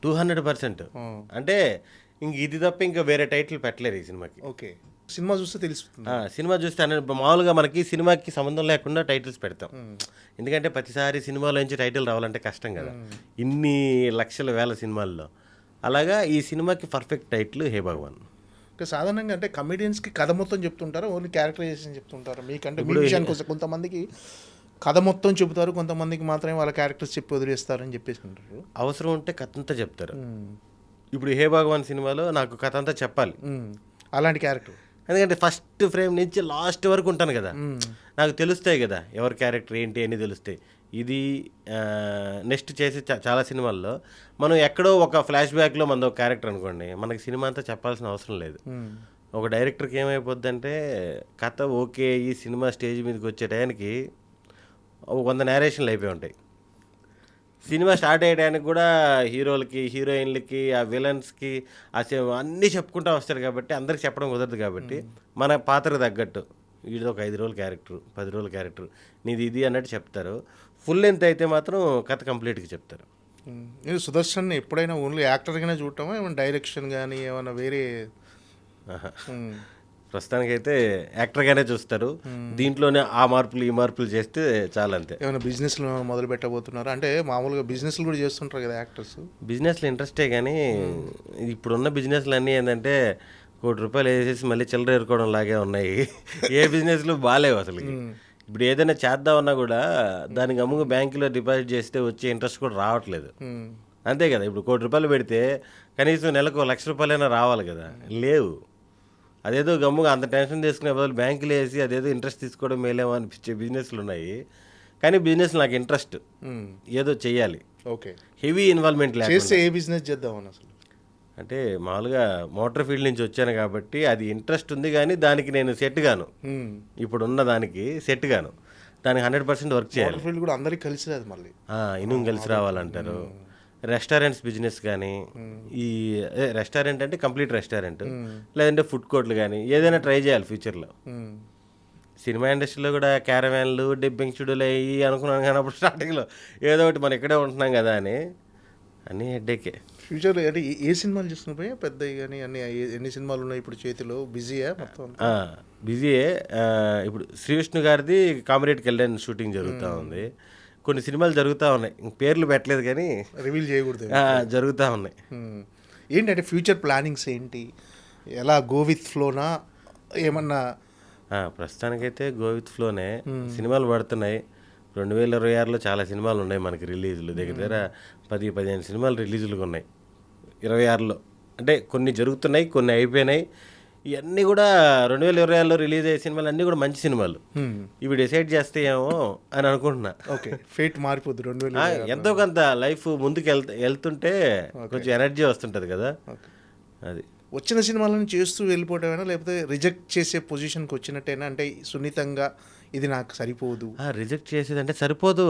200%. అంటే ఇంక ఇది తప్ప ఇంకా వేరే టైటిల్ పెట్టలేరు ఈ సినిమాకి. ఓకే. సినిమా చూస్తే తెలుస్తుంది. సినిమా చూస్తే మామూలుగా మనకి సినిమాకి సంబంధం లేకుండా టైటిల్స్ పెడతాం. ఎందుకంటే ప్రతిసారి సినిమాలో నుంచి టైటిల్ రావాలంటే కష్టం కదా, ఇన్ని లక్షల వేల సినిమాల్లో. అలాగా ఈ సినిమాకి పర్ఫెక్ట్ టైటిల్ హే భగవాన్. సాధారణంగా అంటే కమెడియన్స్కి కథ మొత్తం చెప్తుంటారా, ఓన్లీ క్యారెక్టరైజేషన్ చెప్తుంటారా? మీకంటే మీ విషయానికి వస్తే కొంతమందికి కథ మొత్తం చెబుతారు, కొంతమందికి మాత్రమే వాళ్ళ క్యారెక్టర్స్ చెప్పి వదిలేస్తారని చెప్పేసి ఉంటారు. అవసరం ఉంటే కథ అంతా చెప్తారు. ఇప్పుడు హే భగవాన్ సినిమాలో నాకు కథ అంతా చెప్పాలి, అలాంటి క్యారెక్టర్. ఎందుకంటే ఫస్ట్ ఫ్రేమ్ నుంచి లాస్ట్ వరకు ఉంటాను కదా, నాకు తెలుస్తాయి కదా ఎవరి క్యారెక్టర్ ఏంటి అని తెలుస్తాయి. ఇది నెక్స్ట్ చేసే చాలా సినిమాల్లో మనం ఎక్కడో ఒక ఫ్లాష్ బ్యాక్లో మనది ఒక క్యారెక్టర్ అనుకోండి, మనకి సినిమా అంతా చెప్పాల్సిన అవసరం లేదు. ఒక డైరెక్టర్కి ఏమైపోద్ది అంటే కథ ఓకే, ఈ సినిమా స్టేజ్ మీదకి వచ్చే టైంకి 100 నేరేషన్లు అయిపోయి ఉంటాయి. సినిమా స్టార్ట్ అయ్యడానికి కూడా హీరోలకి, హీరోయిన్లకి, ఆ విలన్స్కి అన్నీ చెప్పుకుంటూ వస్తారు కాబట్టి అందరికి చెప్పడం కుదరదు. కాబట్టి మన పాత్రకు తగ్గట్టు వీడిది ఒక 5 రోజుల క్యారెక్టర్, 10 రోజుల క్యారెక్టర్, నీది ఇది అన్నట్టు చెప్తారు. ఫుల్ లెంత్ అయితే మాత్రం కథ కంప్లీట్గా చెప్తారు. నేను సుదర్శన్ ఎప్పుడైనా ఓన్లీ యాక్టర్గానే చూడటమా, ఏమైనా డైరెక్షన్ కానీ ఏమైనా వేరే? ప్రస్తుతానికైతే యాక్టర్గానే చూస్తారు. దీంట్లోనే ఆ మార్పులు ఈ మార్పులు చేస్తే చాలా, అంతే. ఏమైనా బిజినెస్లు మొదలు పెట్టబోతున్నారు అంటే? మామూలుగా బిజినెస్లు కూడా చేస్తుంటారు కదా యాక్టర్స్. బిజినెస్లో ఇంట్రెస్టే కానీ ఇప్పుడున్న బిజినెస్లు అన్నీ ఏంటంటే ₹1 కోటి వేసేసి మళ్ళీ చిల్లర ఏరుకోవడం లాగే ఉన్నాయి. ఏ బిజినెస్లు బాగాలేవు అసలు. ఇప్పుడు ఏదైనా చేద్దామన్నా కూడా దానికి అమ్ముకు బ్యాంకులో డిపాజిట్ చేస్తే వచ్చే ఇంట్రెస్ట్ కూడా రావట్లేదు. అంతే కదా, ఇప్పుడు ₹1 కోటి పెడితే కనీసం నెలకు ₹1,00,000 రావాలి కదా, లేవు. అదేదో గమ్ముగా అంత టెన్షన్ తీసుకునే బదులు బ్యాంకులు వేసి అదేదో ఇంట్రెస్ట్ తీసుకోవడం మేలేమో అనిపించే బిజినెస్లు ఉన్నాయి. కానీ బిజినెస్ నాకు ఇంట్రెస్ట్, ఏదో చెయ్యాలి. ఓకే. హెవీ ఇన్వాల్వ్మెంట్ లేకపోతే ఏ బిజినెస్ చేద్దామని అసలు? అంటే మామూలుగా మోటార్ ఫీల్డ్ నుంచి వచ్చాను కాబట్టి అది ఇంట్రెస్ట్ ఉంది, కానీ దానికి నేను సెట్ గాను. ఇప్పుడున్న దానికి సెట్ గాను, దానికి 100% వర్క్ చేయాలి. ఫీల్డ్ కూడా అందరికి కలిసి రాదు, మళ్ళీ ఇనుము కలిసి రావాలంటారు. రెస్టారెంట్స్ బిజినెస్ కానీ, ఈ రెస్టారెంట్ అంటే కంప్లీట్ రెస్టారెంట్, లేదంటే ఫుడ్ కోర్ట్లు కానీ ఏదైనా ట్రై చేయాలి ఫ్యూచర్లో. సినిమా ఇండస్ట్రీలో కూడా క్యారవాన్లు, డబ్బింగ్ స్టూడియోలు అయ్యి అనుకున్నాను, కానీ అప్పుడు స్టార్టింగ్లో ఏదో ఒకటి మనం ఇక్కడే ఉంటున్నాం కదా అని అన్నీ హెడ్డేకే. ఫ్యూచర్లో అంటే ఏ సినిమాలు చూస్తున్నాయి పెద్దవి కానీ అన్ని? ఎన్ని సినిమాలు ఉన్నాయి ఇప్పుడు చేతిలో? బిజీయా మొత్తం? బిజీయే. ఇప్పుడు శ్రీవిష్ణు గారిది కామిరేడ్కి వెళ్ళని షూటింగ్ జరుగుతూ ఉంది. కొన్ని సినిమాలు జరుగుతూ ఉన్నాయి, పేర్లు పెట్టలేదు కానీ రివీల్ చేయకూడదు, జరుగుతూ ఉన్నాయి. ఏంటంటే ఫ్యూచర్ ప్లానింగ్స్ ఏంటి? ఎలా గో విత్ ఫ్లోనా ఏమన్నా? ప్రస్తుతానికైతే గో విత్ ఫ్లోనే. సినిమాలు పడుతున్నాయి. 2026లో చాలా సినిమాలు ఉన్నాయి మనకి రిలీజులు. దగ్గర 10-15 సినిమాలు రిలీజులుగా ఉన్నాయి 26లో. అంటే కొన్ని జరుగుతున్నాయి, కొన్ని అయిపోయినాయి. ఇవన్నీ కూడా 2026లో రిలీజ్ అయ్యే సినిమాలు అన్నీ కూడా మంచి సినిమాలు. ఇవి డిసైడ్ చేస్తే ఏమో అని అనుకుంటున్నా. ఓకే, ఫేట్ మారిపోద్ది 2026. ఎంతో కొంత లైఫ్ ముందుకు వెళ్తుంటే కొంచెం ఎనర్జీ వస్తుంటుంది కదా, అది. వచ్చిన సినిమాలను చేస్తూ వెళ్ళిపోవటమేనా, లేకపోతే రిజెక్ట్ చేసే పొజిషన్కి వచ్చినట్టేనా? అంటే సున్నితంగా ఇది నాకు సరిపోదు, రిజెక్ట్ చేసేది అంటే సరిపోదు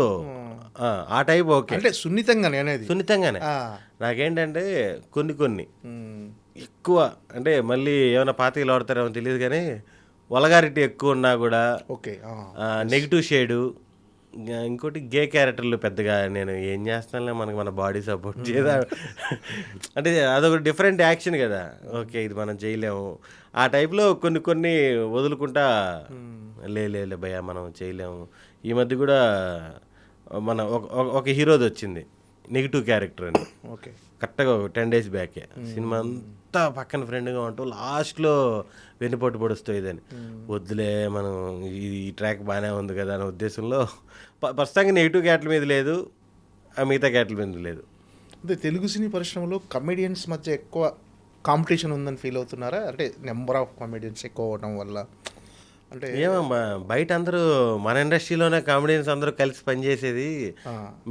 ఆ టైప్. ఓకే, అంటే సున్నితంగానే అనేది? సున్నితంగానే. నాకేంటంటే కొన్ని ఎక్కువ అంటే మళ్ళీ ఏమైనా పాతీలు ఆడతారేమో తెలియదు కానీ వల్గారిటీ ఎక్కువ ఉన్నా కూడా, ఓకే, నెగిటివ్ షేడు, ఇంకోటి గే క్యారెక్టర్లు పెద్దగా నేను ఏం చేస్తానులే, మనకి మన బాడీ సపోర్ట్ చేయదా అంటే అదొక డిఫరెంట్ యాక్షన్ కదా. ఓకే, ఇది మనం చేయలేము ఆ టైప్లో కొన్ని వదులుకుంటా లే భయ్యా మనం చేయలేము. ఈ మధ్య కూడా మన ఒక హీరోది వచ్చింది నెగిటివ్ క్యారెక్టర్ అని. ఓకే, కరెక్ట్గా 10 days బ్యాకే. సినిమా అంతా పక్కన ఫ్రెండ్గా ఉంటూ లాస్ట్లో వెన్నుపోటు పొడుస్తూ ఇదని, వద్దులే మనం ఈ ట్రాక్ బాగానే ఉంది కదా అనే ఉద్దేశంలో ప్రస్తుతానికి నెగిటివ్ క్యారెక్టర్ మీద లేదు, ఆ మిగతా క్యారెక్టర్ మీద లేదు. అంటే తెలుగు సినీ పరిశ్రమలో కమెడియన్స్ మధ్య ఎక్కువ కాంపిటీషన్ ఉందని ఫీల్ అవుతున్నారా? అంటే నెంబర్ ఆఫ్ కమెడియన్స్ ఎక్కువ అవడం వల్ల అంటే ఏమమ్మా బయట అందరూ మన ఇండస్ట్రీలోనే కామెడియన్స్ అందరూ కలిసి పనిచేసేది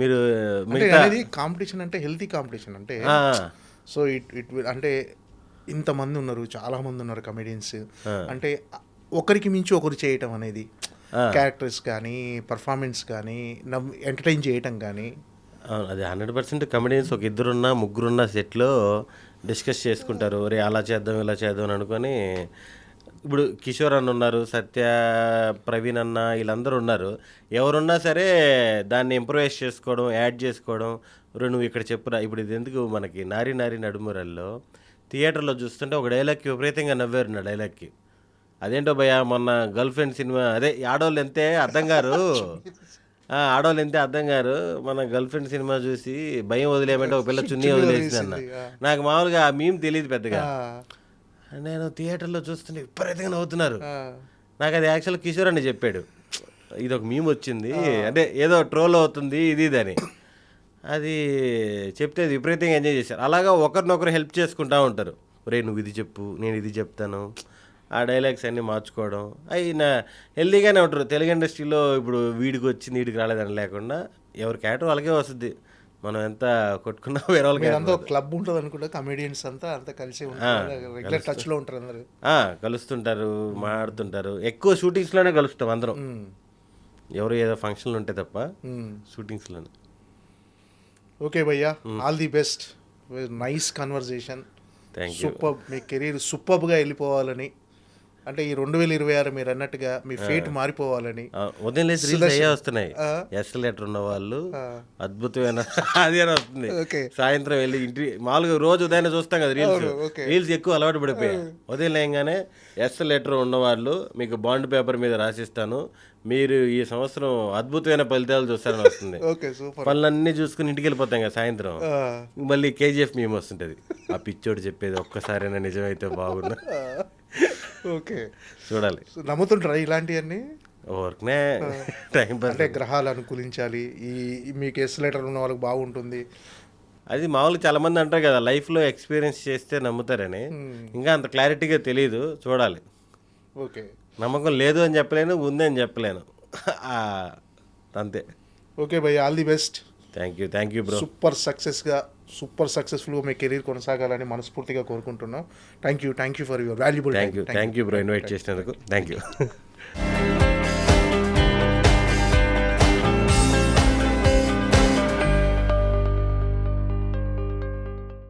మీరు అంటే మిగతా అనేది కాంపిటీషన్ అంటే హెల్తీ కాంపిటీషన్ అంటే ఆ, సో ఇట్ అంటే ఇంతమంది ఉన్నారు, చాలా మంది ఉన్నారు కమెడియన్స్. అంటే ఒకరికి మించి ఒకరు చేయటం అనేది క్యారెక్టర్స్ కానీ పర్ఫార్మెన్స్ కానీ ఎంటర్టైన్ చేయటం కానీ. అవును, అది 100% కమెడియన్స్ ఒక ఇద్దరున్నా ముగ్గురున్న సెట్లో డిస్కస్ చేసుకుంటారు, రే అలా చేద్దాం ఇలా చేద్దాం అని అనుకొని. ఇప్పుడు కిషోర్ అన్న ఉన్నారు, సత్య, ప్రవీణ్ అన్న, వీళ్ళందరూ ఉన్నారు. ఎవరున్నా సరే దాన్ని ఇంప్రూవైజ్ చేసుకోవడం, యాడ్ చేసుకోవడం. నువ్వు ఇక్కడ చెప్పురా, ఇప్పుడు ఇది ఎందుకు మనకి నారి నారి నడుమురల్లో థియేటర్లో చూస్తుంటే ఒక డైలాగ్కి విపరీతంగా నవ్వారు నా డైలాగ్కి. అదేంటో భయ్య మొన్న గర్ల్ ఫ్రెండ్ సినిమా, అదే ఆడవాళ్ళు ఎంతే అర్థం గారు, ఆడవాళ్ళు ఎంతే అర్థం గారు మన గర్ల్ ఫ్రెండ్ సినిమా చూసి భయం వదిలేయమంటే ఒక పిల్ల చున్నీ వదిలేసింది అన్న. నాకు మామూలుగా ఆ మీమ్ తెలియదు పెద్దగా. నేను థియేటర్లో చూస్తుంటే విపరీతంగా నవ్వుతున్నారు. నాకు అది యాక్చువల్ కిషోర్ అని చెప్పాడు, ఇది ఒక మీమ్ వచ్చింది అంటే ఏదో ట్రోల్ అవుతుంది ఇది అని. అది చెప్తే అది విపరీతంగా ఎంజాయ్ చేశారు. అలాగా ఒకరినొకరు హెల్ప్ చేసుకుంటూ ఉంటారు. ఒరే నువ్వు ఇది చెప్పు, నేను ఇది చెప్తాను, ఆ డైలాగ్స్ అన్నీ మార్చుకోవడం. అవి నా హెల్దీగానే ఉంటారు తెలుగు ఇండస్ట్రీలో. ఇప్పుడు వీడికి వచ్చింది వీడికి రాలేదని లేకుండా ఎవరి క్యారెక్టర్ వాళ్ళకే వస్తుంది. మనం ఎంత కొట్టుకున్నా వేరే వాళ్ళకి అంతా క్లబ్ ఉంటుంది అనుకుంటా, కమెడియన్స్ అంతా కలిసి రెగ్యులర్ టచ్ లో ఉంటారు అందరు. కలుస్తుంటారు, మాట్లాడుతుంటారు. ఎక్కువ షూటింగ్స్లోనే కలుస్తాం అందరం. ఎవరు ఏదో ఫంక్షన్లు ఉంటే తప్ప షూటింగ్స్లోనే. ఓకే భయ్యా, all the best, nice conversation. Thank you. Super, me career సూపర్గా వెళ్ళిపోవాలని, అంటే ఈ 2026 మీరు అన్నట్టుగా మీ ఫేట్ మారిపోవాలని. ఉదయం లేచి రీల్స్ అయ్యే వస్తున్నాయి. ఎస్ లెటర్ ఉన్న వాళ్ళు అద్భుతమైన అదే వస్తుంది. సాయంత్రం వెళ్ళి ఇంటి మామూలుగా రోజు ఉదయం చూస్తాం కదా రీల్స్ ఎక్కువ అలవాటు పడిపోయాయి. ఉదయం లేగానే ఎస్ లెటర్ ఉన్నవాళ్ళు మీకు బాండ్ పేపర్ మీద రాసిస్తాను, మీరు ఈ సంవత్సరం అద్భుతమైన ఫలితాలు చూస్తారని వస్తుంది. పనులన్నీ చూసుకుని ఇంటికి వెళ్ళిపోతాం కదా సాయంత్రం. మళ్ళీ కేజీఎఫ్ మేము వస్తుంటది, ఆ పిచ్చోడు చెప్పేది ఒక్కసారైనా నిజమైతే బాగున్నా. ఓకే, చూడాలి. నమ్ముతుంటారా ఇలాంటివన్నీ? ఊరికనే టైం పాస్. అంటే గ్రహాలు అనుకూలించాలి, ఈ మీకు ఎస్ లెటర్ ఉన్న వాళ్ళకి బాగుంటుంది, అది మామూలుగా చాలా మంది అంటారు కదా లైఫ్లో ఎక్స్పీరియన్స్ చేస్తే నమ్ముతారని. ఇంకా అంత క్లారిటీగా తెలియదు, చూడాలి. ఓకే, నమ్మకం లేదు అని చెప్పలేను, ఉంది అని చెప్పలేను, అంతే. ఓకే భయ్య, all the best. Thank you bro. Super సక్సెస్ఫుల్గా మీ కెరీర్ కొనసాగాలని మనస్ఫూర్తిగా కోరుకుంటున్నాం. Thank you for your valuable. Thank you bro, invite చేసినందుకు థ్యాంక్ యూ.